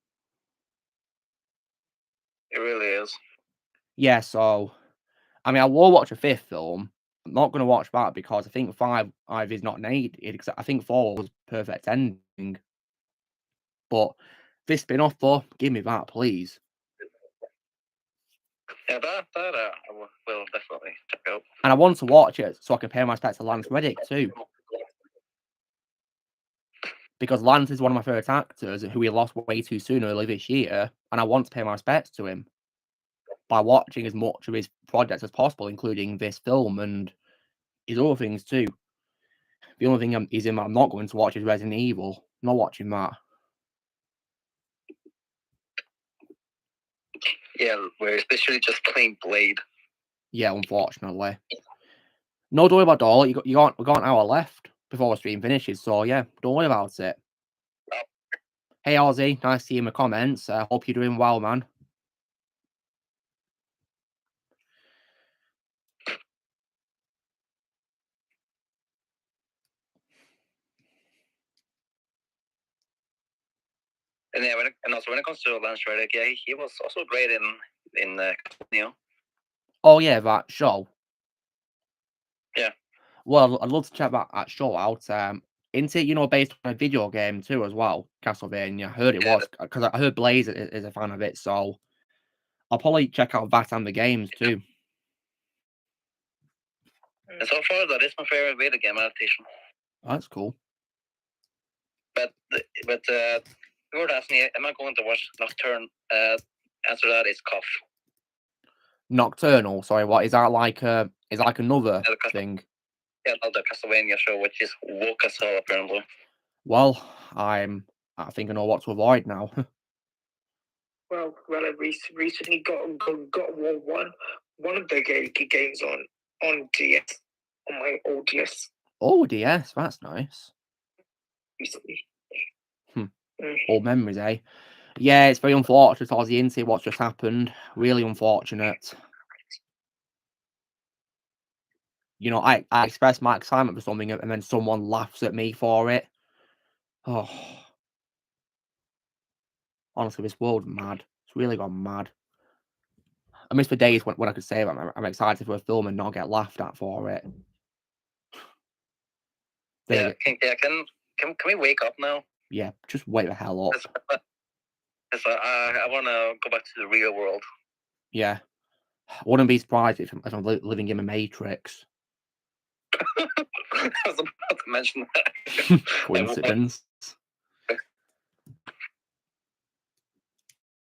Speaker 5: It really is.
Speaker 1: Yeah, so, I mean, I will watch a 5th film. I'm not going to watch that because I think 5 is not needed. I think 4 was perfect ending. But this spin-off, though, give me that, please.
Speaker 5: Yeah, that I will definitely check out.
Speaker 1: And I want to watch it so I can pay my respects to Lance Reddick too. Because Lance is one of my favourite actors who we lost way too soon early this year, and I want to pay my respects to him by watching as much of his projects as possible, including this film and his other things too. The only thing he's in that I'm not going to watch is Resident Evil. I'm not watching that.
Speaker 5: Yeah, where especially just plain Blade.
Speaker 1: Yeah, unfortunately. No, don't worry about Dolly. We got an hour left before the stream finishes, so yeah, don't worry about it. Hey Ozzy, nice to see you in the comments. Hope you're doing well, man.
Speaker 5: And yeah, also when it comes to Lance Reddick, yeah, he was also great in
Speaker 1: Oh yeah, that show.
Speaker 5: Yeah.
Speaker 1: Well, I'd love to check that show out. Isn't it, based on a video game too as well? Castlevania. I heard it was, because I heard Blaze is a fan of it, so I'll probably check out that and the games too.
Speaker 5: And so far, that is my favorite video game adaptation.
Speaker 1: That's cool.
Speaker 5: But you were asking me, am I going to watch Nocturne? Answer that is Cough.
Speaker 1: Nocturnal. Sorry, what is that like? Is that like another thing?
Speaker 5: Yeah, the Castlevania show, which is woke as hell apparently.
Speaker 1: Well, I think I know what to avoid now.
Speaker 7: Well, I recently got one of the games on DS, on my old DS.
Speaker 1: Oh, DS, that's nice.
Speaker 7: Recently.
Speaker 1: Old memories, eh? Yeah, it's very unfortunate, Ozzy, into what's just happened. Really unfortunate. I expressed my excitement for something and then someone laughs at me for it. Oh. Honestly, this world's mad. It's really gone mad. I miss the days when I could say I'm excited for a film and not get laughed at for it.
Speaker 5: Can we wake up now?
Speaker 1: Yeah, just wake the hell up.
Speaker 5: I want to go back to the real world.
Speaker 1: Yeah. I wouldn't be surprised if I'm living in a Matrix.
Speaker 5: I was about to mention that.
Speaker 1: Coincidence.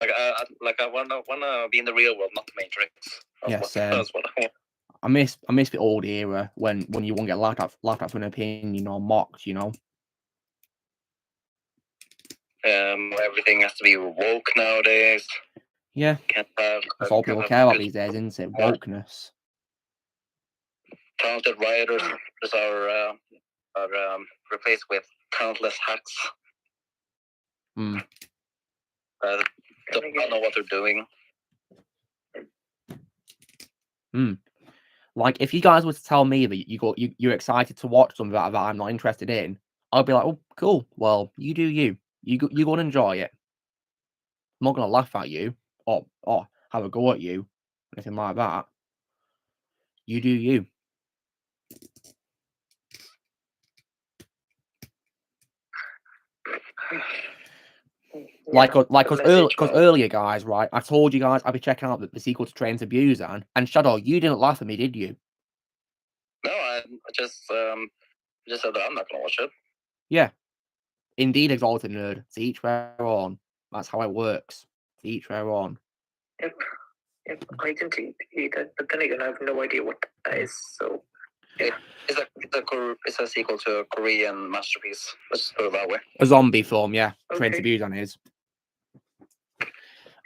Speaker 5: I wanna be in the real world, not the Matrix. That's what I want.
Speaker 1: I miss the old era when you won't get laughed at for an opinion or mocked,
Speaker 5: Everything has to be woke nowadays.
Speaker 1: Yeah. That's all people care about these days, isn't it? Wokeness.
Speaker 5: Talented writers are replaced with talentless hacks. Don't know what they're doing.
Speaker 1: Like, if you guys were to tell me that you're excited to watch something that I'm not interested in, I'd be like, oh, cool. Well, you do you. You go and enjoy it. I'm not gonna laugh at you or have a go at you, anything like that. You do you. Because earlier, guys, right? I told you guys I'd be checking out the sequel to Train to Busan, and Shadow, you didn't laugh at me, did you?
Speaker 5: No, I just said that I'm not gonna watch it.
Speaker 1: Yeah, indeed, exalted nerd. To each their own. That's how it works. To each their own.
Speaker 7: Yep, I can see that, but then again, I have no idea what that is. So
Speaker 5: It's a sequel to a Korean masterpiece. Let's put it that way.
Speaker 1: A zombie film, yeah. Train to
Speaker 7: Okay.
Speaker 1: Busan is.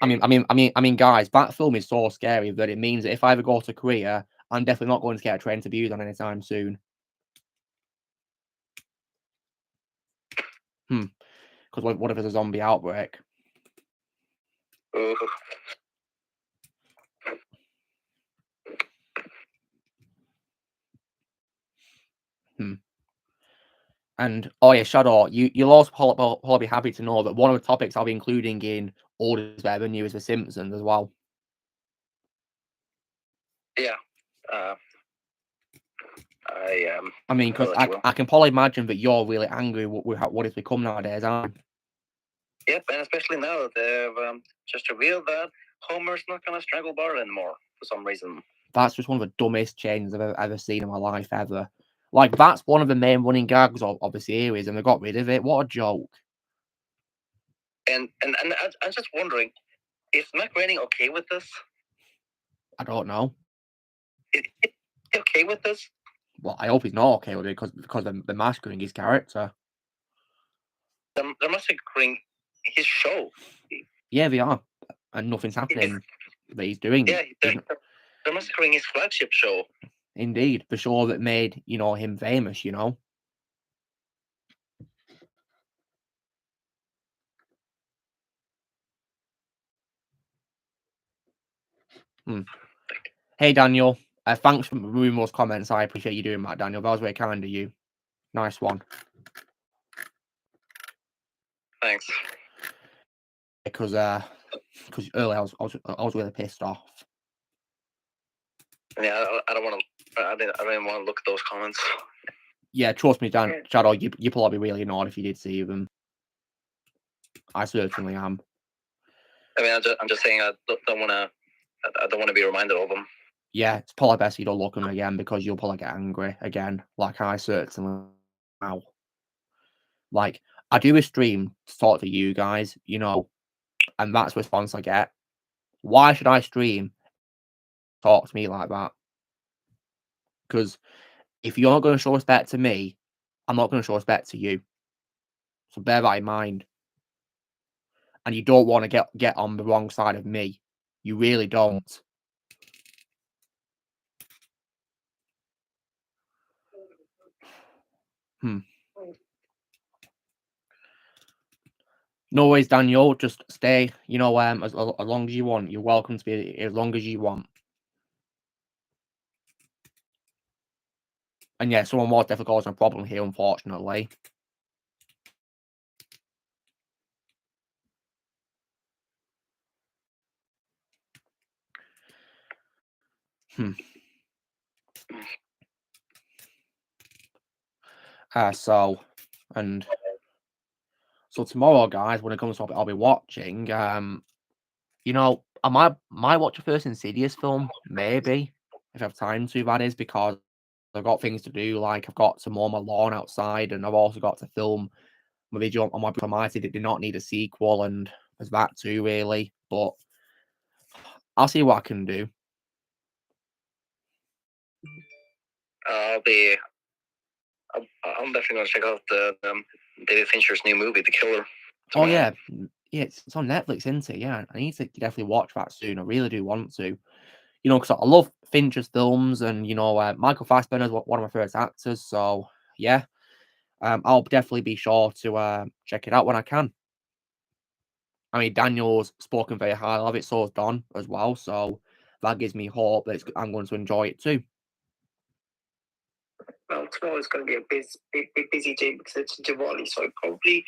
Speaker 1: I mean, guys, that film is so scary that it means that if I ever go to Korea, I'm definitely not going to get a Train to Busan anytime soon. Because what if there's a zombie outbreak?
Speaker 5: Ooh.
Speaker 1: And oh yeah, Shadow, you'll also probably be happy to know that one of the topics I'll be including in Old is Better Than New is the Simpsons as well.
Speaker 5: Yeah.
Speaker 1: I mean, because I can probably imagine that you're really angry with what it's become nowadays, aren't you?
Speaker 5: Yep, and especially now that they've just revealed that Homer's not going to strangle Bart anymore for some reason.
Speaker 1: That's just one of the dumbest changes I've ever seen in my life ever. Like, that's one of the main running gags of the series, and they got rid of it. What a joke.
Speaker 5: And I'm just wondering, is Matt Groening okay with this?
Speaker 1: I don't know.
Speaker 5: Is he okay with this?
Speaker 1: Well, I hope he's not okay with it because they're massacring his character.
Speaker 5: They're massacring his show.
Speaker 1: Yeah, they are. And nothing's happening that he's doing.
Speaker 5: Yeah, they're massacring his flagship show.
Speaker 1: Indeed, the show that made, him famous, Hey, Daniel. Thanks for removing those comments. I appreciate you doing that, Daniel. That was very kind of you. Nice one.
Speaker 5: Thanks.
Speaker 1: Because earlier I was really pissed off.
Speaker 5: Yeah, I don't want to. I didn't want to look at those comments.
Speaker 1: Yeah, trust me, Shadow. You probably really annoyed if you did see them. I certainly am.
Speaker 5: I mean, I'm just saying I don't want to be reminded of them.
Speaker 1: Yeah, it's probably best you don't look at them again because you'll probably get angry again, like I certainly now. Like, I do a stream to talk to you guys, and that's the response I get. Why should I stream? Talk to me like that? Because if you're not going to show respect to me, I'm not going to show respect to you. So bear that in mind. And you don't want to get on the wrong side of me. You really don't. No worries, Daniel. Just stay. As long as you want. You're welcome to be as long as you want. And yeah, someone was definitely causing a problem here, unfortunately. So tomorrow, guys, when it comes to what I'll be watching, I might watch a first Insidious film, maybe, if I have time to, that is, because I've got things to do, like I've got to mow my lawn outside, and I've also got to film my video on my Mighty. Did not need a sequel, and there's that too, really, but I'll see what I can do.
Speaker 5: I'm definitely going to check out the David Fincher's new movie, The Killer.
Speaker 1: Tomorrow. Oh, yeah. Yeah, it's on Netflix, isn't it? Yeah, I need to definitely watch that soon. I really do want to. Because I love Fincher's films, and, Michael Fassbender is one of my favorite actors. So, yeah, I'll definitely be sure to check it out when I can. I mean, Daniel's spoken very highly of it, so has Don as well. So that gives me hope that I'm going to enjoy it too.
Speaker 7: Well, tomorrow's going to be a busy day because it's Diwali, so I probably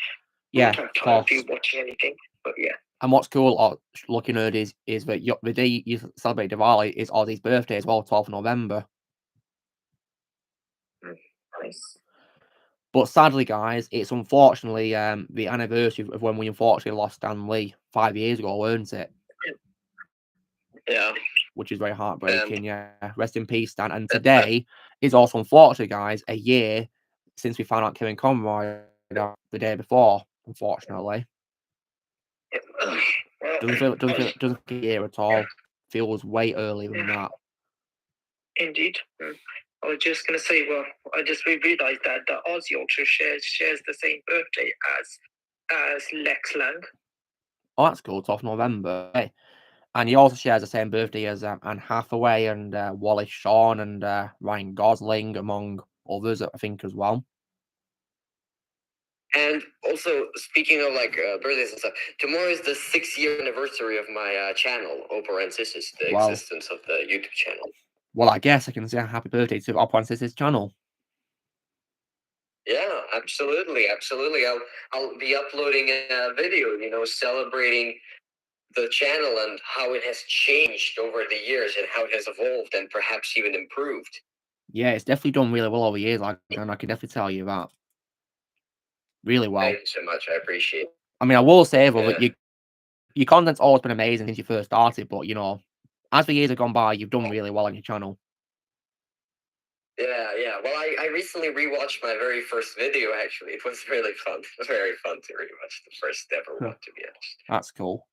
Speaker 1: won't
Speaker 7: have time to watch anything. But yeah.
Speaker 1: And what's cool, lucky nerd, is that the day you celebrate Diwali is Ozzy's birthday as well, 12th of November.
Speaker 7: Nice.
Speaker 1: But sadly, guys, it's unfortunately the anniversary of when we unfortunately lost Stan Lee 5 years ago, weren't it?
Speaker 5: Yeah.
Speaker 1: Which is very heartbreaking, yeah. Rest in peace, Stan. And today is also, unfortunately, guys, a year since we found out Kevin Conroy the day before, unfortunately. Doesn't feel a year at all. Feels way earlier than that.
Speaker 7: Indeed. I was just gonna say, well, I just realized that Ozzy also shares the same birthday as Lex Lang.
Speaker 1: Oh, that's cool. 12th November. Hey. And he also shares the same birthday as Anne Hathaway and Wallace Shawn and Ryan Gosling, among others, I think, as well.
Speaker 4: And also, speaking of like birthdays and stuff, tomorrow is the 6-year anniversary of my channel, Opera and Sisters, the existence of the YouTube channel.
Speaker 1: Well, I guess I can say happy birthday to Opera and Sisters channel.
Speaker 4: Yeah, absolutely. I'll be uploading a video, celebrating the channel and how it has changed over the years and how it has evolved and perhaps even improved.
Speaker 1: Yeah, it's definitely done really well over the years, and I can definitely tell you that. Really well.
Speaker 4: Thank you so much. I appreciate it.
Speaker 1: I mean, I will say, though, that your content's always been amazing since you first started, but, as the years have gone by, you've done really well on your channel.
Speaker 4: Yeah. Well, I recently rewatched my very first video, actually. It was really fun. Very fun to rewatch the first ever one, to be honest.
Speaker 1: That's cool.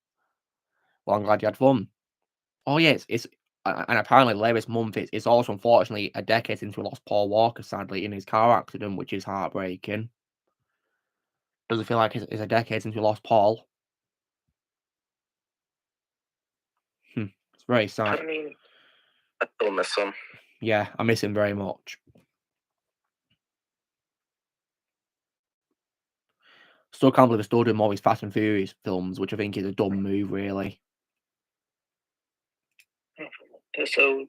Speaker 1: Well, I'm glad you had fun. Oh, yeah, it's and apparently later this month, it's also, unfortunately, a decade since we lost Paul Walker, sadly, in his car accident, which is heartbreaking. Does it feel like it's a decade since we lost Paul? It's very sad.
Speaker 5: I mean, I still miss him.
Speaker 1: Yeah, I miss him very much. Still can't believe they're still doing more of his Fast and Furious films, which I think is a dumb move, really.
Speaker 7: They're so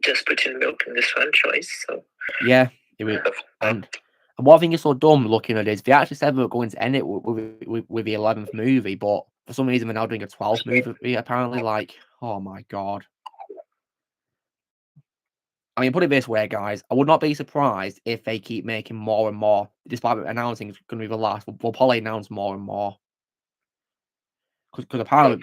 Speaker 7: desperate in milking this franchise. So
Speaker 1: yeah, it was, and what I think is so dumb looking at it is they actually said they were going to end it with the 11th movie, but for some reason they're now doing a 12th movie. Apparently, like, oh my god. I mean, put it this way, guys. I would not be surprised if they keep making more and more, despite announcing it's going to be the last. We'll probably announce more and more. Because apparently,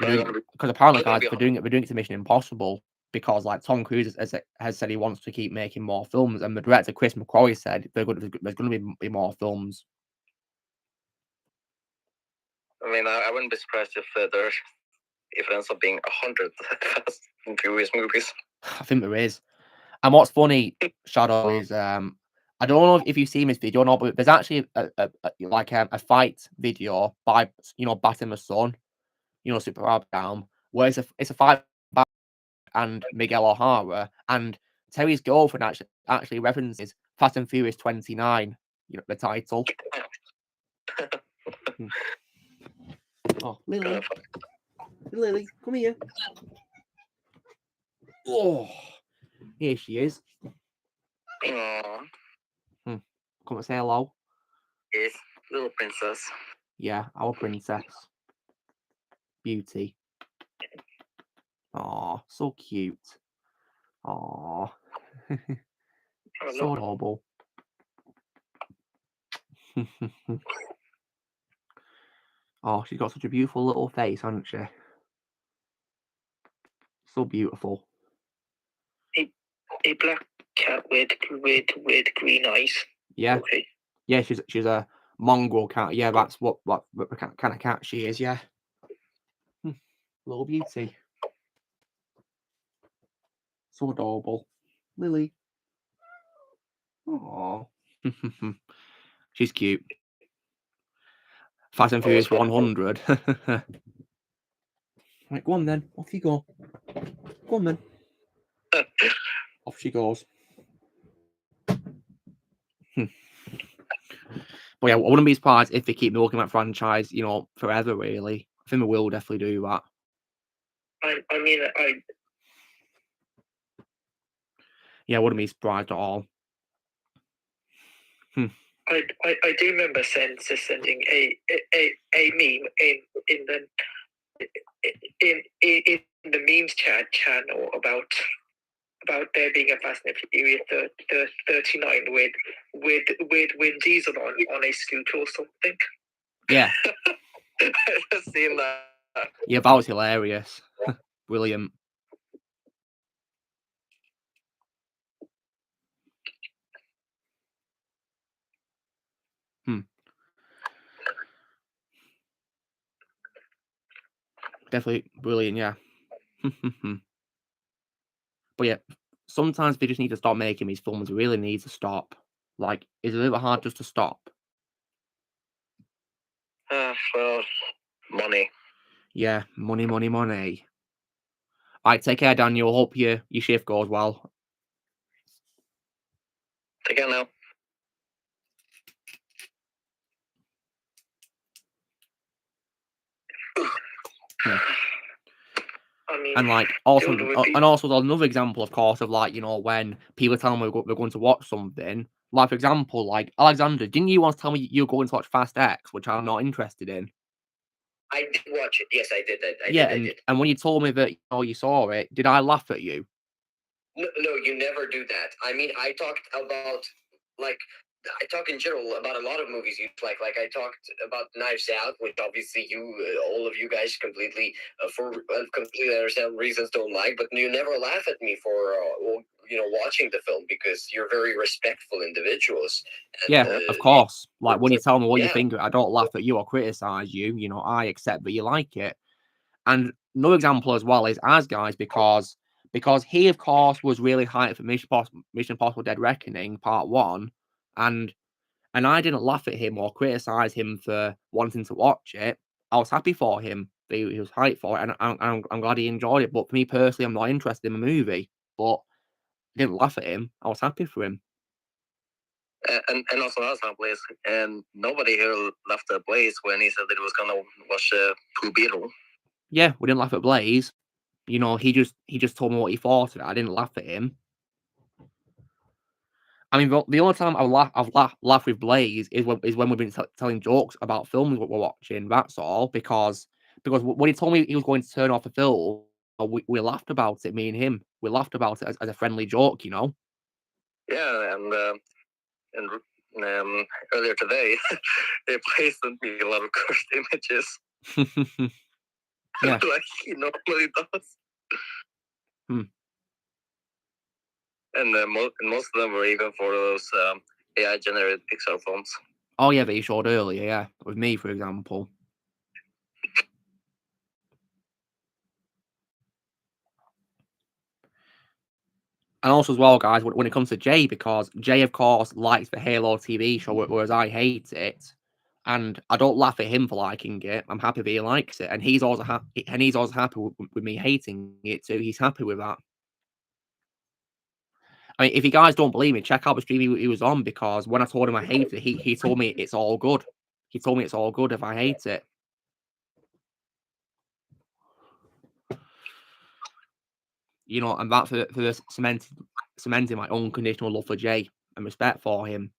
Speaker 1: guys, they're doing it to Mission Impossible. Because, like, Tom Cruise has said he wants to keep making more films, and the director Chris McQuarrie said there's going to be more films.
Speaker 5: I mean, I wouldn't be surprised if it ends up being 100 Fast and Furious movies.
Speaker 1: I think there is. And what's funny, Shadow, is I don't know if you've seen this video or not, but there's actually a fight video by Bat and the Sun, Super Abdown, where it's a fight by and Miguel O'Hara, and Terry's girlfriend actually references Fast and Furious 29, the title. Oh, Lily, come here. Oh, here she is.
Speaker 5: Aww.
Speaker 1: Come and say hello.
Speaker 5: Yes, little princess.
Speaker 1: Yeah, our princess. Beauty. Aw, so cute. Aw. So adorable. Oh, she's got such a beautiful little face, hasn't she? So beautiful.
Speaker 7: A black cat with green eyes.
Speaker 1: Yeah.
Speaker 7: Okay.
Speaker 1: Yeah, she's a mongrel cat. Yeah, that's what kind of cat she is. Yeah. Little beauty. So adorable. Lily. Aww. She's cute. Fast and Furious 100. Right, go on then. Off you go. Go on then. Off she goes. But yeah, I wouldn't be surprised if they keep milking that franchise, forever, really. I think they will definitely do that. Yeah, I wouldn't be surprised at all.
Speaker 7: I do remember sending a meme in the memes channel about there being a Fast and Furious 39 with Vin Diesel on a scooter or something.
Speaker 1: Yeah.
Speaker 5: I've seen that.
Speaker 1: Yeah, that was hilarious. Brilliant. Definitely brilliant, yeah. But yeah, sometimes they just need to stop making these films. They really need to stop. Like, it's a little hard just to stop.
Speaker 5: Well, money.
Speaker 1: Yeah, money. Alright, take care, Daniel. Hope your shift goes well.
Speaker 5: Take care now.
Speaker 7: I mean,
Speaker 1: and like also there's another example, of course, of like, you know, when people tell me we're going to watch something. Like, for example, like Alexander, didn't you once tell me you're going to watch Fast X, which I'm not interested in?
Speaker 4: I did watch it. Yes, I did. I did.
Speaker 1: And when you told me that you saw it, did I laugh at you?
Speaker 4: No, you never do that. I mean, I talked about I talk in general about a lot of movies you like. Like I talked about Knives Out, which obviously all of you guys completely for completely understand reasons don't like. But you never laugh at me for watching the film because you're very respectful individuals.
Speaker 1: And, of course. Like when you tell me what you think, I don't laugh at you or criticize you. You know, I accept that you like it. And another example as well is As Guys, because he, of course, was really hyped for Mission Impossible Dead Reckoning Part 1, and I didn't laugh at him or criticize him for wanting to watch it. I was happy for him. He was hyped for it, and I'm glad he enjoyed it. But for me personally, I'm not interested in the movie. But I didn't laugh at him. I was happy for him.
Speaker 5: And also last time, please. And nobody here laughed at Blaze when he said that he was gonna watch Blue Beetle.
Speaker 1: Yeah, we didn't laugh at Blaze. You know, he just told me what he thought of it. I didn't laugh at him. I mean, the only time I've laughed with Blaze is when we've been telling jokes about films what we're watching. That's all. Because when he told me he was going to turn off a film, we laughed about it. Me and him, we laughed about it as a friendly joke, you know.
Speaker 5: Yeah, and earlier today, they sent me a lot of cursed images.
Speaker 1: Yeah,
Speaker 5: like he normally does. And most of them were even for those AI-generated Pixar films.
Speaker 1: Oh yeah, that you showed earlier, yeah, with me, for example. And also as well, guys, when it comes to Jay, because Jay, of course, likes the Halo TV show, whereas I hate it. And I don't laugh at him for liking it. I'm happy that he likes it. And he's also happy with me hating it too. He's happy with that. I mean, if you guys don't believe me, check out the stream he was on, because when I told him I hate it, he told me it's all good. He told me it's all good if I hate it. You know, and that for cementing my unconditional love for Jay and respect for him.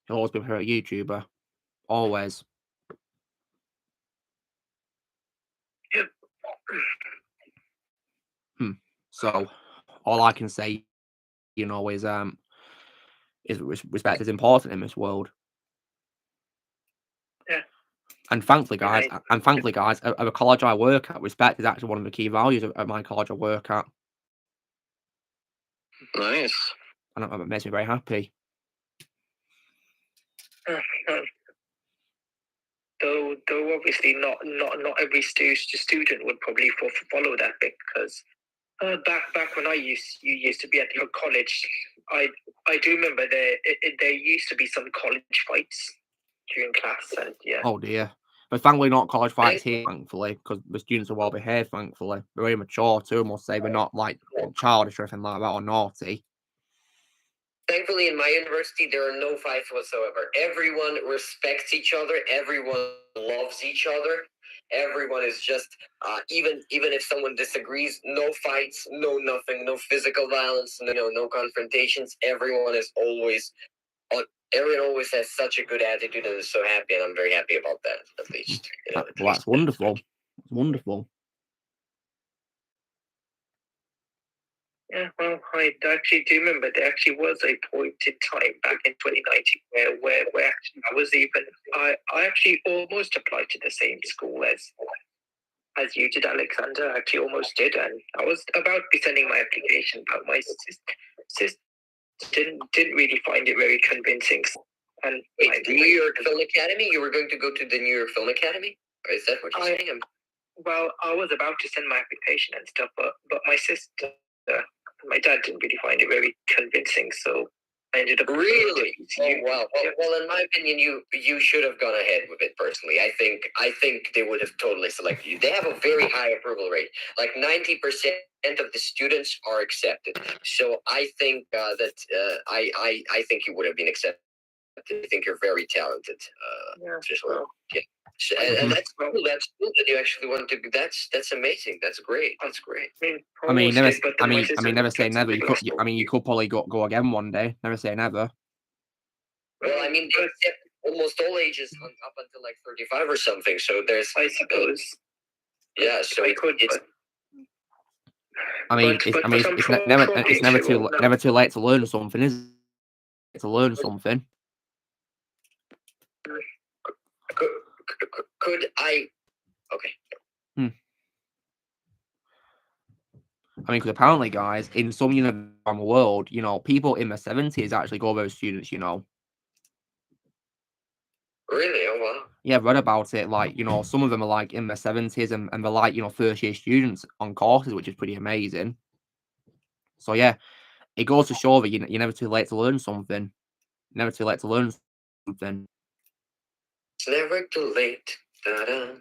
Speaker 1: He'll always be a favorite YouTuber. Always. So all I can say, you know, is respect is important in this world.
Speaker 7: Yeah.
Speaker 1: And thankfully, guys, at the college I work at, respect is actually one of the key values of my college I work at.
Speaker 5: Nice.
Speaker 1: And that makes me very happy.
Speaker 7: Though obviously not every student would probably follow that, because back when you used to be at your college, I do remember there used to be some college fights during class, and yeah.
Speaker 1: Oh dear. But thankfully not college fights here, thankfully, because the students are well behaved, thankfully. They're very mature too, I must say. They're not like childish or anything like that, or naughty.
Speaker 4: Thankfully, in my university, there are no fights whatsoever. Everyone respects each other. Everyone loves each other. Everyone is just, even if someone disagrees, no fights, no nothing, no physical violence, no confrontations. Everyone always has such a good attitude and is so happy, and I'm very happy about that, at least.
Speaker 1: That's wonderful. It's wonderful.
Speaker 7: Yeah, well, I actually do remember there actually was a point in time back in 2019 where actually I actually almost applied to the same school as you did, Alexander. I actually almost did, and I was about to be sending my application, but my sister didn't really find it very convincing. And
Speaker 4: wait, the New York Film Academy? You were going to go to the New York Film Academy? Or is that what you're saying?
Speaker 7: Well, I was about to send my application and stuff, but my sister dad didn't really find it very convincing, so I ended up.
Speaker 4: Really? Oh wow. Well, in my opinion, you should have gone ahead with it. Personally, I think they would have totally selected you. They have a very high approval rate. Like 90% of the students are accepted. So I think that I think you would have been accepted. I think you're very talented. Yeah. And that's cool. That's cool that you actually want to. That's amazing. That's great. That's great.
Speaker 1: Never say never. You could. You could probably go again one day. Never say never.
Speaker 4: Well, they accept almost all ages up until like 35 or something. So there's,
Speaker 7: I suppose.
Speaker 4: Yeah. So
Speaker 7: I could.
Speaker 1: It's never too late to learn something, is it? To learn something.
Speaker 4: Could I? Okay.
Speaker 1: Because apparently, guys, in some universities around the world, people in their 70s actually go those students.
Speaker 4: Really? Oh wow.
Speaker 1: Yeah, I've read about it. Like, some of them are like in their 70s and they're like, first year students on courses, which is pretty amazing. So yeah, it goes to show that you're never too late to learn something. Never too late to learn something.
Speaker 4: It's never too late. Da-da.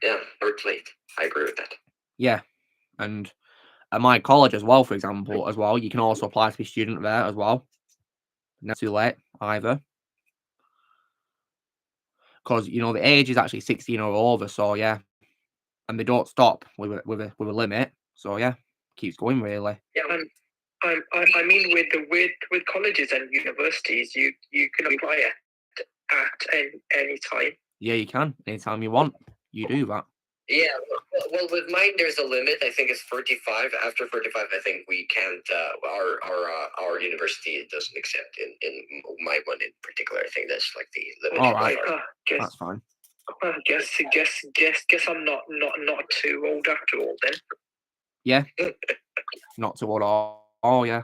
Speaker 4: Yeah, never too late. I agree with that.
Speaker 1: Yeah, and at my college as well, for example, you can also apply to be a student there as well. Never too late either. Because the age is actually 16 or over, so yeah, and they don't stop with a limit. So yeah, keeps going really.
Speaker 7: Yeah, I mean, with colleges and universities, you can apply at any time.
Speaker 1: Yeah, you can anytime you want. You do that.
Speaker 4: Yeah, well, with mine, there's a limit. I think it's 35. After 35, I think we can't. Our university doesn't accept in my one in particular. I think that's like the limit.
Speaker 1: All right, that's fine.
Speaker 7: I guess I'm not too old after all then.
Speaker 1: Yeah, not too old at all. Oh yeah.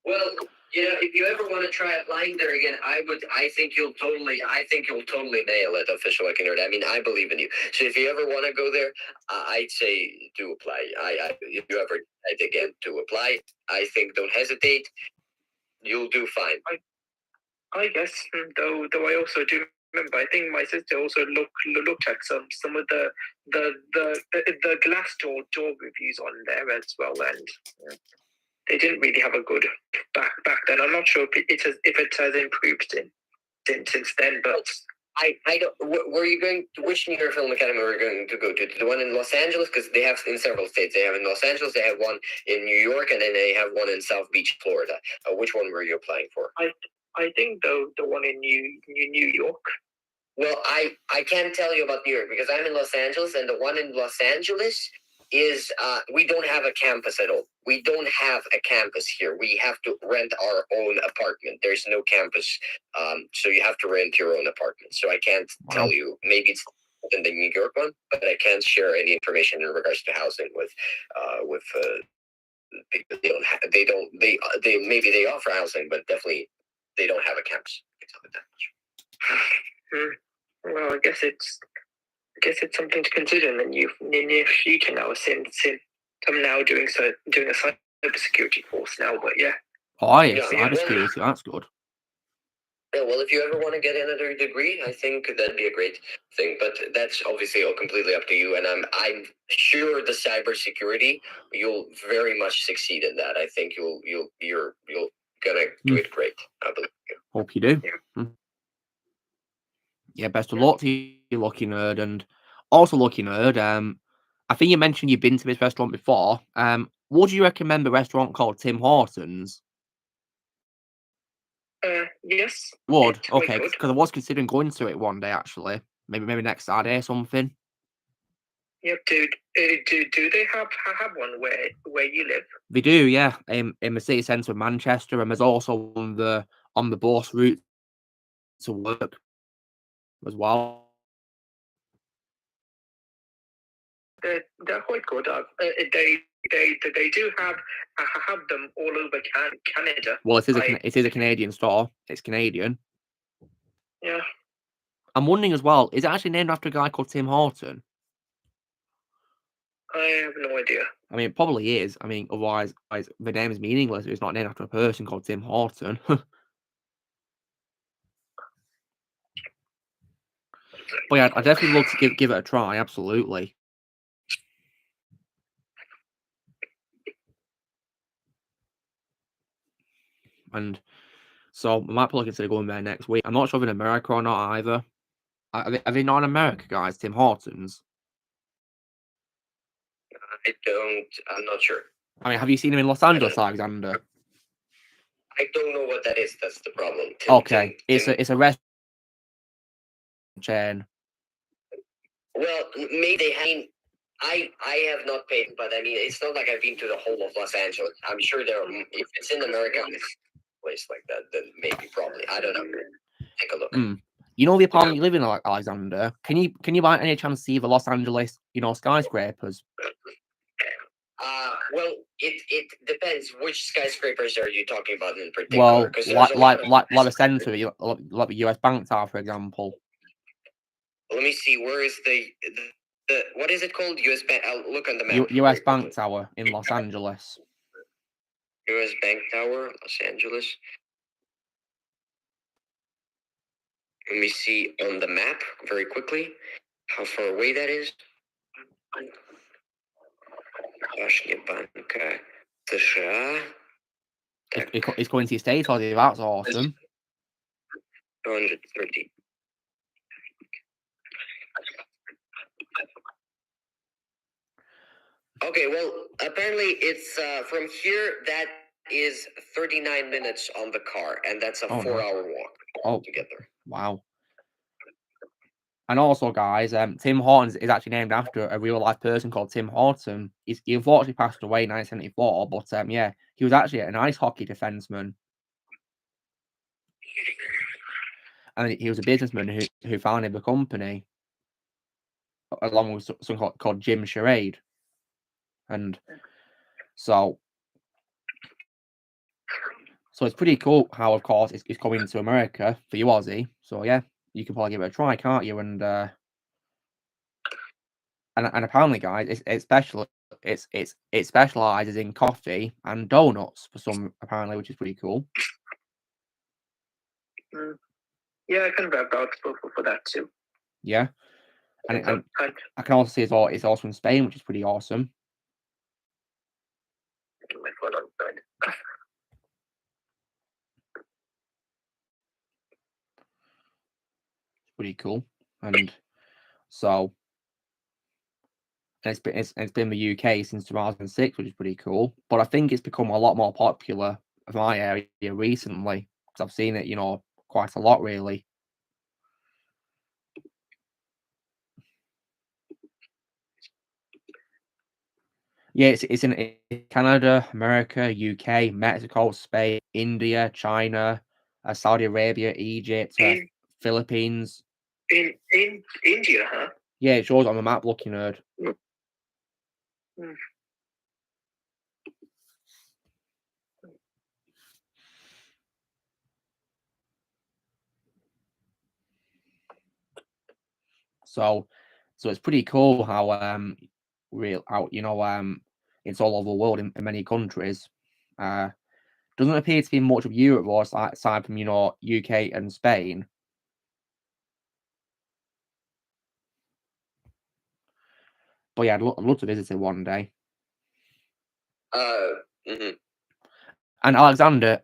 Speaker 4: Well, if you ever want to try applying there again, I think you'll totally nail it, Official Lucky Nerd. I mean, I believe in you. So if you ever want to go there, I'd say do apply. If you ever decide again to apply, I think don't hesitate. You'll do fine.
Speaker 7: I guess, though I also do remember. I think my sister also looked at some of the Glassdoor reviews on there as well, and they didn't really have a good back then. I'm not sure if it has improved since then, but
Speaker 4: I don't. Were you going to which New York Film Academy were you going to go to? The one in Los Angeles, because they have in several states. They have in Los Angeles, they have one in New York, and then they have one in South Beach, Florida. Which one were you applying for?
Speaker 7: I think the one in New York.
Speaker 4: Well, I can't tell you about New York because I'm in Los Angeles, and the one in Los Angeles is we don't have a campus at all. We don't have a campus here. We have to rent our own apartment. There's no campus, so you have to rent your own apartment. So I can't tell you. Maybe it's in the New York one, but I can't share any information in regards to housing with people. They maybe they offer housing, but definitely they don't have a campus. I can tell you that much.
Speaker 7: Well, I guess it's something to consider in the near future now, since I'm now doing a cybersecurity course now. But yeah.
Speaker 1: Oh yeah, cybersecurity. That's good.
Speaker 4: Yeah, well, if you ever want to get another degree, I think that'd be a great thing. But that's obviously all completely up to you. And I'm sure the cybersecurity, you'll very much succeed in that. I think you're gonna do it great. I believe you.
Speaker 1: Hope you do. Yeah, best of luck to you, Lucky Nerd, and also Lucky Nerd. I think you mentioned you've been to this restaurant before. Would you recommend a restaurant called Tim Hortons?
Speaker 7: Yes.
Speaker 1: Would okay, because I was considering going to it one day actually. Maybe next Saturday or something.
Speaker 7: Yep. Do they have one where you live?
Speaker 1: They do, yeah. In the city centre of Manchester, and there's also on the bus route to work as well.
Speaker 7: They're quite good. They do have them all over Canada.
Speaker 1: Well, it is a Canadian store. It's Canadian.
Speaker 7: Yeah.
Speaker 1: I'm wondering as well, is it actually named after a guy called Tim Horton?
Speaker 7: I have no idea.
Speaker 1: I mean, it probably is. I mean, otherwise the name is meaningless. It's not named after a person called Tim Horton. But yeah, I'd definitely love to give it a try. Absolutely. And so I might probably consider going there next week. I'm not sure if in America or not either. Are they not in America, guys? Tim Hortons.
Speaker 4: I'm not sure.
Speaker 1: I mean, have you seen him in Los Angeles, Alexander?
Speaker 4: I don't know what that is. That's the problem.
Speaker 1: Okay, it's a restaurant chain.
Speaker 4: Well, maybe they have. I have not paid, but I mean, it's not like I've been to the whole of Los Angeles. I'm sure there. If it's in America, it's a place like that, then maybe probably. I don't know. Take a look.
Speaker 1: You know the apartment you live in, Alexander. Can you by any chance see the Los Angeles, skyscrapers?
Speaker 4: Well, it depends. Which skyscrapers are you talking about in particular?
Speaker 1: Well, like the center, like the US Bank Tower, for example.
Speaker 4: Let me see. Where is the what is it called? US Bank. I'll look on the map.
Speaker 1: US Bank Tower in Los Angeles.
Speaker 4: US Bank Tower, Los Angeles. Let me see on the map very quickly how far away that is.
Speaker 1: It's going to your state, or that's awesome.
Speaker 4: 230. Okay, well, apparently it's from here. That is 39 minutes on the car, and that's a 4-hour walk together.
Speaker 1: Wow. And also, guys, Tim Hortons is actually named after a real life person called Tim Horton. He unfortunately passed away in 1974, but yeah, he was actually an ice hockey defenseman. And he was a businessman who founded the company, along with someone called Jim Charade. And so it's pretty cool how, of course, it's coming to America for you, Aussie. So yeah, you can probably give it a try, can't you? And apparently, guys, it specializes in coffee and donuts for some, apparently, which is pretty cool.
Speaker 7: Yeah, I can grab out for that too.
Speaker 1: Yeah, and I can also see it's also in Spain, which is pretty awesome.
Speaker 7: My phone on side.
Speaker 1: Pretty cool, and so it's been the UK since 2006, which is pretty cool. But I think it's become a lot more popular in my area recently because I've seen it, quite a lot, really. Yeah, it's in Canada, America, UK, Mexico, Spain, India, China, Saudi Arabia, Egypt, Philippines.
Speaker 7: In India, huh?
Speaker 1: Yeah, it shows on the map, Lucky Nerd. So it's pretty cool how it's all over the world in many countries. Doesn't appear to be much of Europe or aside from UK and Spain. But yeah, I'd love to visit it one day. And Alexander,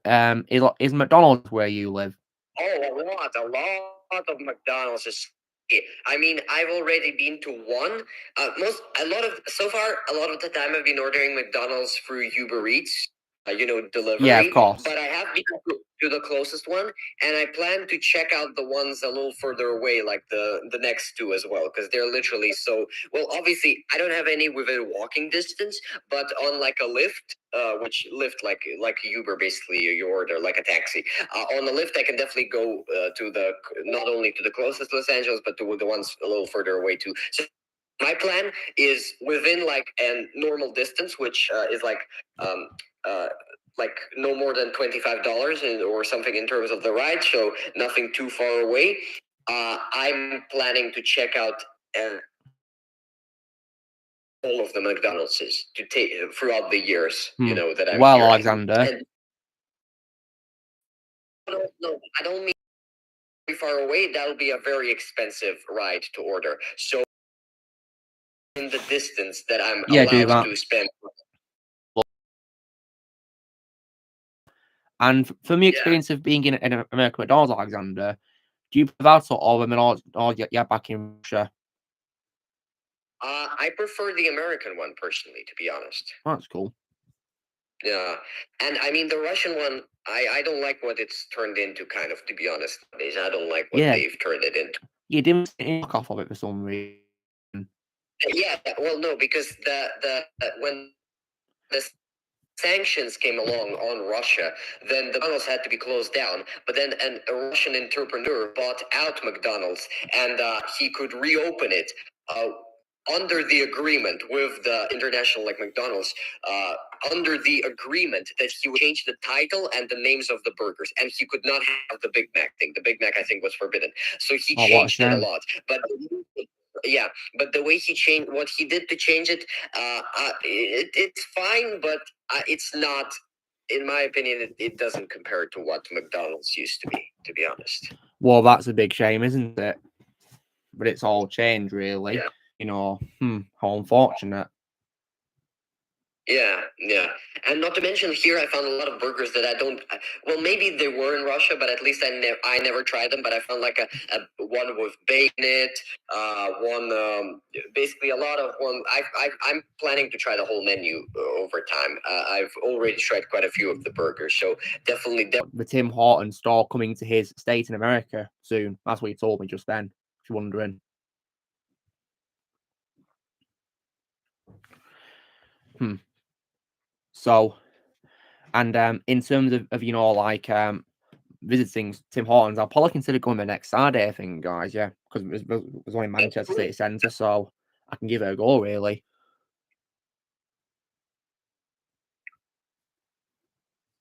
Speaker 1: is McDonald's where you live?
Speaker 4: Oh, a lot of McDonald's is. I mean, I've already been to one. A lot of the time I've been ordering McDonald's through Uber Eats. Delivery.
Speaker 1: Yeah, of course.
Speaker 4: But I have been to the closest one, and I plan to check out the ones a little further away, like the next two as well, because they're literally so. Well, obviously, I don't have any within walking distance, but on like a Lyft, which Lyft like Uber, basically you order like a taxi. On the Lyft, I can definitely go to not only to the closest Los Angeles, but to the ones a little further away too. So my plan is within like a normal distance, which is like no more than $25 or something in terms of the ride, so nothing too far away. I'm planning to check out all of the McDonald's's to take throughout the years. You know that I'm
Speaker 1: well,
Speaker 4: here.
Speaker 1: Alexander.
Speaker 4: And, no, I don't mean far away. That'll be a very expensive ride to order. So in the distance that I'm allowed to spend.
Speaker 1: And from the experience of being in American McDonald's, Alexander, do you prefer that sort of McDonald's or yeah, back in Russia?
Speaker 4: I prefer the American one personally, to be honest.
Speaker 1: Oh, that's cool.
Speaker 4: Yeah, and I mean the Russian one, I don't like what it's turned into. Kind of, to be honest, nowadays. I don't like what they've turned it into.
Speaker 1: You didn't knock off of it for some reason.
Speaker 4: Yeah, well, no, because the when the sanctions came along on Russia, then the McDonald's had to be closed down. But then a Russian entrepreneur bought out McDonald's, and he could reopen it under the agreement with the international, like McDonald's, under the agreement that he would change the title and the names of the burgers, and he could not have the Big Mac thing. The Big Mac, I think, was forbidden. So he changed it a lot. But yeah, but the way he changed, what he did to change it, it's fine, but it's not, in my opinion, it doesn't compare to what McDonald's used to be honest.
Speaker 1: Well, that's a big shame, isn't it? But it's all changed, really.
Speaker 4: Yeah.
Speaker 1: You know, how unfortunate.
Speaker 4: Yeah. And not to mention, here I found a lot of burgers that I don't. Well, maybe they were in Russia, but at least I never tried them. But I found like a one with bacon in it. One basically a lot of one. I'm planning to try the whole menu over time. I've already tried quite a few of the burgers, so definitely.
Speaker 1: The Tim Hortons store coming to his state in America soon. That's what he told me just then. If you're wondering. So, and in terms of you know, like visiting Tim Hortons, I'll probably consider going the next Saturday, I think, guys. Yeah, because it was only Manchester City Centre, so I can give it a go, really.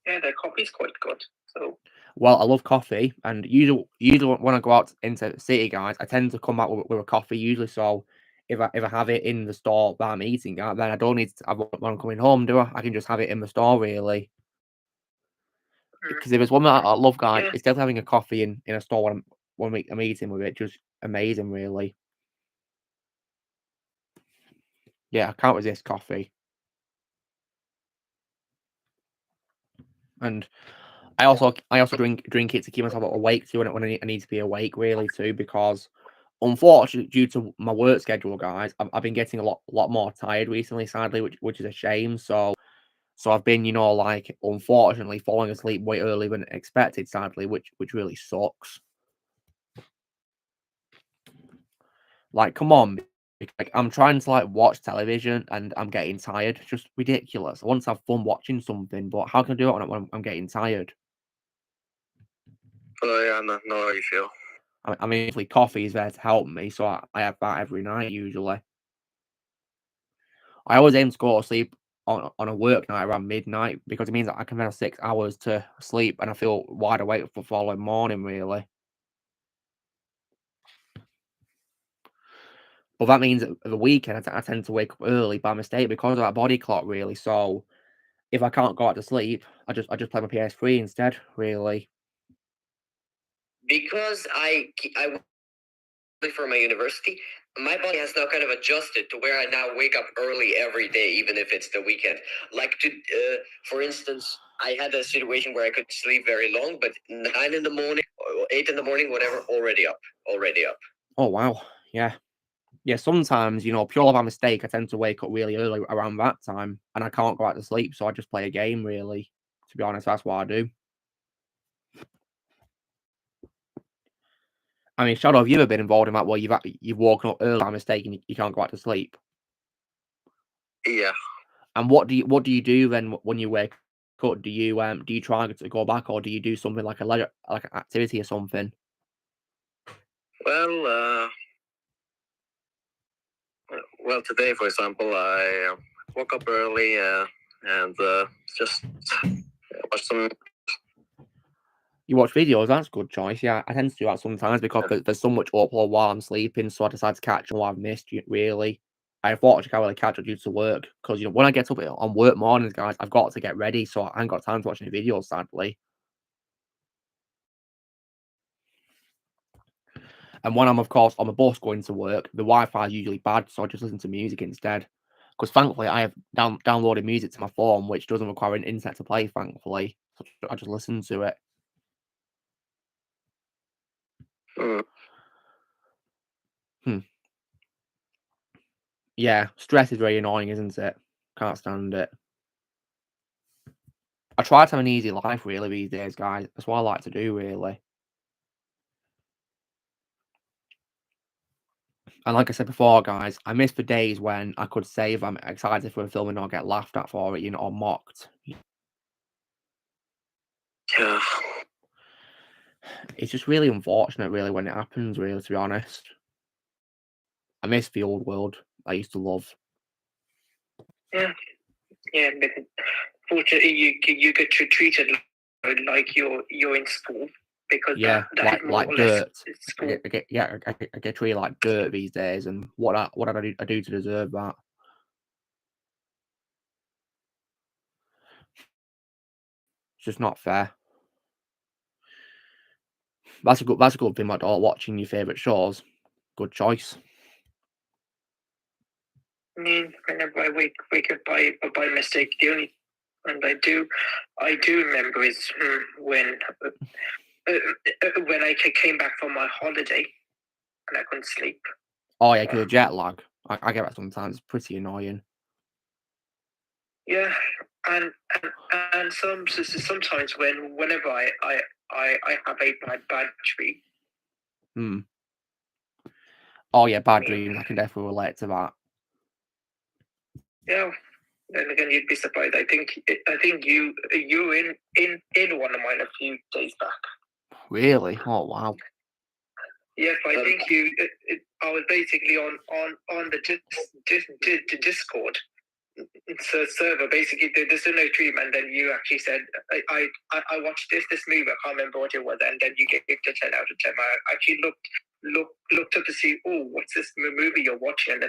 Speaker 7: Yeah, their coffee's quite good. So.
Speaker 1: Well, I love coffee, and usually when I go out into the city, guys, I tend to come out with a coffee usually. So if I have it in the store that I'm eating at, then I don't need to have one when I'm coming home, do I? I can just have it in the store, really. Because if it's one that I love, guys, it's definitely having a coffee in a store when I'm eating with it. Just amazing, really. Yeah, I can't resist coffee. And I also drink it to keep myself awake too when I need to be awake, really, too, because unfortunately, due to my work schedule, guys, I've been getting a lot more tired recently, sadly, which is a shame. So I've been, you know, like, unfortunately falling asleep way earlier than expected, sadly, which really sucks. Like, come on, like, I'm trying to like watch television and I'm getting tired. It's just ridiculous. I want to have fun watching something, but how can I do it when I'm getting tired?
Speaker 5: Oh yeah, no, how you feel.
Speaker 1: I mean, usually coffee is there to help me, so I have that every night usually. I always aim to go to sleep on a work night around midnight because it means that I can have 6 hours to sleep and I feel wide awake for the following morning, really. But that means that the weekend I tend to wake up early by mistake because of that body clock, really. So if I can't go out to sleep, I just play my PS3 instead, really.
Speaker 4: Because I for my university, my body has now kind of adjusted to where I now wake up early every day, even if it's the weekend. Like, for instance, I had a situation where I could sleep very long, but 9 in the morning, or 8 in the morning, whatever, already up.
Speaker 1: Oh, wow. Yeah. Yeah, sometimes, you know, purely by mistake, I tend to wake up really early around that time, and I can't go out to sleep, so I just play a game, really. To be honest, that's what I do. I mean, Shadow, have you ever been involved in that where you've woken up early by mistake and you can't go out to sleep?
Speaker 5: Yeah.
Speaker 1: And what do you do then when you wake up? Do you try to go back, or do you do something like a leisure, like an activity or something?
Speaker 5: Well, today, for example, I woke up early and just watched some.
Speaker 1: You watch videos, that's a good choice. Yeah, I tend to do that sometimes because there's so much upload while I'm sleeping, so I decide to catch what I've missed, really. I unfortunately can't really catch up due to work because when I get up on work mornings, guys, I've got to get ready, so I ain't got time to watch any videos, sadly. And when I'm, of course, on the bus going to work, the Wi-Fi is usually bad, so I just listen to music instead. Because thankfully, I have downloaded music to my phone, which doesn't require an internet to play, thankfully. So I just listen to it. Yeah, stress is very annoying, isn't it? Can't stand it. I try to have an easy life, really, these days, guys. That's what I like to do, really. And like I said before, guys, I miss the days when I could say if I'm excited for a film and not get laughed at for it, or mocked.
Speaker 5: Yeah.
Speaker 1: It's just really unfortunate, really, when it happens, really, to be honest. I miss the old world I used to love.
Speaker 7: Yeah, but fortunately, you get treated like you're in school because
Speaker 1: yeah,
Speaker 7: that
Speaker 1: like dirt.
Speaker 7: School.
Speaker 1: I get treated like dirt these days, and what did I do to deserve that? It's just not fair. That's a good thing about watching your favourite shows. Good choice.
Speaker 7: I mean, whenever I wake up by mistake, the only and I do remember is when I came back from my holiday and I couldn't sleep.
Speaker 1: Oh yeah, because of jet lag. I get that sometimes. It's pretty annoying.
Speaker 7: Yeah, and sometimes whenever I have a bad battery.
Speaker 1: Oh yeah, bad dreams. I can definitely relate to that.
Speaker 7: Yeah. Then again, you'd be surprised. I think you were in one of mine a few days back.
Speaker 1: Really? Oh wow.
Speaker 7: Yes, I think I was basically on the Discord server. Basically, there's no treatment. And then you actually said, I watched this movie. I can't remember what it was, and then you gave it a 10 out of 10. I actually looked up to see, oh, what's this movie you're watching? And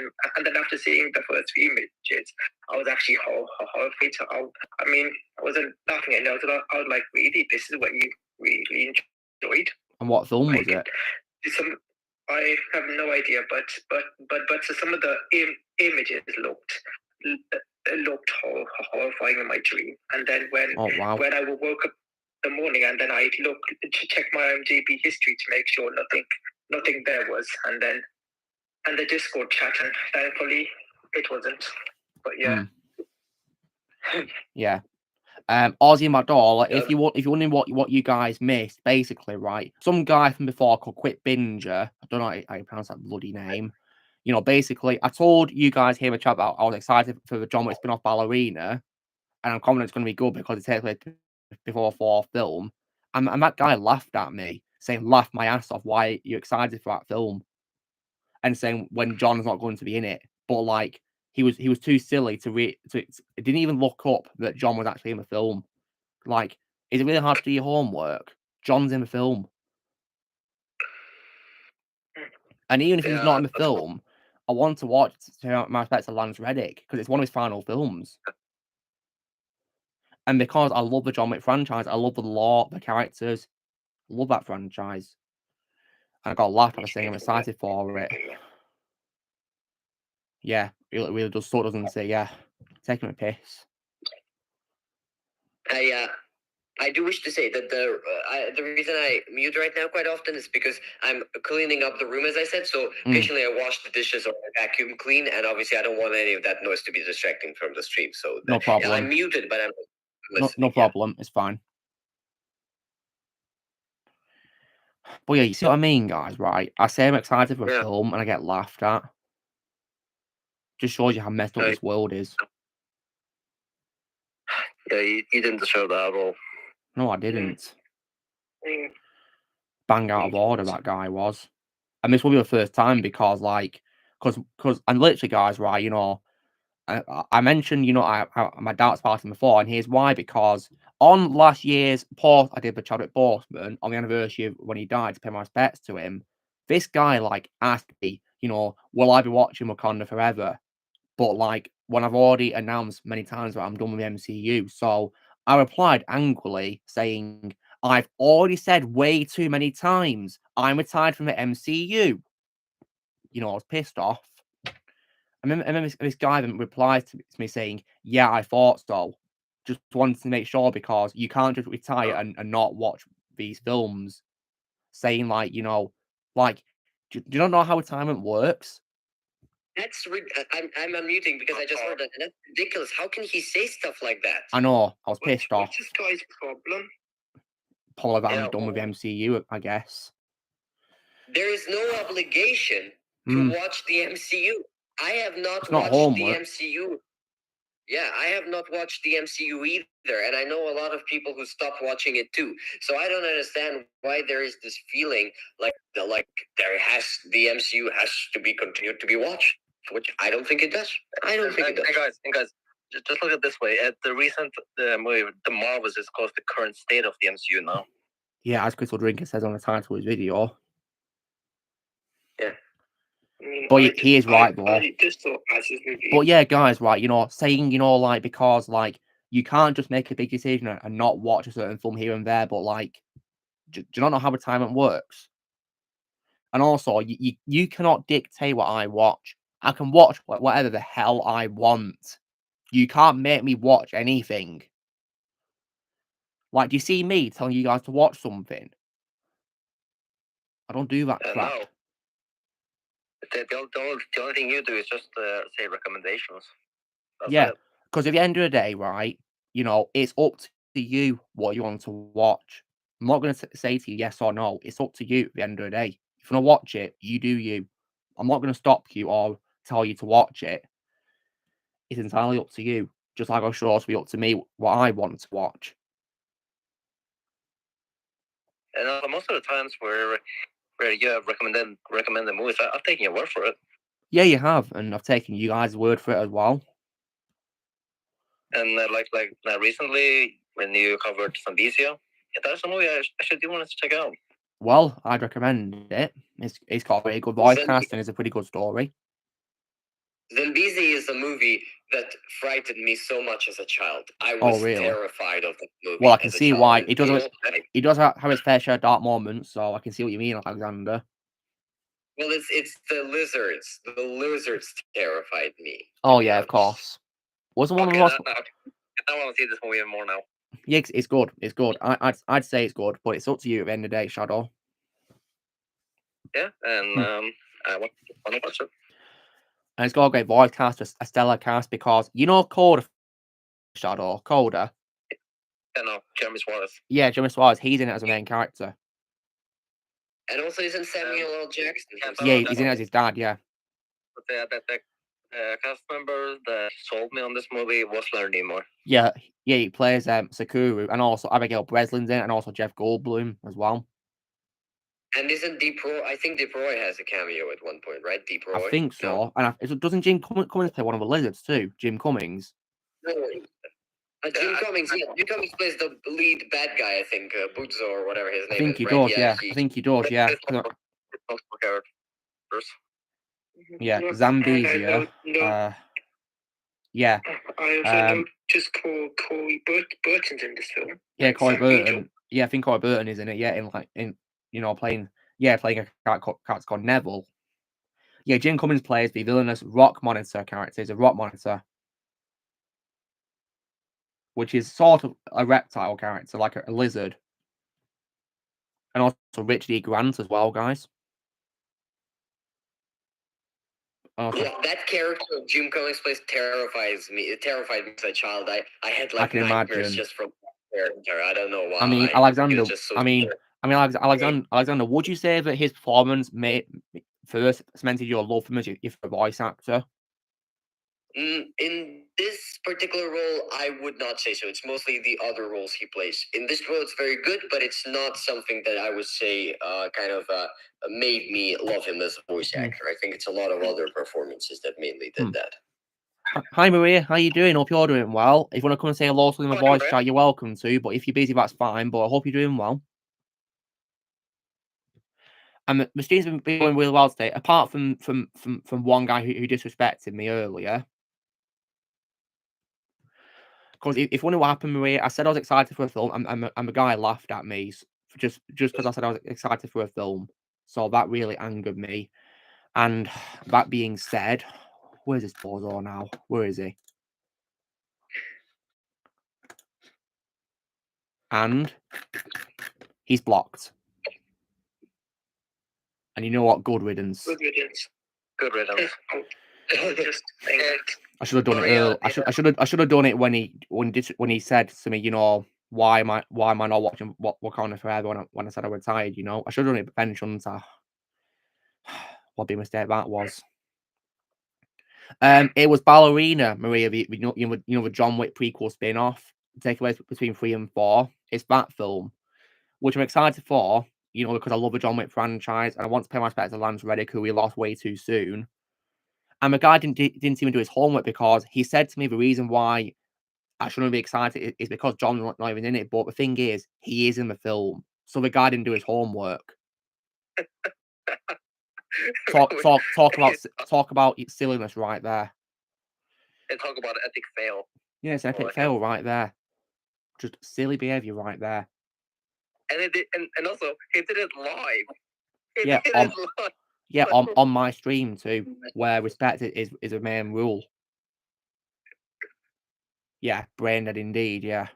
Speaker 7: then after seeing the first few images, I was actually horrified. I mean, I wasn't laughing at it. I was like, really, this is what you really enjoyed.
Speaker 1: And what film was it?
Speaker 7: I have no idea, but some of the images looked horrifying in my dream. And then when I woke up in the morning, and then I looked to check my IMDb history to make sure nothing there was, and the Discord chat, and thankfully it wasn't. But yeah.
Speaker 1: Yeah. Ozzy McDowell, if you're wondering what you guys missed, basically, right? Some guy from before called Quit Binger, I don't know how you pronounce that bloody name. Basically, I told you guys here in the chat that I was excited for the John Wick spin-off Ballerina, and I'm confident it's going to be good because it takes place before a fourth film. And that guy laughed at me, saying, laugh my ass off, why are you excited for that film? And saying when John's not going to be in it. But like, he was too silly it didn't even look up that John was actually in the film. Like, is it really hard to do your homework? John's in the film. And even if he's not in the film, I want to watch my respects to Lance Reddick because it's one of his final films. And because I love the John Wick franchise, I love the lore, the characters, I love that franchise. And I got laughed at saying I'm excited for it. Yeah, it really does. So doesn't say, yeah, taking a piss.
Speaker 4: I do wish to say that the reason I mute right now quite often is because I'm cleaning up the room, as I said. So occasionally I wash the dishes or vacuum clean, and obviously I don't want any of that noise to be distracting from the stream. So
Speaker 1: no problem.
Speaker 4: I'm muted, but I'm listening.
Speaker 1: No problem. It's fine. But yeah, you see what I mean, guys, right? I say I'm excited for a film and I get laughed at. Just shows you how messed up this world is.
Speaker 5: Yeah, you didn't deserve that at all.
Speaker 1: No, I didn't. Bang out of order, that guy was. And this will be the first time because, and literally, guys, right, I mentioned, my darts party before, and here's why, because on last year's post I did for Chadwick Boseman, on the anniversary of when he died, to pay my respects to him, this guy, asked me, will I be watching Wakanda Forever? but like when I've already announced many times that I'm done with the MCU. So I replied angrily saying, I've already said way too many times I'm retired from the MCU. You know, I was pissed off. I remember this guy then replied to me saying, yeah, I thought so. Just wanted to make sure because you can't just retire and not watch these films. Saying like, you know, like, do you not know how retirement works?
Speaker 4: That's I'm unmuting because I just heard that, and that's ridiculous. How can he say stuff like that?
Speaker 1: I know, I was pissed off.
Speaker 7: What's this guy's problem?
Speaker 1: Probably that I'm done with the MCU, I guess.
Speaker 4: There is no obligation to watch the MCU. I have not watched the MCU. Yeah, I have not watched the MCU either, and I know a lot of people who stopped watching it too. So I don't understand why there is this feeling like the MCU has to be continued to be watched, which I don't think it does. I don't think it does.
Speaker 5: And guys, just look at it this way. At the recent movie, The Marvels is called the current state of the MCU now.
Speaker 1: Yeah, as Crystal Drinker says on the title of his video.
Speaker 4: Yeah.
Speaker 1: But he is right, though. But yeah, guys, right, you know, saying, you know, like, because, like, you can't just make a big decision and not watch a certain film here and there, but, like, do you not know how retirement works? And also, you cannot dictate what I watch. I can watch whatever the hell I want. You can't make me watch anything. Like, do you see me telling you guys to watch something? I don't do that crap.
Speaker 5: No. The only thing you do is just say recommendations.
Speaker 1: That's because at the end of the day, right, you know, it's up to you what you want to watch. I'm not going to say to you yes or no. It's up to you at the end of the day. If you want to watch it, you do you. I'm not going to stop you or tell you to watch it. It's entirely up to you. Just like I'm sure it's be up to me what I want to watch.
Speaker 5: And most of the times where you have recommended movies, I've taken your word for it.
Speaker 1: Yeah, you have, and I've taken you guys' word for it as well.
Speaker 5: And like recently, when you covered Zambizia, that's a movie I actually do want to check out.
Speaker 1: Well, I'd recommend it. It's got a very good voice cast and it's a pretty good story.
Speaker 4: Zambezi is a movie that frightened me so much as a child. I was terrified of the movie.
Speaker 1: Well, I can see why. It does have its fair share of dark moments, so I can see what you mean, Alexander.
Speaker 4: Well, it's the lizards. The lizards terrified me.
Speaker 1: Oh yeah, of course. Wasn't one of the most.
Speaker 5: I want to see this movie even more now.
Speaker 1: Yeah, it's good. It's good. I'd say it's good, but it's up to you at the end of the day, Shadow.
Speaker 5: Yeah, and I want to watch it.
Speaker 1: And it's got a great voice cast, a stellar cast, because you know Coda, Shadow, Coda.
Speaker 5: Yeah, no, Jeremy Suarez.
Speaker 1: Yeah, Jeremy Suarez. He's in it as a main character.
Speaker 4: And also he's in Samuel L. Jackson.
Speaker 1: Yeah, he's in it as his dad. Yeah.
Speaker 5: But the cast member that sold me on this movie was Leonard Nimoy.
Speaker 1: Yeah, he plays Sakura, and also Abigail Breslin's in it, and also Jeff Goldblum as well.
Speaker 4: And isn't Deep Roy? I think Deep Roy has a cameo at one point, right? Deep Roy.
Speaker 1: I think so. No. And doesn't Jim Cummings play one of the lizards too? Jim Cummings.
Speaker 4: No. Jim Cummings. Yeah, Jim Cummings plays the lead bad guy. I think Budzo or whatever his name is.
Speaker 1: I think he does. Yeah, I think he does. Yeah. Yeah, Zambezia. Yeah.
Speaker 7: I also noticed Corey Burton's in this film.
Speaker 1: Yeah, Corey Burton. Yeah, I think Corey Burton is in it. Yeah, playing a character called Neville. Yeah, Jim Cummings plays the villainous rock monitor character. He's a rock monitor, which is sort of a reptile character, like a lizard. And also Richard E. Grant as well, guys.
Speaker 4: Yeah, that character Jim Cummings plays terrified me as a child. I had like nightmares just from that character. I don't know why.
Speaker 1: I mean, Alexander, would you say that his performance first cemented your love for him as a voice actor?
Speaker 4: In this particular role, I would not say so. It's mostly the other roles he plays. In this role, it's very good, but it's not something that I would say made me love him as a voice actor. I think it's a lot of other performances that mainly did that.
Speaker 1: Hi, Maria. How you doing? Hope you're doing well. If you want to come and say hello to my voice chat, you're welcome to. But if you're busy, that's fine. But I hope you're doing well. And the stream's been going really well today. Apart from one guy who disrespected me earlier. Because if one knew what happened, Maria, I said I was excited for a film, and the guy laughed at me just because I said I was excited for a film. So that really angered me. And that being said, where's this Bozo now? Where is he? And he's blocked. And you know what? Good riddance.
Speaker 3: Good riddance.
Speaker 5: Good riddance.
Speaker 1: I should have done it earlier. I should have done it when he said to me, you know, why am I not watching Wakanda Forever when I said I was tired, you know? I should have done it then, shouldn't I? What a mistake that was. It was Ballerina, Maria, you know the John Wick prequel spin-off, take away between 3 and 4. It's that film, which I'm excited for, you know, because I love the John Wick franchise and I want to pay my respects to Lance Reddick, who we lost way too soon. And the guy didn't even do his homework, because he said to me the reason why I shouldn't be excited is because John's not even in it. But the thing is, he is in the film, so the guy didn't do his homework. Talk about silliness right there.
Speaker 5: And talk about epic fail.
Speaker 1: Yeah, it's an epic fail right there. Just silly behavior right there.
Speaker 5: And it did, and also he did it live.
Speaker 1: Yeah, on my stream too, where respect is a main rule. Yeah, brain dead indeed. Yeah.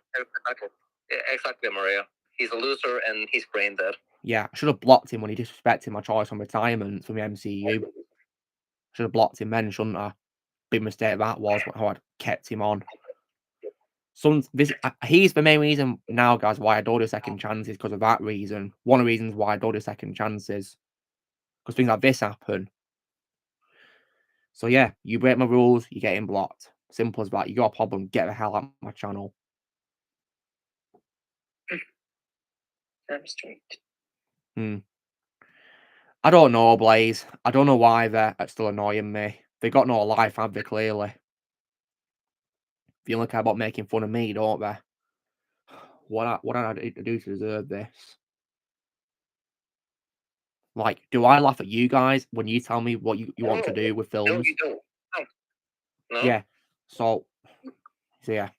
Speaker 5: Exactly, Maria. He's a loser and he's brain dead.
Speaker 1: Yeah, I should have blocked him when he disrespected my choice on retirement from the MCU. Should have blocked him then, shouldn't I? Big mistake that was, how I'd kept him on. He's the main reason now, guys, why I don't do second chances, because of that reason. One of the reasons why I don't do second chances. Because things like this happen. So yeah, you break my rules, you're getting blocked. Simple as that. You got a problem, get the hell out of my channel.
Speaker 3: I'm straight.
Speaker 1: I don't know, Blaze. I don't know why they're still annoying me. They got no life, have they, clearly? They only care about making fun of me, don't they? What did I do to deserve this? Like, do I laugh at you guys when you tell me what you want to do with films?
Speaker 5: No, you don't. No.
Speaker 1: Yeah. So yeah.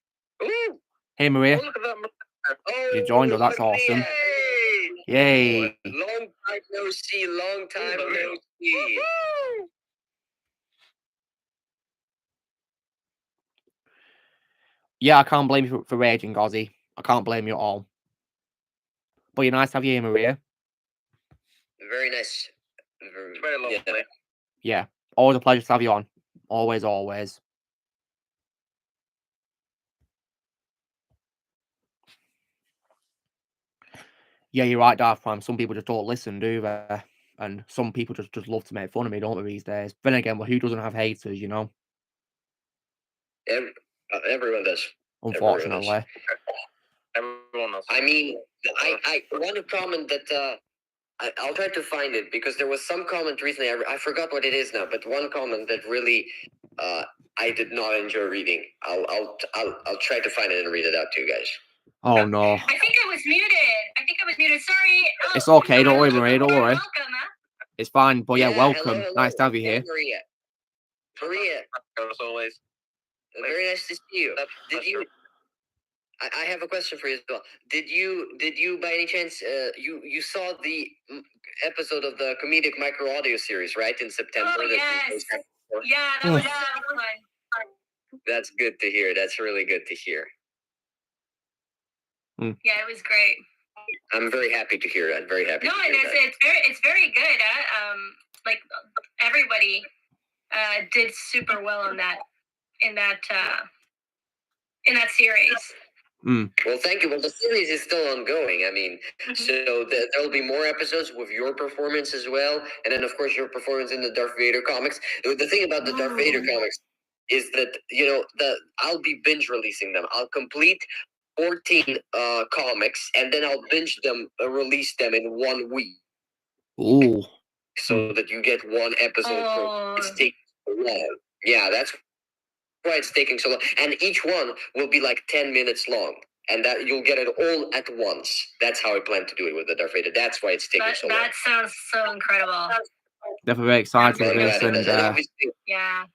Speaker 5: Ooh.
Speaker 1: Hey, Maria.
Speaker 5: Oh, look at that.
Speaker 1: You joined us. That's awesome. Yay.
Speaker 4: Long time no see. Long time no see.
Speaker 1: Yeah, I can't blame you for raging, Gozzy. I can't blame you at all. But you're nice to have you here, Maria.
Speaker 4: Very nice.
Speaker 5: Very lovely.
Speaker 1: Yeah. Always a pleasure to have you on. Always, always. Yeah, you're right, Darth Prime. Some people just don't listen, do they? And some people just love to make fun of me, don't they, these days? Then again, well, who doesn't have haters, you know?
Speaker 4: Everyone does.
Speaker 1: Unfortunately.
Speaker 5: Everyone does.
Speaker 4: I mean, I want to comment that I'll try to find it, because there was some comment recently. I forgot what it is now, but one comment that really I did not enjoy reading. I'll try to find it and read it out to you guys.
Speaker 1: Oh no.
Speaker 8: I think I was muted. Sorry.
Speaker 1: It's okay. Don't worry, Maria. Don't worry.
Speaker 8: Welcome.
Speaker 1: It's fine. But yeah, welcome.
Speaker 4: Hello.
Speaker 1: Nice to have you here.
Speaker 4: Maria.
Speaker 5: As always.
Speaker 4: Very nice to see you. Did you? I have a question for you as well. Did you by any chance you saw the episode of the comedic micro audio series, right, in September?
Speaker 8: Oh, yes. Yeah, that was so fun.
Speaker 4: That's good to hear. That's really good to hear.
Speaker 8: Yeah, it was great.
Speaker 4: I'm very happy to hear that. Very happy.
Speaker 8: No,
Speaker 4: to
Speaker 8: and
Speaker 4: hear
Speaker 8: it's very good. Like everybody did super well on that in that series.
Speaker 4: Well, thank you. Well, the series is still ongoing. I mean, so there'll be more episodes with your performance as well, and then of course your performance in the Darth Vader comics. The thing about the Darth Vader comics is that I'll be binge releasing them. I'll complete 14 comics, and then I'll binge them, release them in 1 week.
Speaker 1: Ooh.
Speaker 4: So that you get one episode per. It's taking so long. Yeah, that's why it's taking so long. And each one will be like 10 minutes long. And that you'll get it all at once. That's how I plan to do it with the Darth Vader. That's why it's taking so long.
Speaker 8: That sounds so incredible.
Speaker 1: Definitely very excited for this. And
Speaker 8: yeah.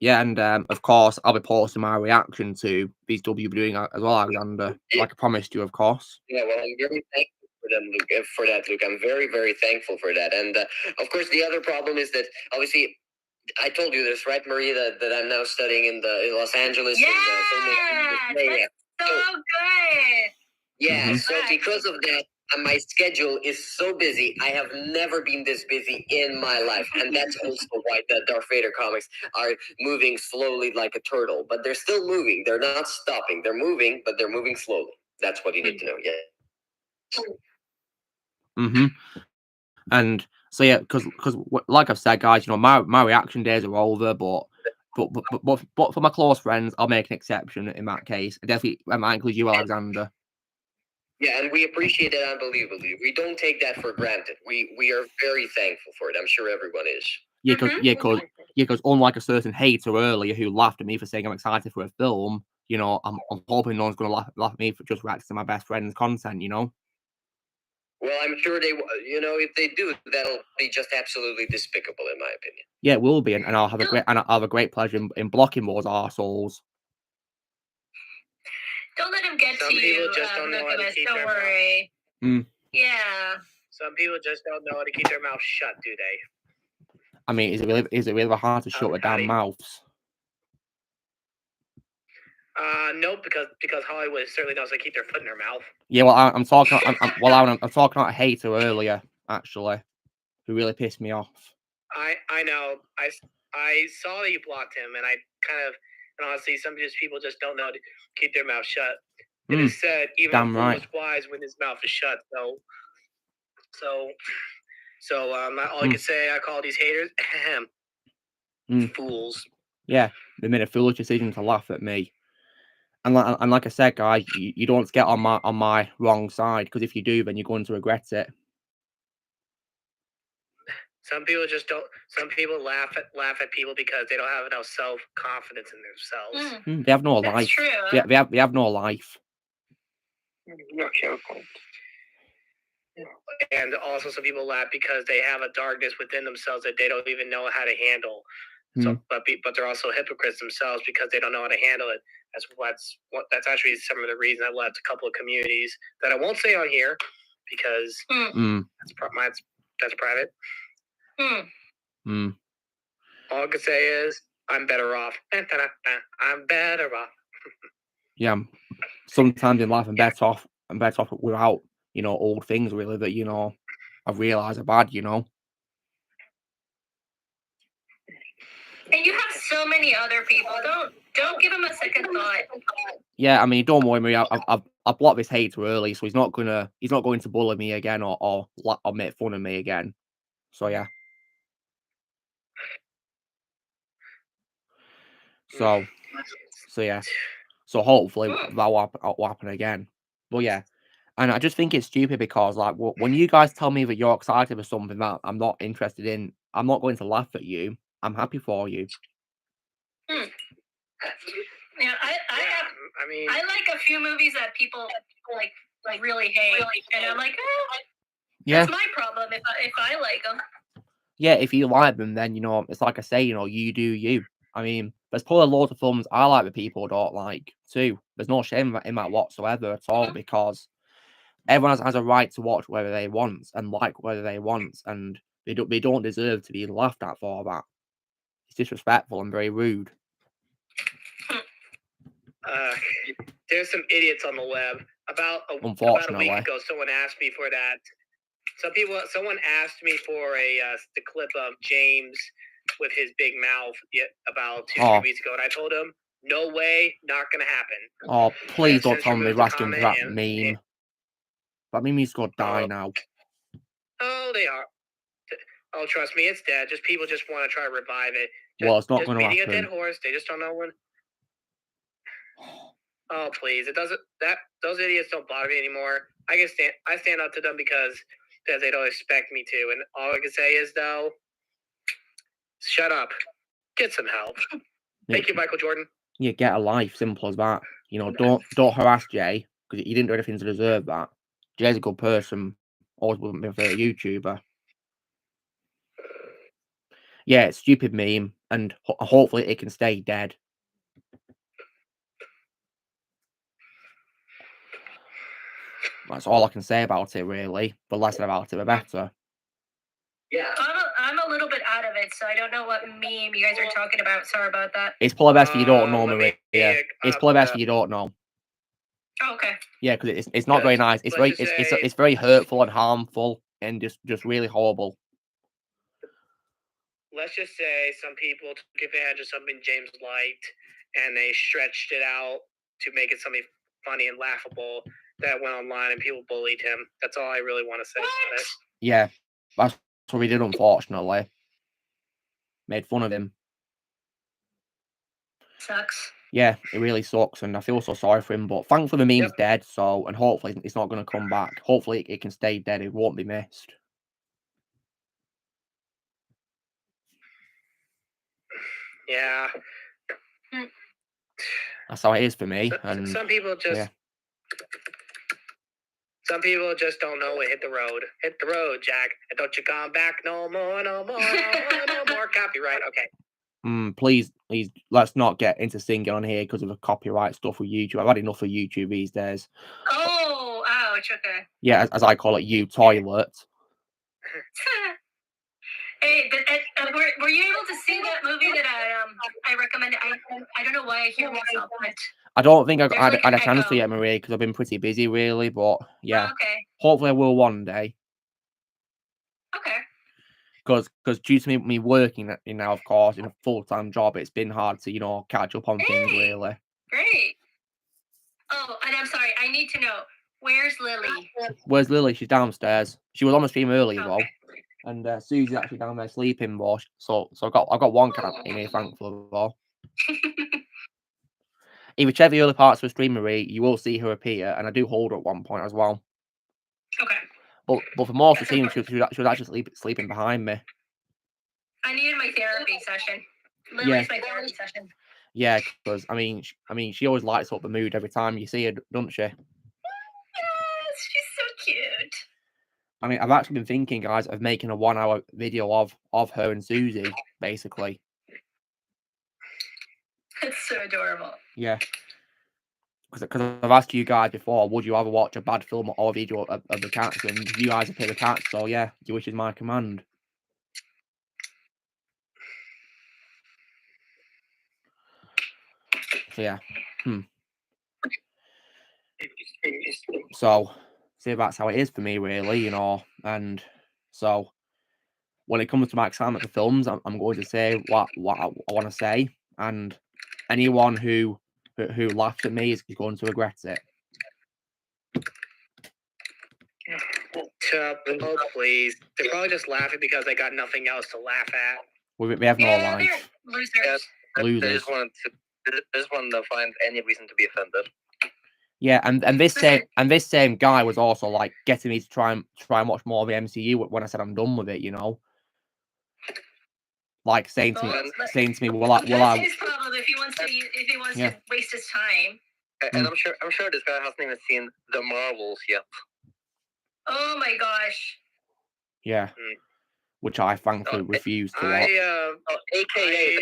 Speaker 1: Yeah, and of course, I'll be posting my reaction to these W doing as well, Alexander, like I promised you, of course.
Speaker 4: Yeah, well, I'm very thankful for them, Luke. For that, Luke, I'm very, very thankful for that. And of course, the other problem is that obviously, I told you this, right, Maria, that I'm now studying in Los Angeles.
Speaker 8: Yeah,
Speaker 4: and,
Speaker 8: so good.
Speaker 4: Yeah, so because of that, my schedule is so busy. I have never been this busy in my life. And that's also why the Darth Vader comics are moving slowly like a turtle. But they're still moving. They're not stopping. They're moving, but they're moving slowly. That's what you need to know,
Speaker 1: yeah. And so, yeah, because like I've said, guys, my reaction days are over, but for my close friends, I'll make an exception in that case. Definitely, I might include you, Alexander.
Speaker 4: Yeah, and we appreciate it unbelievably. We don't take that for granted. We are very thankful for it. I'm sure everyone is.
Speaker 1: Yeah, because unlike a certain hater earlier who laughed at me for saying I'm excited for a film, I'm hoping no one's going to laugh at me for just reacting to my best friend's content,
Speaker 4: Well, I'm sure they, if they do, that'll be just absolutely despicable, in my opinion.
Speaker 1: Yeah, it will be, and I'll have a great pleasure in blocking those arseholes.
Speaker 8: Don't let him get
Speaker 3: Some
Speaker 8: to
Speaker 3: people
Speaker 8: you,
Speaker 3: just don't know how to keep
Speaker 8: don't
Speaker 3: their
Speaker 8: worry. Yeah.
Speaker 3: Some people just don't know how to keep their mouth shut, do they?
Speaker 1: I mean, is it really hard to shut their damn mouths?
Speaker 3: No, because Hollywood certainly knows how to keep their foot in their mouth.
Speaker 1: Yeah, well, I'm talking about a hater earlier, actually, who really pissed me off.
Speaker 3: I know. I saw that you blocked him, and honestly, some of these people just don't know how to keep their mouth shut. It is said, even a fool is wise when his mouth is shut. So all I can say, I call these haters fools.
Speaker 1: Yeah, they made a foolish decision to laugh at me. And like I said, guys, you don't get on my wrong side, because if you do, then you're going to regret it.
Speaker 3: Some people just don't. Some people laugh at people because they don't have enough self-confidence in themselves.
Speaker 1: They have no
Speaker 8: That's
Speaker 1: life.
Speaker 8: True.
Speaker 1: They have no life.
Speaker 3: And also, some people laugh because they have a darkness within themselves that they don't even know how to handle. So, but they're also hypocrites themselves because they don't know how to handle it. That's actually some of the reasons I left a couple of communities that I won't say on here because that's private. All I can say is I'm better off. I'm better off.
Speaker 1: Yeah, sometimes in life I'm better off without old things really that I've realised are bad.
Speaker 8: And you have so many other people. Don't give him a second thought.
Speaker 1: Yeah, I mean, don't worry, me. I blocked this hater early, so he's not going to bully me again or make fun of me again. So yeah. So yeah. So hopefully that will happen again. But yeah. And I just think it's stupid because, like, when you guys tell me that you're excited for something that I'm not interested in, I'm not going to laugh at you. I'm happy for you.
Speaker 8: Yeah, I like a few movies that people like really hate, and I'm like, that's my problem if I like them.
Speaker 1: Yeah, if you like them, then it's like I say, you do you. I mean, there's probably loads of films I like that people don't like too. There's no shame in that whatsoever at all, because everyone has a right to watch whether they want and like whether they want, and they don't deserve to be laughed at for that. It's disrespectful and very rude.
Speaker 3: There's some idiots on the web. About a week ago, someone asked me for that. Someone asked me for the clip of James with his big mouth about 2-3 weeks ago, and I told him, no way, not gonna happen.
Speaker 1: Oh, please don't tell me they're asking for that meme. That meme is gonna die now.
Speaker 3: Oh, they are. Oh, trust me, it's dead. People just want to try to revive it.
Speaker 1: It's not going to happen.
Speaker 3: A dead horse. They just don't know when. Oh, please! It doesn't. Those idiots don't bother me anymore. I stand up to them because they don't expect me to, and all I can say is though, shut up, get some help. Thank you, Michael Jordan.
Speaker 1: Yeah, get a life. Simple as that. Don't harass Jay because he didn't do anything to deserve that. Jay's a good person. Always wouldn't be a favorite YouTuber. Yeah, it's stupid meme, and hopefully it can stay dead. That's all I can say about it, really. The less about it, the better.
Speaker 8: Yeah, I'm a little bit out of it, so I don't know what meme you guys are talking about. Sorry about that.
Speaker 1: It's probably best if you don't know, Maria. It's probably best if you don't know.
Speaker 8: Oh, okay.
Speaker 1: Yeah, because it's not very nice. It's very hurtful and harmful and just really horrible.
Speaker 3: Let's just say some people took advantage of something James liked, and they stretched it out to make it something funny and laughable that went online, and people bullied him. That's all I really want to say about it.
Speaker 1: Yeah, that's what we did, unfortunately. Made fun of him.
Speaker 8: Sucks.
Speaker 1: Yeah, it really sucks, and I feel so sorry for him. But thankfully, the meme's dead, so and hopefully it's not going to come back. Hopefully, it can stay dead. It won't be missed.
Speaker 3: Yeah.
Speaker 1: That's how it is for me. And
Speaker 3: some people just some people just don't know it. Hit the road. Hit the road, Jack. And don't you come back no more, no more, no more. Copyright. Okay.
Speaker 1: Please, let's not get into singing on here because of the copyright stuff with YouTube. I've had enough of YouTube these days.
Speaker 8: Oh, ouch. Okay.
Speaker 1: Yeah, as I call it, you toilet.
Speaker 8: Hey, were you able to see that movie that I recommended? I don't know why I hear myself, but
Speaker 1: I don't think I had a chance to yet, Maria, because I've been pretty busy, really. But yeah,
Speaker 8: okay.
Speaker 1: Hopefully I will one day.
Speaker 8: Okay.
Speaker 1: Because due to me working now, of course, in a full-time job, it's been hard to catch up on things, really.
Speaker 8: Great. Oh, and I'm sorry, I need to know, where's Lily?
Speaker 1: Where's Lily? She's downstairs. She was on the stream earlier though. And Susie's actually down there sleeping, but so I've got one cat in here, thankfully though. In whichever early parts of the stream, Marie, you will see her appear, and I do hold her at one point as well.
Speaker 8: Okay.
Speaker 1: But for most of the scene, she was actually sleeping behind me.
Speaker 8: I needed my therapy session. Lily's my therapy session.
Speaker 1: Yeah, because I mean, she always lights up the mood every time you see her, doesn't she?
Speaker 8: Yes, she's so cute.
Speaker 1: I mean, I've actually been thinking, guys, of making a 1-hour video of her and Susie, basically.
Speaker 8: It's so adorable.
Speaker 1: Yeah. Because I've asked you guys before, would you ever watch a bad film or video of the cats? And you guys have picked the cats, so yeah, your wish is my command. So yeah. So, see, that's how it is for me, really, and so when it comes to my excitement for films, I'm going to say what I want to say, and anyone who laughs at me is going to regret it.
Speaker 3: Oh, please. They're probably just laughing because they got nothing else to laugh at.
Speaker 1: We have no life.
Speaker 8: Losers.
Speaker 1: Losers.
Speaker 5: They just want to find any reason to be offended.
Speaker 1: Yeah, and this same guy was also like getting me to try and watch more of the MCU when I said I'm done with it, Like saying to me, well,
Speaker 8: that's his problem if he wants to waste his time.
Speaker 5: And I'm sure this guy hasn't even seen the Marvels yet.
Speaker 8: Oh my gosh.
Speaker 1: Yeah. Which I thankfully refuse to watch.
Speaker 5: AKA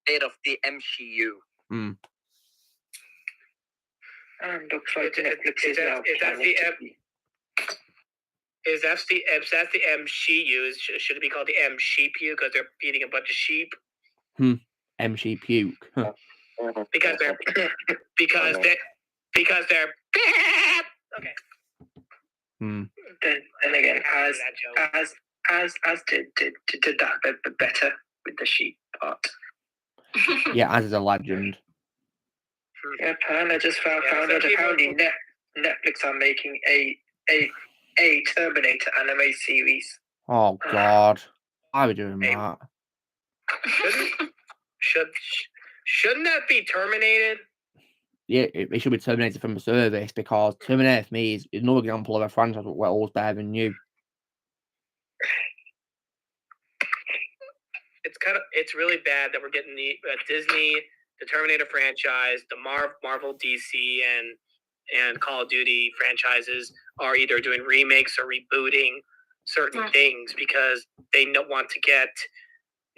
Speaker 5: head of the MCU.
Speaker 7: Looks like Netflix is now
Speaker 3: If that's the MCU, should it be called the M-sheep-u because they're feeding a bunch of sheep?
Speaker 1: MC puke. Huh.
Speaker 3: Because they're okay.
Speaker 7: Then again, as did that better with the sheep part.
Speaker 1: Yeah, as is a legend.
Speaker 7: Yeah, apparently I just found out apparently Netflix are making a Terminator anime series.
Speaker 1: Oh God, why are we doing that?
Speaker 3: Shouldn't that be terminated?
Speaker 1: Yeah, it should be terminated from the service because Terminator for me is another example of a franchise where all's better than you.
Speaker 3: It's really bad that we're getting the Disney, the Terminator franchise, the Marvel, DC, and Call of Duty franchises are either doing remakes or rebooting certain things because they want to get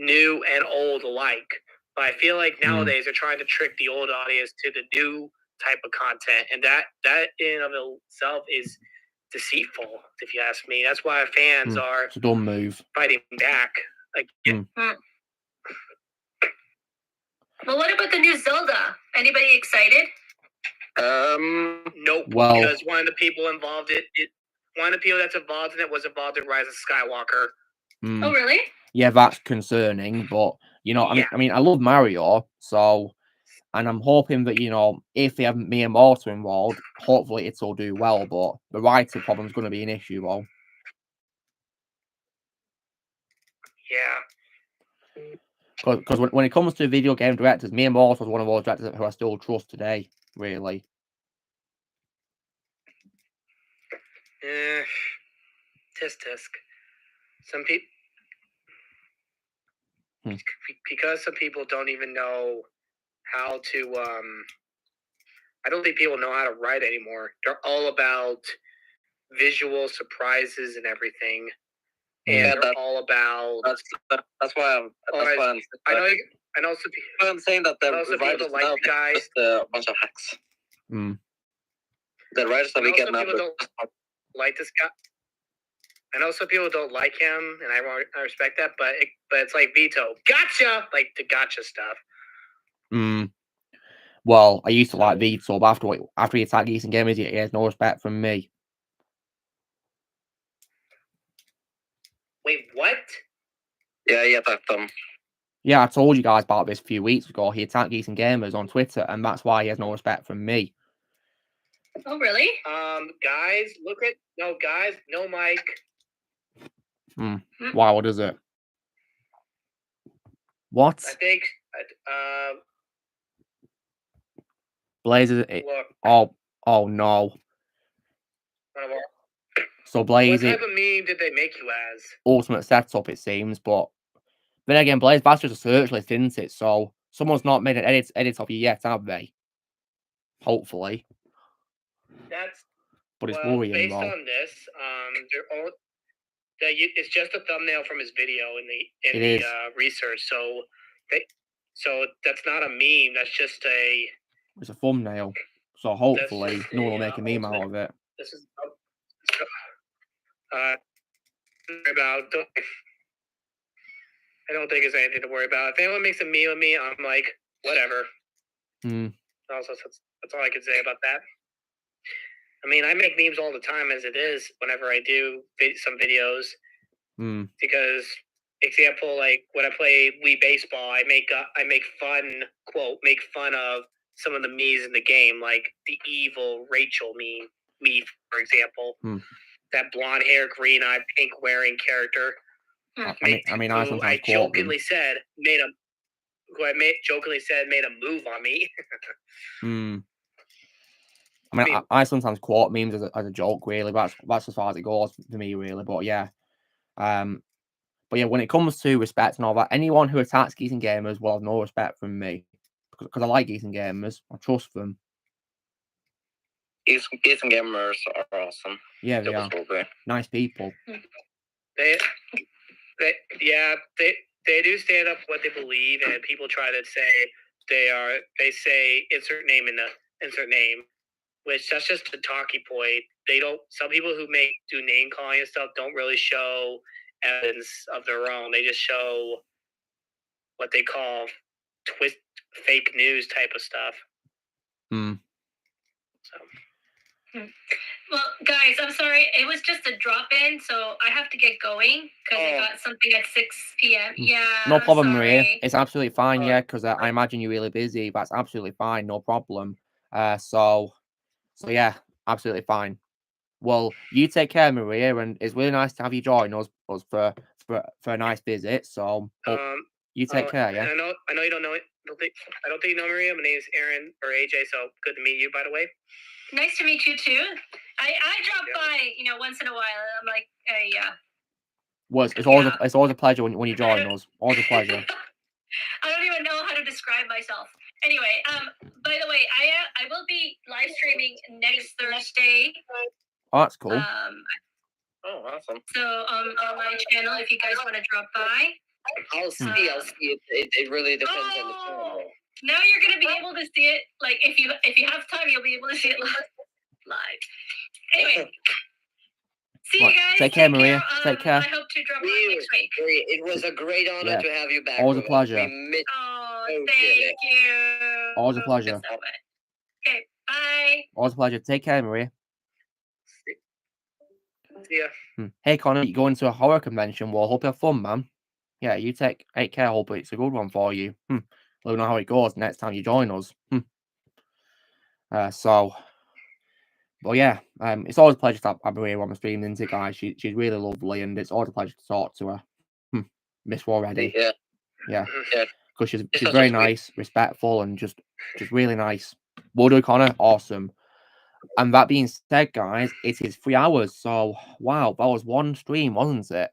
Speaker 3: new and old alike. But I feel like nowadays they're trying to trick the old audience to the new type of content, and that in of itself is deceitful, if you ask me. That's why fans are
Speaker 1: it's a dumb move.
Speaker 3: Fighting back. Like,
Speaker 8: Well, what about the new Zelda? Anybody excited?
Speaker 3: Nope.
Speaker 1: Well,
Speaker 3: because one of the people involved one of the people that's involved in it was involved in Rise of Skywalker.
Speaker 8: Oh, really?
Speaker 1: Yeah, that's concerning. But you know, I mean, I love Mario, so, and I'm hoping that if they have Miyamoto involved, hopefully it'll do well. But the writing problem is going to be an issue, though.
Speaker 3: Yeah.
Speaker 1: Because when it comes to video game directors, Miyamoto is one of those directors who I still trust today, really.
Speaker 3: Tisk. Some people, because some people don't even know how to. I don't think people know how to write anymore. They're all about visual surprises and everything, and they're all about.
Speaker 5: That's why I'm. That's why
Speaker 3: I know some people.
Speaker 5: I'm saying that the
Speaker 3: writers
Speaker 5: like
Speaker 3: the guys.
Speaker 5: Just a bunch of hacks. The writers that we get now.
Speaker 3: Don't like this guy. I know some people don't like him, and I respect that, but it's like Vito. Gotcha! Like the gotcha stuff.
Speaker 1: Well, I used to like Vito, but after he attacked Eastern Gamers, he has no respect from me.
Speaker 3: Wait, what?
Speaker 5: Yeah, he attacked them.
Speaker 1: Yeah, I told you guys about this a few weeks ago. He attacked Eastern Gamers on Twitter, and that's why he has no respect from me.
Speaker 8: Oh, really?
Speaker 3: Guys, no mic.
Speaker 1: Why? What is it? What?
Speaker 3: I think.
Speaker 1: Blaze is it? Oh no. So Blaze,
Speaker 3: what type of meme did they make you as?
Speaker 1: Ultimate setup, it seems, but then again, Blaze, that's just a search list, isn't it? So someone's not made an edit of you yet, have they? Hopefully. But it's worrying,
Speaker 3: based
Speaker 1: though.
Speaker 3: On this, it's just a thumbnail from his video in the research. So that's not a meme. That's just
Speaker 1: it's a thumbnail. So hopefully no one will make a meme out of it.
Speaker 3: This is about. I don't think there's anything to worry about. If anyone makes a meme of me, I'm like, whatever. Also, that's all I can say about that. I mean, I make memes all the time as it is whenever I do some videos. Because, example, like when I play Wii Baseball, I make fun of some of the memes in the game, like the evil Rachel meme, for example. That blonde hair, green eye, pink wearing character.
Speaker 1: I
Speaker 3: jokingly said made a move on me.
Speaker 1: I sometimes quote memes as a joke, really. That's as far as it goes for me, really. But yeah, when it comes to respect and all that, anyone who attacks Geeks and Gamers will have no respect from me because I like Geeks and Gamers. I trust them.
Speaker 5: Geeks and Gamers are awesome.
Speaker 1: Yeah, they are nice people.
Speaker 3: They do stand up for what they believe, and people try to say they say insert name in the insert name, which that's just a talking point. They don't. Some people who do name calling and stuff don't really show evidence of their own. They just show what they call fake news type of stuff.
Speaker 8: Well, guys, I'm sorry. It was just a drop-in, so I have to get going because I got something at 6 p.m. Yeah.
Speaker 1: No problem, Maria. It's absolutely fine, because I imagine you're really busy. That's absolutely fine. No problem. So yeah, absolutely fine. Well, you take care, Maria, and it's really nice to have you join us for a nice visit. So you take care, yeah.
Speaker 3: I know you don't know it. I don't think you know Maria. My name is Aaron or AJ. So good to meet you, by the way.
Speaker 8: Nice to meet you too. I drop by, once in a while. I'm like,
Speaker 1: Well, it's always a pleasure when you join us. Always a pleasure.
Speaker 8: I don't even know how to describe myself. Anyway, by the way, I will be live streaming next Thursday.
Speaker 1: Oh, that's cool.
Speaker 5: Awesome.
Speaker 8: So on my channel, if you guys want to drop by.
Speaker 4: I'll see. It really depends on the film.
Speaker 8: Now you're going to be able to see it. Like if you have time, you'll be able to see it live. Anyway. See you guys.
Speaker 1: Take care, Maria. Take care.
Speaker 8: I hope to drop by next week.
Speaker 4: It was a great honor to have you back.
Speaker 1: Always a pleasure.
Speaker 8: Thank you.
Speaker 1: Always a pleasure.
Speaker 8: Okay, bye.
Speaker 1: Always a pleasure. Take care, Maria.
Speaker 3: See ya.
Speaker 1: Hey, Connor, you going to a horror convention? Well, hope you have fun, man. Yeah, you take care. Hope it's a good one for you. Let me know how it goes next time you join us. But yeah, it's always a pleasure to have Maria on the stream, isn't it, guys? She's really lovely, and it's always a pleasure to talk to her. Miss already. Yeah. Because she's very nice, respectful, and just really nice. Well done, Connor. Awesome. And that being said, guys, it is 3 hours. So wow, that was one stream, wasn't it?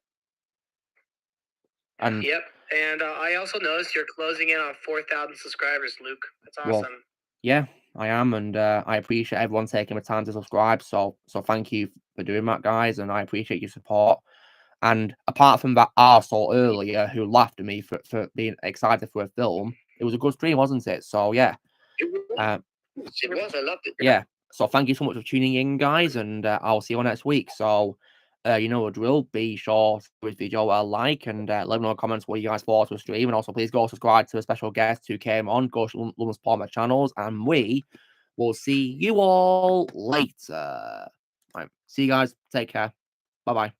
Speaker 1: And
Speaker 3: yep. And I also noticed you're closing in on 4,000 subscribers, Luke. That's awesome.
Speaker 1: Well, yeah, I am, and I appreciate everyone taking the time to subscribe. So thank you for doing that, guys, and I appreciate your support. And apart from that arsehole earlier who laughed at me for being excited for a film, it was a good stream, wasn't it? So yeah,
Speaker 4: it was. I loved it.
Speaker 1: Yeah. So thank you so much for tuning in, guys, and I'll see you next week. So you know the drill. Be sure to give this video a like and let me know in the comments what you guys thought to the stream, and also please go subscribe to the special guest who came on. Go to London support my channels, and we will see you all later. Right. See you guys. Take care. Bye bye.